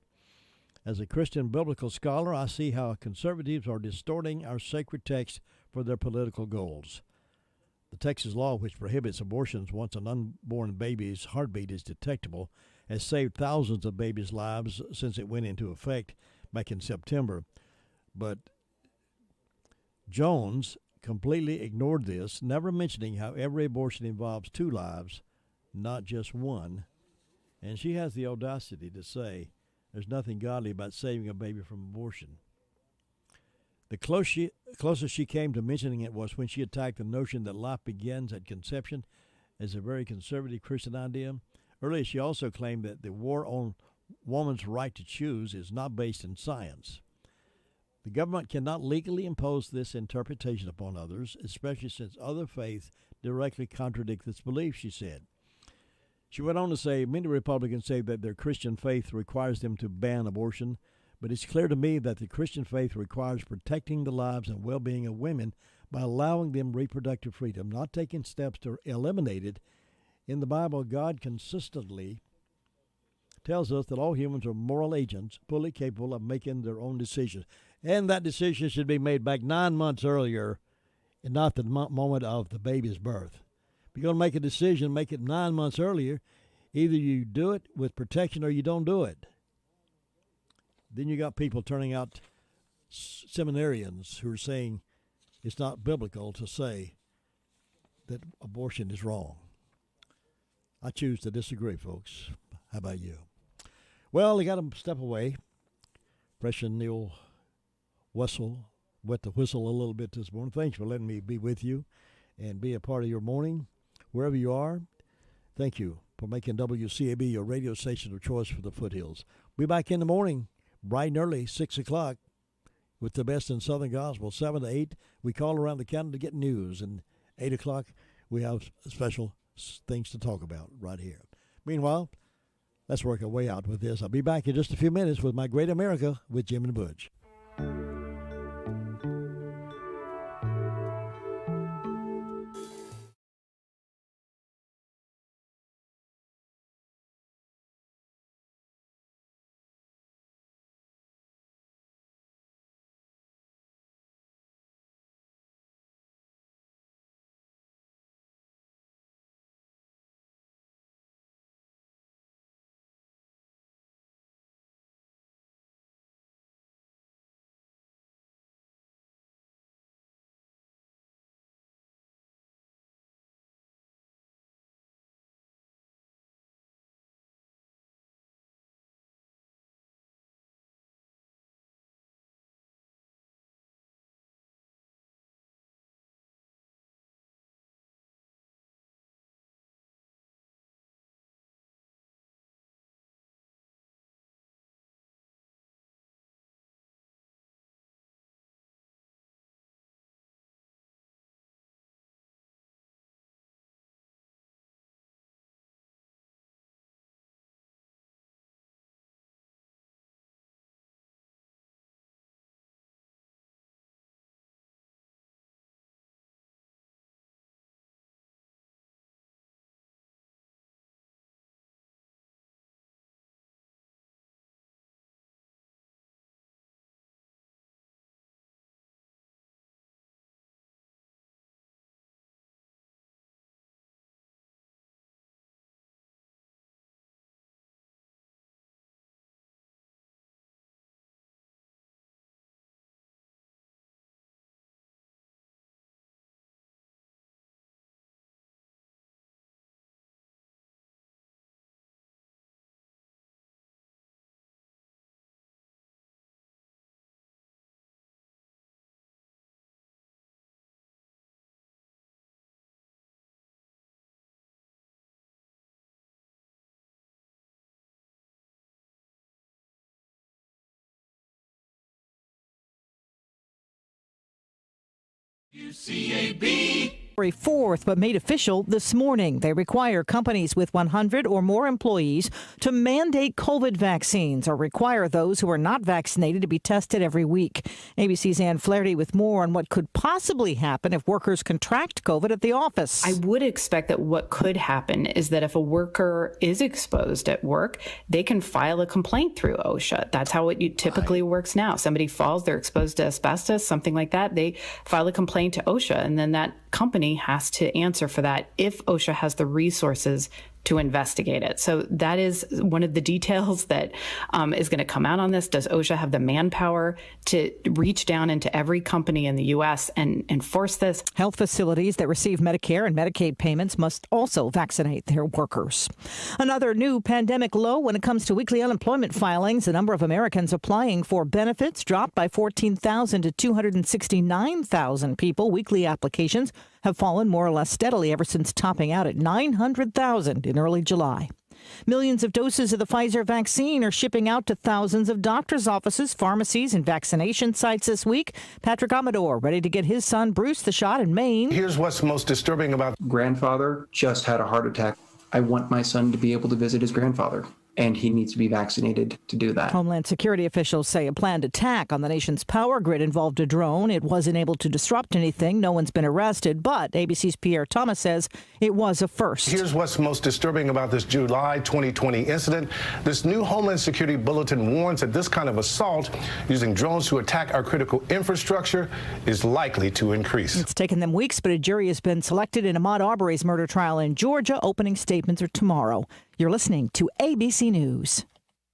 As a Christian biblical scholar, I see how conservatives are distorting our sacred text for their political goals. The Texas law, which prohibits abortions once an unborn baby's heartbeat is detectable, has saved thousands of babies' lives since it went into effect back in September. But Jones completely ignored this, never mentioning how every abortion involves 2 lives, not just one. And she has the audacity to say there's nothing godly about saving a baby from abortion. The closest she came to mentioning it was when she attacked the notion that life begins at conception as a very conservative Christian idea. Earlier, she also claimed that the war on woman's right to choose is not based in science. The government cannot legally impose this interpretation upon others, especially since other faiths directly contradict this belief, she said. She went on to say many Republicans say that their Christian faith requires them to ban abortion, but it's clear to me that the Christian faith requires protecting the lives and well-being of women by allowing them reproductive freedom, not taking steps to eliminate it. In the Bible, God consistently tells us that all humans are moral agents, fully capable of making their own decisions. And that decision should be made back 9 months earlier and not the moment of the baby's birth. If you're going to make a decision, make it 9 months earlier. Either you do it with protection or you don't do it. Then you got people turning out seminarians who are saying it's not biblical to say that abortion is wrong. I choose to disagree, folks. How about you? Well, you got to step away. Fresh and Neil wet the whistle a little bit this morning. Thanks for letting me be with you and be a part of your morning, wherever you are. Thank you for making WCAB your radio station of choice for the foothills. We'll be back in the morning, bright and early, 6 o'clock, with the best in Southern Gospel. 7 to 8, we call around the county to get news. And 8 o'clock, we have special things to talk about right here. Meanwhile, let's work our way out with this. I'll be back in just a few minutes with My Great America with Jim and Butch. WCAB. 4th, but made official this morning. They require companies with 100 or more employees to mandate COVID vaccines or require those who are not vaccinated to be tested every week. ABC's Ann Flaherty with more on what could possibly happen if workers contract COVID at the office. I would expect that what could happen is that if a worker is exposed at work, they can file a complaint through OSHA. That's how it typically works now. Somebody falls, they're exposed to asbestos, something like that. They file a complaint to OSHA, and then that company has to answer for that if OSHA has the resources to investigate it. So that is one of the details that is going to come out on this. Does OSHA have the manpower to reach down into every company in the U.S. and enforce this? Health facilities that receive Medicare and Medicaid payments must also vaccinate their workers. Another new pandemic low when it comes to weekly unemployment filings. The number of Americans applying for benefits dropped by 14,000 to 269,000 people. Weekly applications have fallen more or less steadily ever since topping out at 900,000 in early July. Millions of doses of the Pfizer vaccine are shipping out to thousands of doctors' offices, pharmacies, and vaccination sites this week. Patrick Amador ready to get his son Bruce the shot in Maine. Here's what's most disturbing about grandfather just had a heart attack. I want my son to be able to visit his grandfather, and he needs to be vaccinated to do that. Homeland Security officials say a planned attack on the nation's power grid involved a drone. It wasn't able to disrupt anything. No one's been arrested, but ABC's Pierre Thomas says it was a first. Here's what's most disturbing about this July 2020 incident. This new Homeland Security bulletin warns that this kind of assault using drones to attack our critical infrastructure is likely to increase. It's taken them weeks, but a jury has been selected in Ahmaud Arbery's murder trial in Georgia. Opening statements are tomorrow. You're listening to ABC News.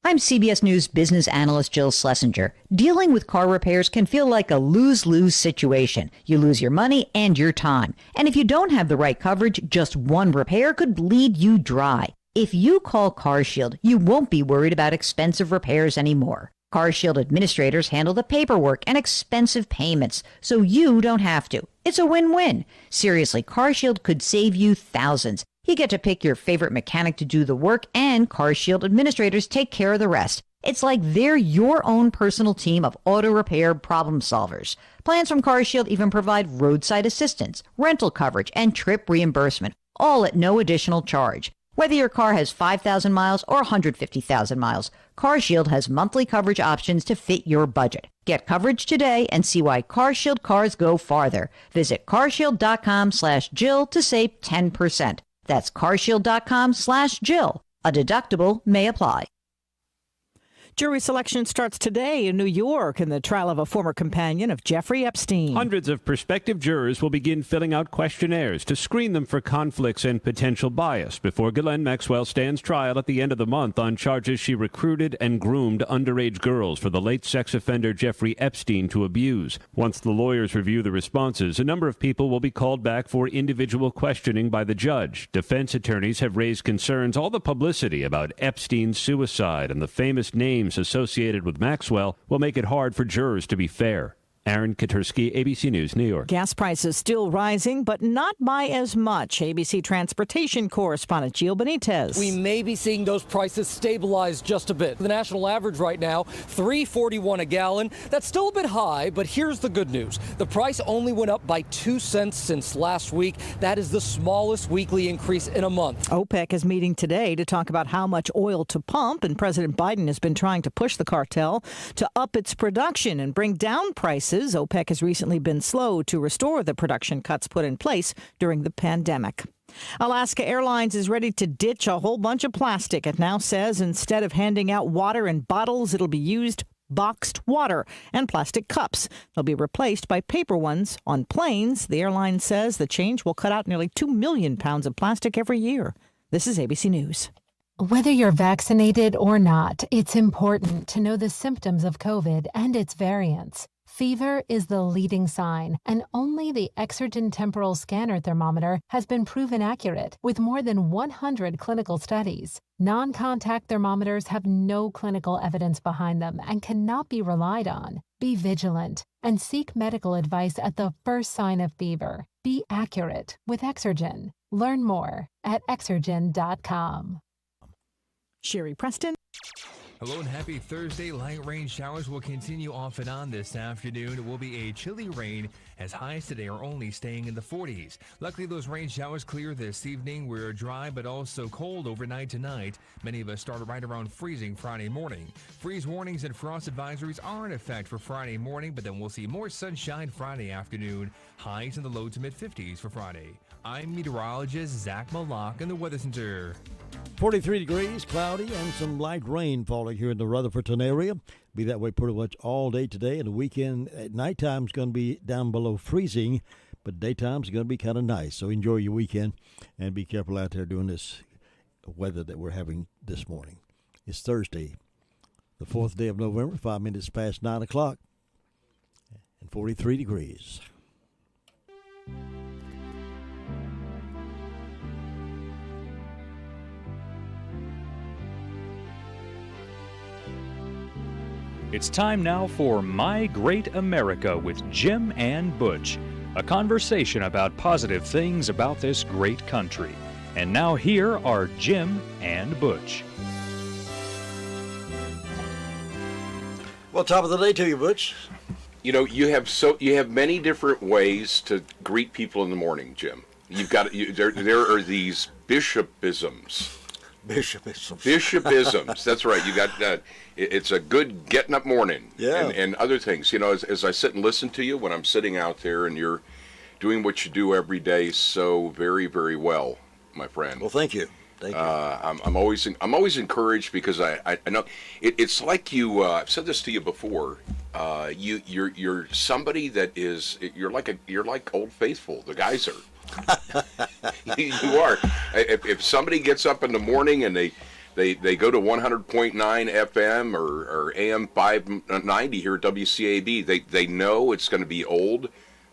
I'm CBS News business analyst Jill Schlesinger. Dealing with car repairs can feel like a lose-lose situation. You lose your money and your time. And if you don't have the right coverage, just one repair could bleed you dry. If you call CarShield, you won't be worried about expensive repairs anymore. CarShield administrators handle the paperwork and expensive payments, so you don't have to. It's a win-win. Seriously, CarShield could save you thousands. You get to pick your favorite mechanic to do the work, and CarShield administrators take care of the rest. It's like they're your own personal team of auto repair problem solvers. Plans from CarShield even provide roadside assistance, rental coverage, and trip reimbursement, all at no additional charge. Whether your car has 5,000 miles or 150,000 miles, CarShield has monthly coverage options to fit your budget. Get coverage today and see why CarShield cars go farther. Visit carshield.com/Jill to save 10%. That's carshield.com/Jill. A deductible may apply. Jury selection starts today in New York in the trial of a former companion of Jeffrey Epstein. Hundreds of prospective jurors will begin filling out questionnaires to screen them for conflicts and potential bias before Ghislaine Maxwell stands trial at the end of the month on charges she recruited and groomed underage girls for the late sex offender Jeffrey Epstein to abuse. Once the lawyers review the responses, a number of people will be called back for individual questioning by the judge. Defense attorneys have raised concerns all the publicity about Epstein's suicide and the famous names associated with Maxwell will make it hard for jurors to be fair. Aaron Katursky, ABC News, New York. Gas prices still rising, but not by as much. ABC transportation correspondent Gio Benitez. We may be seeing those prices stabilize just a bit. The national average right now, $3.41 a gallon. That's still a bit high, but here's the good news. The price only went up by 2 cents since last week. That is the smallest weekly increase in a month. OPEC is meeting today to talk about how much oil to pump, and President Biden has been trying to push the cartel to up its production and bring down prices. OPEC has recently been slow to restore the production cuts put in place during the pandemic. Alaska Airlines is ready to ditch a whole bunch of plastic. It now says instead of handing out water in bottles, it'll be used boxed water and plastic cups. They'll be replaced by paper ones on planes. The airline says the change will cut out nearly 2 million pounds of plastic every year. This is ABC News. Whether you're vaccinated or not, it's important to know the symptoms of COVID and its variants. Fever is the leading sign, and only the Exergen temporal scanner thermometer has been proven accurate with more than 100 clinical studies. Non-contact thermometers have no clinical evidence behind them and cannot be relied on. Be vigilant and seek medical advice at the first sign of fever. Be accurate with Exergen. Learn more at Exergen.com. Sherry Preston. Hello and happy Thursday. Light rain showers will continue off and on this afternoon. It will be a chilly rain as highs today are only staying in the 40s. Luckily, those rain showers clear this evening. We're dry but also cold overnight tonight. Many of us started right around freezing Friday morning. Freeze warnings and frost advisories are in effect for Friday morning, but then we'll see more sunshine Friday afternoon. Highs in the low to mid 50s for Friday. I'm meteorologist Zach Malak in the Weather Center. 43 degrees, cloudy, and some light rain falling here in the Rutherfordton area. Be that way pretty much all day today, and the weekend at nighttime is going to be down below freezing, but daytime is going to be kind of nice. So enjoy your weekend and be careful out there doing this weather that we're having this morning. It's Thursday, the 4th day of November, 5 minutes past 9 o'clock, and 43 degrees. It's time now for My Great America with Jim and Butch, a conversation about positive things about this great country. And now here are Jim and Butch. Well, top of the day to you, Butch. You know, you have many different ways to greet people in the morning, Jim. You've got there are these bishopisms. Bishopisms. That's right. You got it's a good getting up morning. Yeah. And other things. You know, as I sit and listen to you when I'm sitting out there and you're doing what you do every day so very, very well, my friend. Well, thank you. Thank you. I'm always encouraged because I know it's like you. I've said this to you before. You're somebody that is you're like Old Faithful, the geyser. You are. If somebody gets up in the morning and they go to 100.9 FM or AM 590 here at WCAB, they know it's going to be Old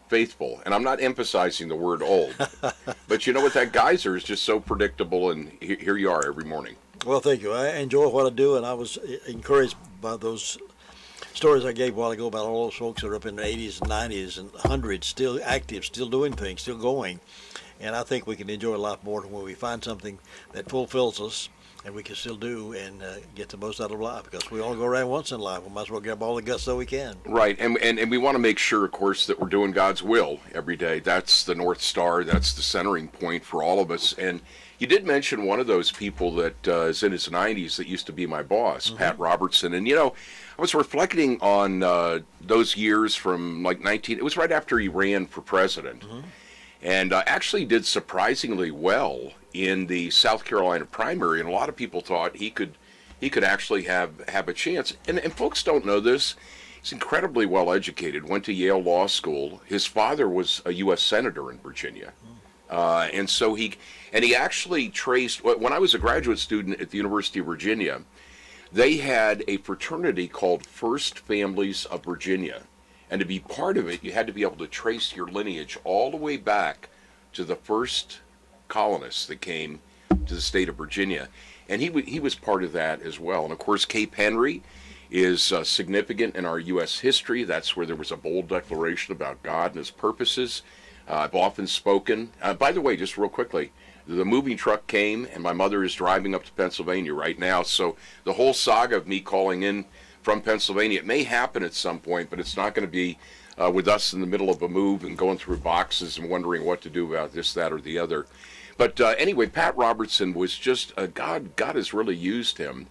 Faithful. And I'm not emphasizing the word old, but you know what? That geyser is just so predictable, and here you are every morning. Well, thank you. I enjoy what I do, and I was encouraged by those stories I gave a while ago about all those folks that are up in the 80s and 90s and 100s, still active, still doing things, still going. And I think we can enjoy a lot more when we find something that fulfills us and we can still do and get the most out of life, because we only go around once in life. We might as well grab all the guts that we can. Right, and we want to make sure, of course, that we're doing God's will every day. That's the North Star. That's the centering point for all of us. And you did mention one of those people that is in his 90s that used to be my boss, Pat Robertson. And, you know, I was reflecting on those years from like it was right after he ran for president. And actually did surprisingly well in the South Carolina primary, and a lot of people thought he could actually have a chance. And folks don't know this. He's incredibly well educated. Went to Yale Law School. His father was a U.S. senator in Virginia, and so he actually traced. When I was a graduate student at the University of Virginia, they had a fraternity called First Families of Virginia. And to be part of it, you had to be able to trace your lineage all the way back to the first colonists that came to the state of Virginia. And he was part of that as well. And, of course, Cape Henry is significant in our U.S. history. That's where there was a bold declaration about God and his purposes. I've often spoken. By the way, just real quickly, the moving truck came, and my mother is driving up to Pennsylvania right now. So the whole saga of me calling in from Pennsylvania, it may happen at some point, but it's not going to be with us in the middle of a move and going through boxes and wondering what to do about this, that, or the other. But anyway, Pat Robertson was just God has really used him.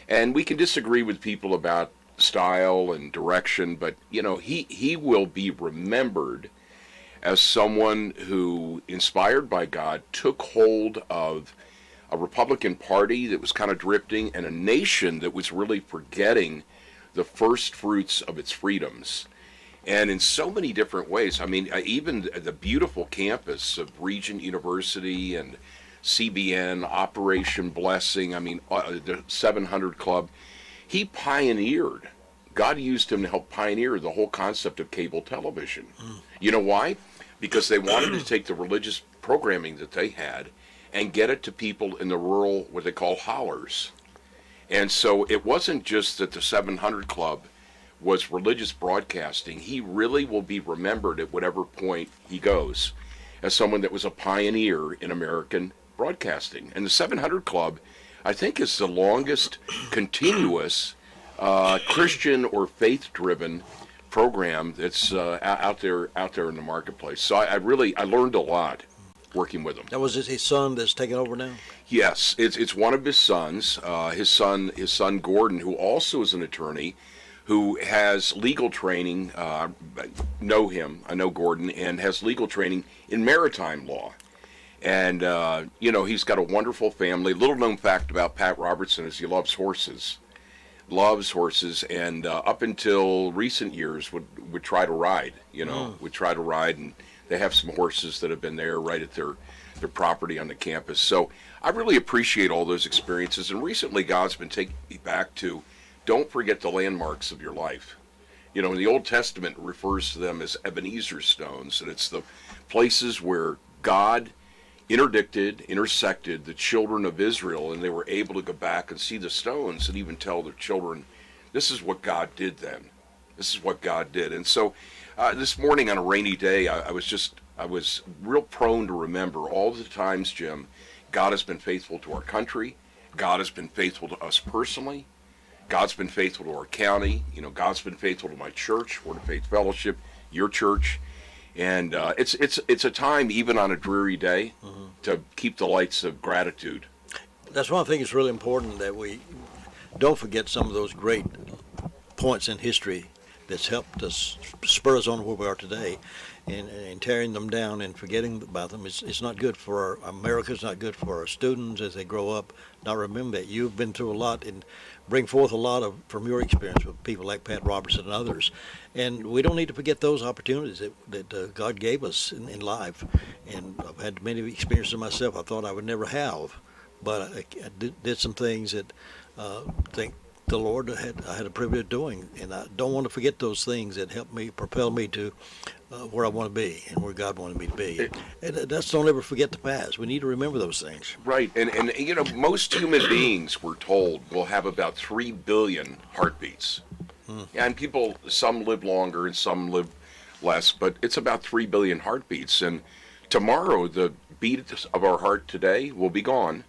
And we can disagree with people about style and direction, but you know, he will be remembered as someone who, inspired by God, took hold of a Republican Party that was kind of drifting, and a nation that was really forgetting the first fruits of its freedoms. And in so many different ways. I mean, even the beautiful campus of Regent University and CBN, Operation Blessing, I mean, the 700 Club, he pioneered. God used him to help pioneer the whole concept of cable television. You know why? Because they wanted to take the religious programming that they had and get it to people in the rural, what they call hollers. And so it wasn't just that the 700 Club was religious broadcasting. He really will be remembered at whatever point he goes as someone that was a pioneer in American broadcasting. And the 700 Club, I think is the longest continuous Christian or faith-driven program that's out there in the marketplace. So I learned a lot working with him. That was his son that's taking over now? Yes, it's one of his sons. His son Gordon, who also is an attorney, who has legal training. I know Gordon, and has legal training in maritime law. And he's got a wonderful family. Little known fact about Pat Robertson is he loves horses. And up until recent years would try to ride, and they have some horses that have been there right at their property on the campus. So I really appreciate all those experiences, and recently God's been taking me back to, don't forget the landmarks of your life. In the Old Testament, it refers to them as Ebenezer stones, and it's the places where God intersected the children of Israel, and they were able to go back and see the stones and even tell their children, this is what God did then. This is what God did. And so this morning on a rainy day, I was real prone to remember all the times, Jim, God has been faithful to our country. God has been faithful to us personally. God's been faithful to our county. God's been faithful to my church, Word of Faith Fellowship, your church. And it's a time, even on a dreary day, to keep the lights of gratitude. That's why I think it's really important that we don't forget some of those great points in history that's helped us, spur us on where we are today. And tearing them down and forgetting about them, it's not good for America. It's not good for our students as they grow up. Now remember that you've been through a lot and bring forth a lot from your experience with people like Pat Robertson and others. And we don't need to forget those opportunities that God gave us in life. And I've had many experiences myself I thought I would never have, but I did some things that I think the Lord I had a privilege of doing, and I don't want to forget those things that helped me, propel me to where I want to be and where God wanted me to be. And that's, don't ever forget the past. We need to remember those things. Right, and most human beings, we're told, will have about 3 billion heartbeats. And people, some live longer and some live less, but it's about 3 billion heartbeats. And tomorrow, the beat of our heart today will be gone.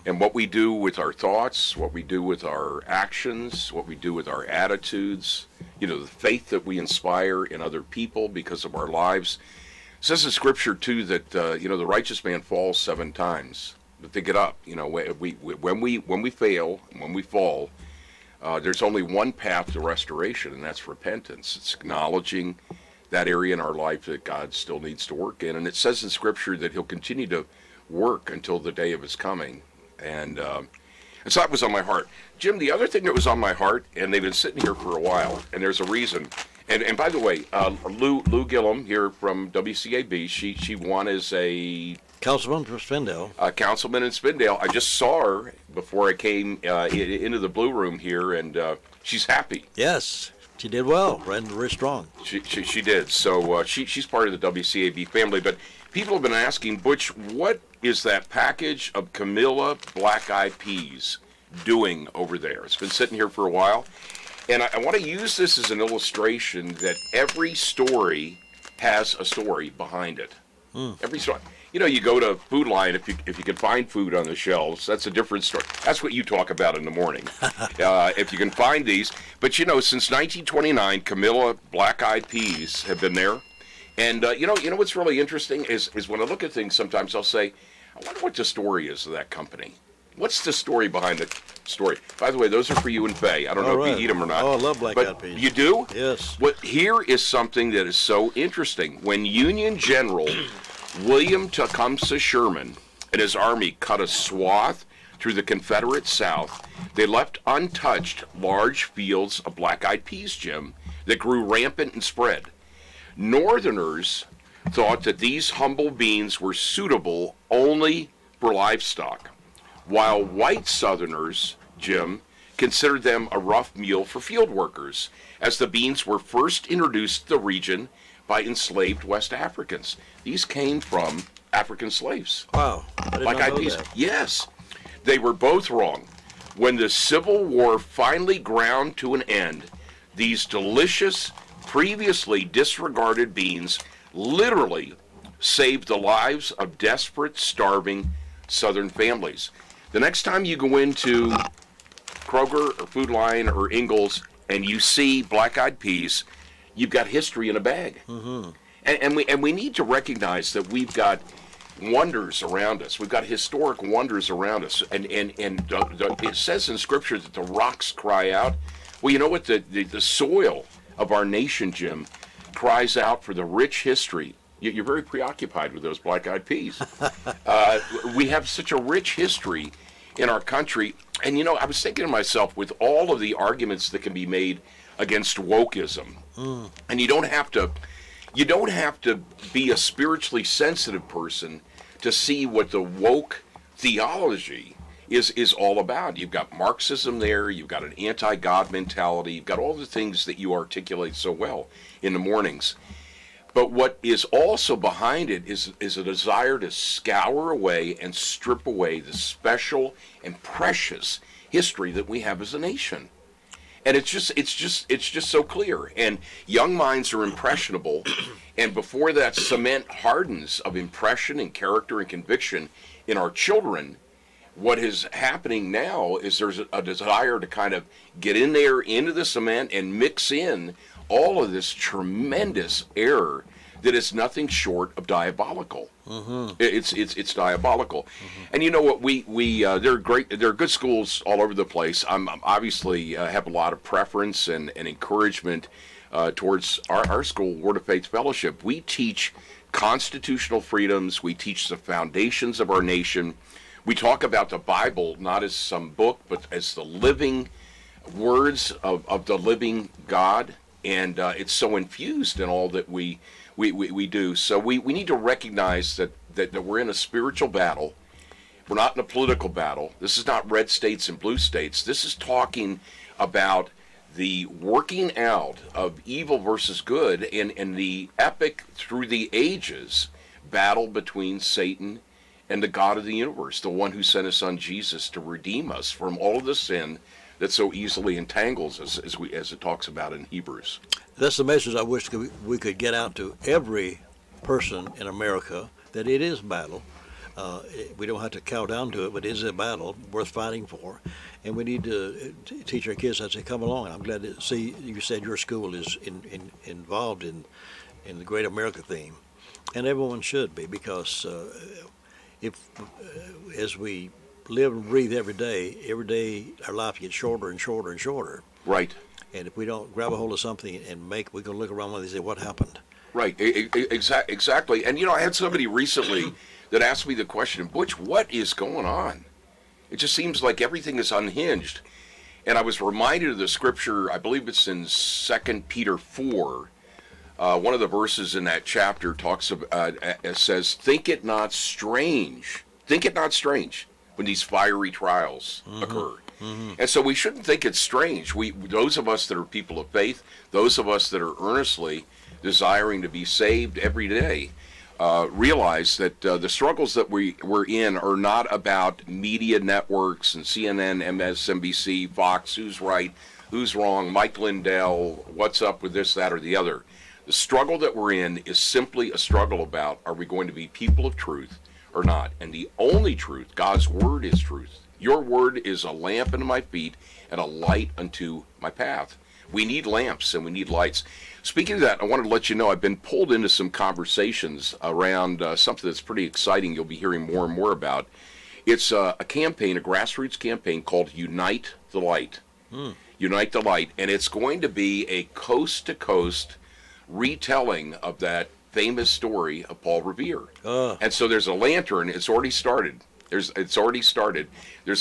And what we do with our thoughts, what we do with our actions, what we do with our attitudes, the faith that we inspire in other people because of our lives. It says in Scripture, too, that, the righteous man falls 7 times, but they get up. When we fail, when we fall, there's only one path to restoration, and that's repentance. It's acknowledging that area in our life that God still needs to work in. And it says in Scripture that he'll continue to work until the day of his coming. And so that was on my heart. Jim, the other thing that was on my heart, and they've been sitting here for a while, and there's a reason. And by the way, Lou Gillum here from WCAB, she won as a councilman from Spindale. Councilman in Spindale. I just saw her before I came into the Blue Room here, and she's happy. Yes, she did well, ran very strong. She did. So she's part of the WCAB family. But people have been asking, Butch, what is that package of Camilla black-eyed peas doing over there? It's been sitting here for a while. And I want to use this as an illustration that every story has a story behind it. Every story. You go to Food Lion, if you can find food on the shelves, that's a different story. That's what you talk about in the morning. If you can find these. But, since 1929, Camilla black-eyed peas have been there. And, what's really interesting is when I look at things, sometimes I'll say, I wonder what the story is of that company. What's the story behind the story? By the way, those are for you and Faye. I don't know if you eat them or not. Oh, I love black-eyed peas. You do? Yes. Well, here is something that is so interesting. When Union General William Tecumseh Sherman and his army cut a swath through the Confederate South, they left untouched large fields of black-eyed peas, Jim, that grew rampant and spread. Northerners thought that these humble beans were suitable only for livestock, while white Southerners, Jim, considered them a rough meal for field workers, as the beans were first introduced to the region by enslaved West Africans. These came from African slaves. Wow. Black-eyed peas. Yes. They were both wrong. When the Civil War finally ground to an end, these delicious, previously disregarded beans literally saved the lives of desperate, starving Southern families. The next time you go into Kroger or Food Lion or Ingles and you see black-eyed peas, you've got history in a bag. Mm-hmm. And we need to recognize that we've got wonders around us. We've got historic wonders around us. And it says in Scripture that the rocks cry out. Well, you know what? The soil of our nation, Jim, cries out for the rich history. You're very preoccupied with those black-eyed peas. We have such a rich history in our country. And, I was thinking to myself, with all of the arguments that can be made against wokeism, and you don't have to be a spiritually sensitive person to see what the woke theology is all about. You've got Marxism there, you've got an anti-God mentality, you've got all the things that you articulate so well in the mornings. But what is also behind it is a desire to scour away and strip away the special and precious history that we have as a nation. And it's just so clear. And young minds are impressionable, and before that cement hardens of impression and character and conviction in our children, what is happening now is there's a desire to kind of get in there into the cement and mix in all of this tremendous error that is nothing short of diabolical. Mm-hmm. It's diabolical. Mm-hmm. And you know what? There are good schools all over the place. I'm obviously have a lot of preference and encouragement towards our school, Word of Faith Fellowship. We teach constitutional freedoms. We teach the foundations of our nation. We talk about the Bible not as some book, but as the living words of the living God. And it's so infused in all that we do. So we need to recognize that we're in a spiritual battle. We're not in a political battle. This is not red states and blue states. This is talking about the working out of evil versus good in the epic through the ages battle between Satan and the God of the universe, the one who sent his son Jesus to redeem us from all of the sin that so easily entangles us, as it talks about in Hebrews. That's the message I wish we could get out to every person in America, that it is a battle. We don't have to cow down to it, but it is a battle worth fighting for. And we need to teach our kids as they come along. And I'm glad to see you said your school is involved in the Great America theme. And everyone should be, because as we live and breathe every day our life gets shorter and shorter and shorter. Right. And if we don't grab a hold of something and we're going to look around and say, what happened? Right, exactly. And, I had somebody recently that asked me the question, Butch, what is going on? It just seems like everything is unhinged. And I was reminded of the scripture, I believe it's in 2 Peter 4. One of the verses in that chapter talks about, it says, think it not strange when these fiery trials occur. Mm-hmm. And so we shouldn't think it's strange. Those of us that are people of faith, those of us that are earnestly desiring to be saved every day, realize that the struggles that we're in are not about media networks and CNN, MSNBC, Fox, who's right, who's wrong, Mike Lindell, what's up with this, that, or the other. The struggle that we're in is simply a struggle about, are we going to be people of truth or not? And the only truth, God's word, is truth. Your word is a lamp unto my feet and a light unto my path. We need lamps and we need lights. Speaking of that, I wanted to let you know I've been pulled into some conversations around something that's pretty exciting you'll be hearing more and more about. It's a campaign, a grassroots campaign called Unite the Light. Unite the Light. And it's going to be a coast-to-coast retelling of that famous story of Paul Revere. And so there's a lantern. It's already started. There's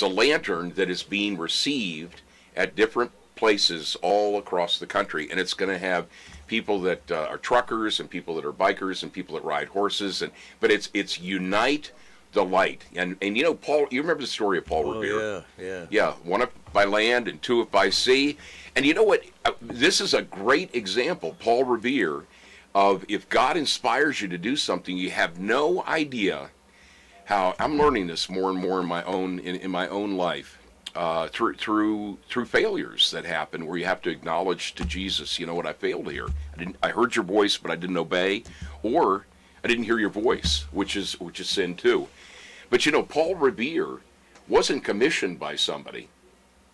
a lantern that is being received at different places all across the country, and it's going to have people that are truckers and people that are bikers and people that ride horses, but it's Unite the Light. And Paul, you remember the story of Paul Revere? Yeah, one up by land and two up by sea. And you know what? This is a great example, Paul Revere, of if God inspires you to do something, you have no idea how. I'm learning this more and more in my own life, through failures that happen, where you have to acknowledge to Jesus, you know what, I failed here. I heard your voice, but I didn't obey, or I didn't hear your voice, which is sin too. But Paul Revere wasn't commissioned by somebody.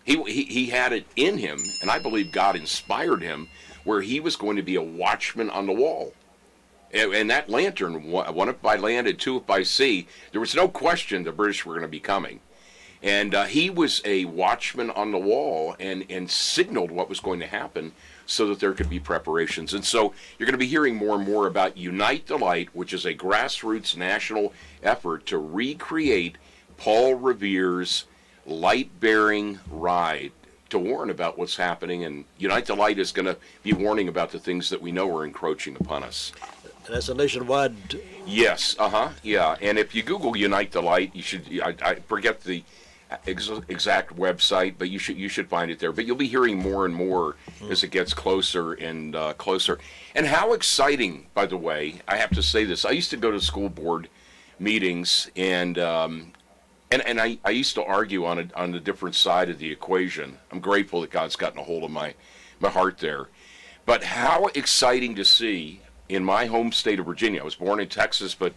He had it in him, and I believe God inspired him, where he was going to be a watchman on the wall. And that lantern, one up by land and two up by sea, there was no question the British were going to be coming. And he was a watchman on the wall and signaled what was going to happen so that there could be preparations. And so you're going to be hearing more and more about Unite the Light, which is a grassroots national effort to recreate Paul Revere's light-bearing ride, to warn about what's happening. And Unite the Light is going to be warning about the things that we know are encroaching upon us. And that's a nationwide... Yes, yeah. And if you Google Unite the Light, you should, I forget the exact website, but you should find it there. But you'll be hearing more and more as it gets closer and closer. And how exciting, by the way, I have to say this. I used to go to school board meetings, and I used to argue on the different side of the equation. I'm grateful that God's gotten a hold of my heart there. But how exciting to see in my home state of Virginia. I was born in Texas, but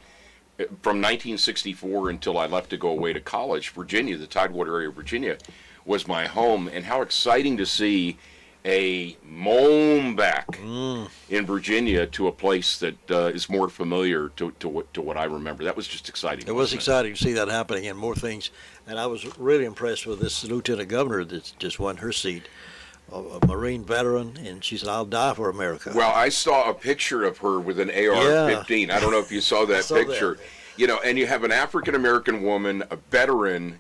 from 1964 until I left to go away to college, Virginia, the Tidewater area of Virginia, was my home. And how exciting to see a moan back in Virginia to a place that is more familiar to what I remember. That was just exciting. It was exciting to see that happening and more things. And I was really impressed with this lieutenant governor that just won her seat, a Marine veteran, and she said, "I'll die for America." Well, I saw a picture of her with an AR-15. I don't know if you saw that picture. You know, and you have an African-American woman, a veteran,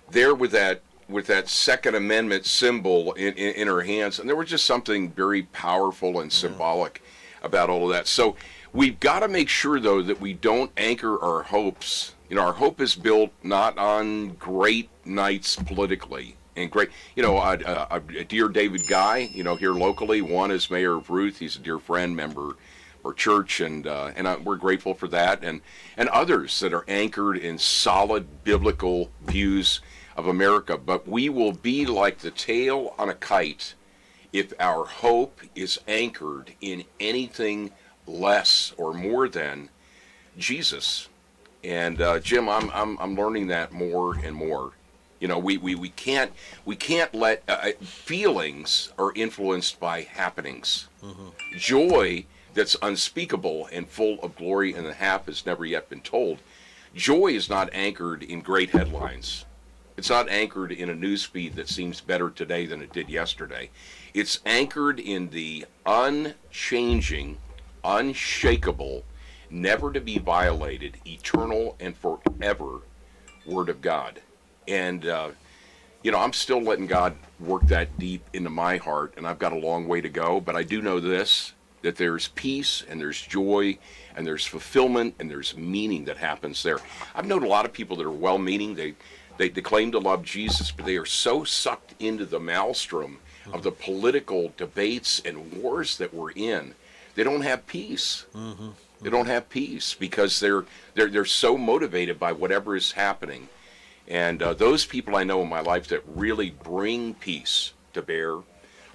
there with that Second Amendment symbol in her hands, and there was just something very powerful and symbolic about all of that. So we've got to make sure, though, that we don't anchor our hopes. You know, our hope is built not on great nights politically and great, you know, a dear David Guy, you know, here locally, one is mayor of Ruth. He's a dear friend, member or church, and we're grateful for that, and others that are anchored in solid biblical views of America. But we will be like the tail on a kite if our hope is anchored in anything less or more than Jesus. And Jim, I'm learning that more and more. You know, we can't let feelings are influenced by happenings. Joy that's unspeakable and full of glory and the half has never yet been told. Joy is not anchored in great headlines. It's not anchored in a news feed that seems better today than it did yesterday. It's anchored in the unchanging, unshakable, never to be violated, eternal and forever Word of God. And, you know, I'm still letting God work that deep into my heart, and I've got a long way to go. But I do know this, that there's peace, and there's joy, and there's fulfillment, and there's meaning that happens there. I've known a lot of people that are well-meaning. They claim to love Jesus, but they are so sucked into the maelstrom of the political debates and wars that we're in. They don't have peace. They don't have peace because they're so motivated by whatever is happening. And those people I know in my life that really bring peace to bear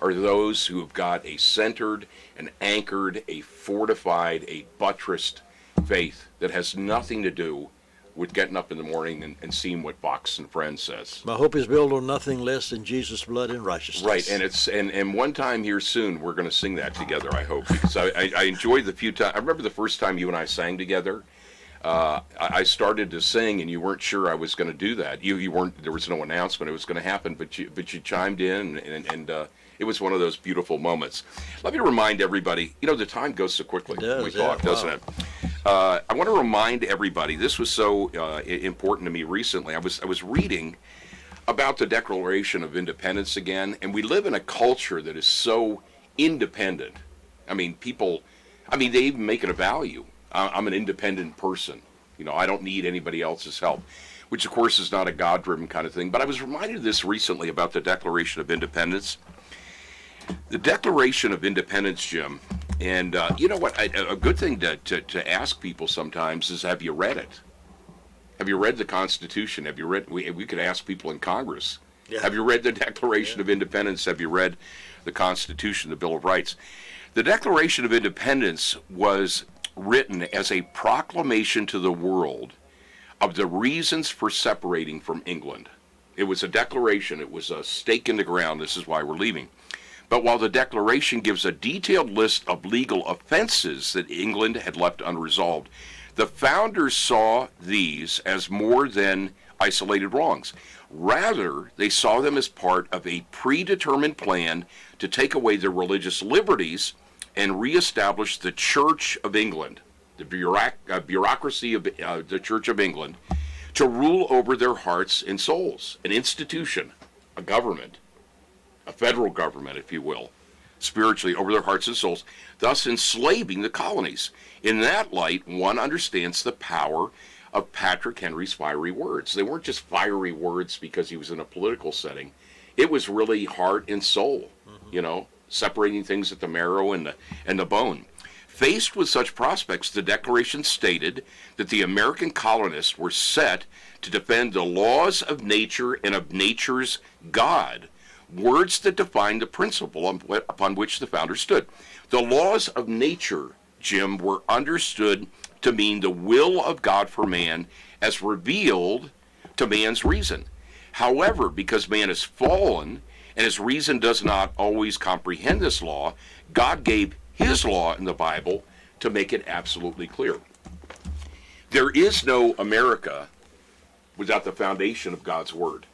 are those who have got a centered, an anchored, a fortified, a buttressed faith that has nothing to do with getting up in the morning and seeing what Fox and Friends says. My hope is built on nothing less than Jesus' blood and righteousness. Right, and it's and one time here soon we're going to sing that together, I hope, because I enjoyed the few times. I remember the first time you and I sang together. I started to sing, and you weren't sure I was going to do that. You weren't. There was no announcement it was going to happen, but you chimed in, and it was one of those beautiful moments. Let me remind everybody. You know, the time goes so quickly when we talk, doesn't it? I want to remind everybody. This was so important to me recently. I was reading about the Declaration of Independence again, and we live in a culture that is so independent. I mean, people. I mean, they even make it a value. I'm an independent person. You know, I don't need anybody else's help, which, of course, is not a God-driven kind of thing. But I was reminded of this recently about the Declaration of Independence. The Declaration of Independence, Jim, and you know what? A good thing to ask people sometimes is, have you read it? Have you read the Constitution? Have you read? We could ask people in Congress. Yeah. Have you read the Declaration of Independence? Have you read the Constitution, the Bill of Rights? The Declaration of Independence was written as a proclamation to the world of the reasons for separating from England. It was a declaration. It was a stake in the ground. This is why we're leaving. But while the declaration gives a detailed list of legal offenses that England had left unresolved, the founders saw these as more than isolated wrongs. Rather, they saw them as part of a predetermined plan to take away their religious liberties and reestablish the Church of England, the bureaucracy of the Church of England, to rule over their hearts and souls, an institution, a government, a federal government, if you will, spiritually over their hearts and souls, thus enslaving the colonies. In that light, one understands the power of Patrick Henry's fiery words. They weren't just fiery words because he was in a political setting. It was really heart and soul, separating things at the marrow and the bone. Faced with such prospects, the Declaration stated that the American colonists were set to defend the laws of nature and of nature's God, words that define the principle upon which the founders stood. The laws of nature, Jim, were understood to mean the will of God for man as revealed to man's reason. However, because man is fallen and his reason does not always comprehend this law, God gave his law in the Bible to make it absolutely clear. There is no America without the foundation of God's Word.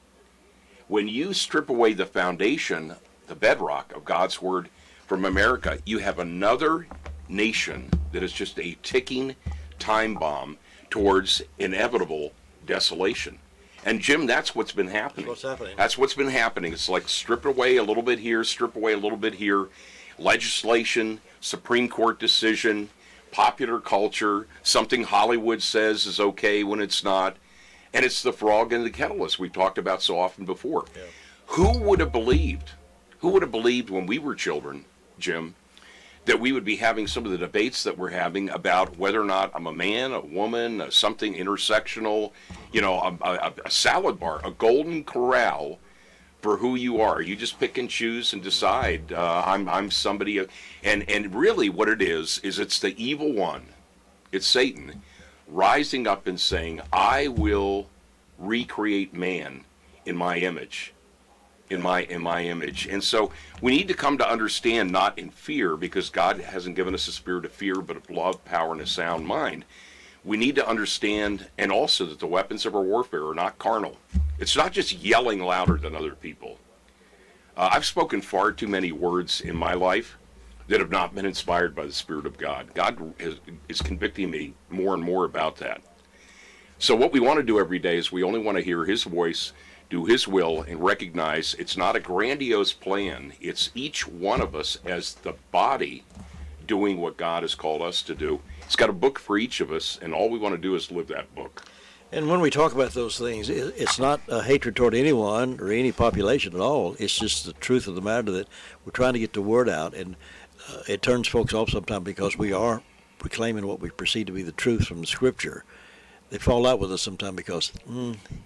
When you strip away the foundation, the bedrock of God's Word from America, you have another nation that is just a ticking time bomb towards inevitable desolation. And Jim, that's what's been happening. What's happening? That's what's been happening. It's like strip away a little bit here, strip away a little bit here. Legislation, Supreme Court decision, popular culture, something Hollywood says is okay when it's not. And it's the frog in the kettle, as we've talked about so often before. Yeah. Who would have believed when we were children, Jim, that we would be having some of the debates that we're having about whether or not I'm a man, a woman, something intersectional, a salad bar, a golden corral for who you are. You just pick and choose and decide I'm somebody. And really what it is it's the evil one. It's Satan rising up and saying, I will recreate man in my image. In my image. And so we need to come to understand, not in fear, because God hasn't given us a spirit of fear, but of love, power, and a sound mind. We need to understand, and also that the weapons of our warfare are not carnal. It's not just yelling louder than other people. I've spoken far too many words in my life that have not been inspired by the Spirit of God. God is convicting me more and more about that. So what we want to do every day is we only want to hear His voice, do His will, and recognize it's not a grandiose plan. It's each one of us as the body doing what God has called us to do. He's got a book for each of us, and all we want to do is live that book. And when we talk about those things, it's not a hatred toward anyone or any population at all. It's just the truth of the matter that we're trying to get the word out, and it turns folks off sometimes because we are proclaiming what we perceive to be the truth from the Scripture. They fall out with us sometimes because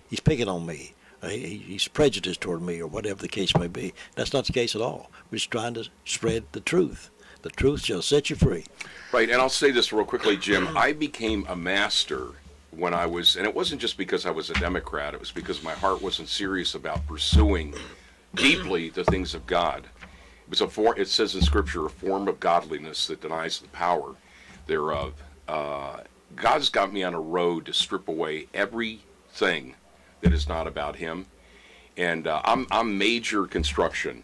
he's picking on me. He's prejudiced toward me, or whatever the case may be. That's not the case at all. We're just trying to spread the truth. The truth shall set you free. Right, and I'll say this real quickly, Jim. I became a master when I was, and it wasn't just because I was a Democrat. It was because my heart wasn't serious about pursuing deeply the things of God. It was it says in Scripture, a form of godliness that denies the power thereof. God's got me on a road to strip away everything that is not about Him, and I'm major construction.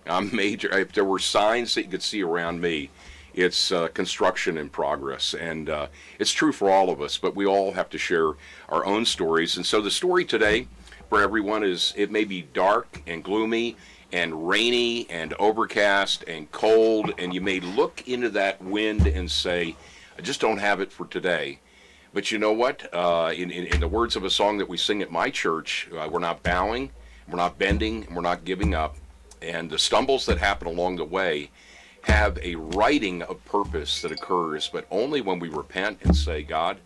I'm major. If there were signs that you could see around me, it's construction in progress, and it's true for all of us. But we all have to share our own stories, and so the story today for everyone is: it may be dark and gloomy and rainy and overcast and cold, and you may look into that wind and say, I just don't have it for today. But you know what? In the words of a song that we sing at my church, we're not bowing, we're not bending, and we're not giving up. And the stumbles that happen along the way have a writing of purpose that occurs, but only when we repent and say, God,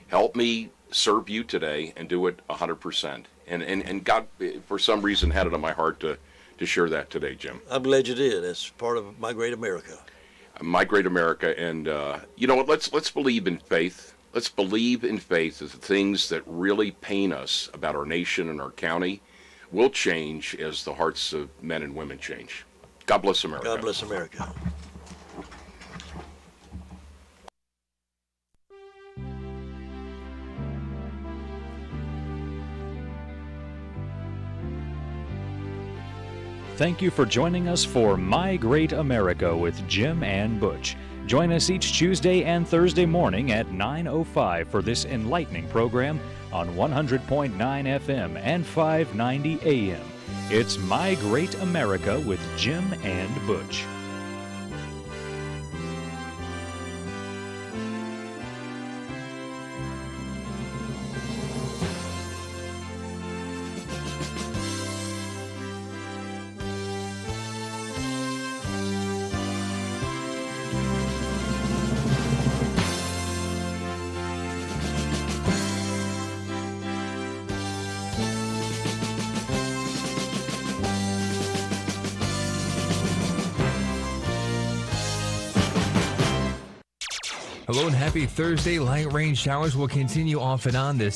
help me serve you today and do it 100%. And God, for some reason, had it on my heart to share that today, Jim. I'm glad you did. That's part of My Great America. My Great America. And you know what? Let's believe in faith. Let's believe in faith that the things that really pain us about our nation and our county will change as the hearts of men and women change. God bless America. God bless America. Thank you for joining us for My Great America with Jim and Butch. Join us each Tuesday and Thursday morning at 9:05 for this enlightening program on 100.9 FM and 590 AM. It's My Great America with Jim and Butch. Hello and happy Thursday. Light rain showers will continue off and on this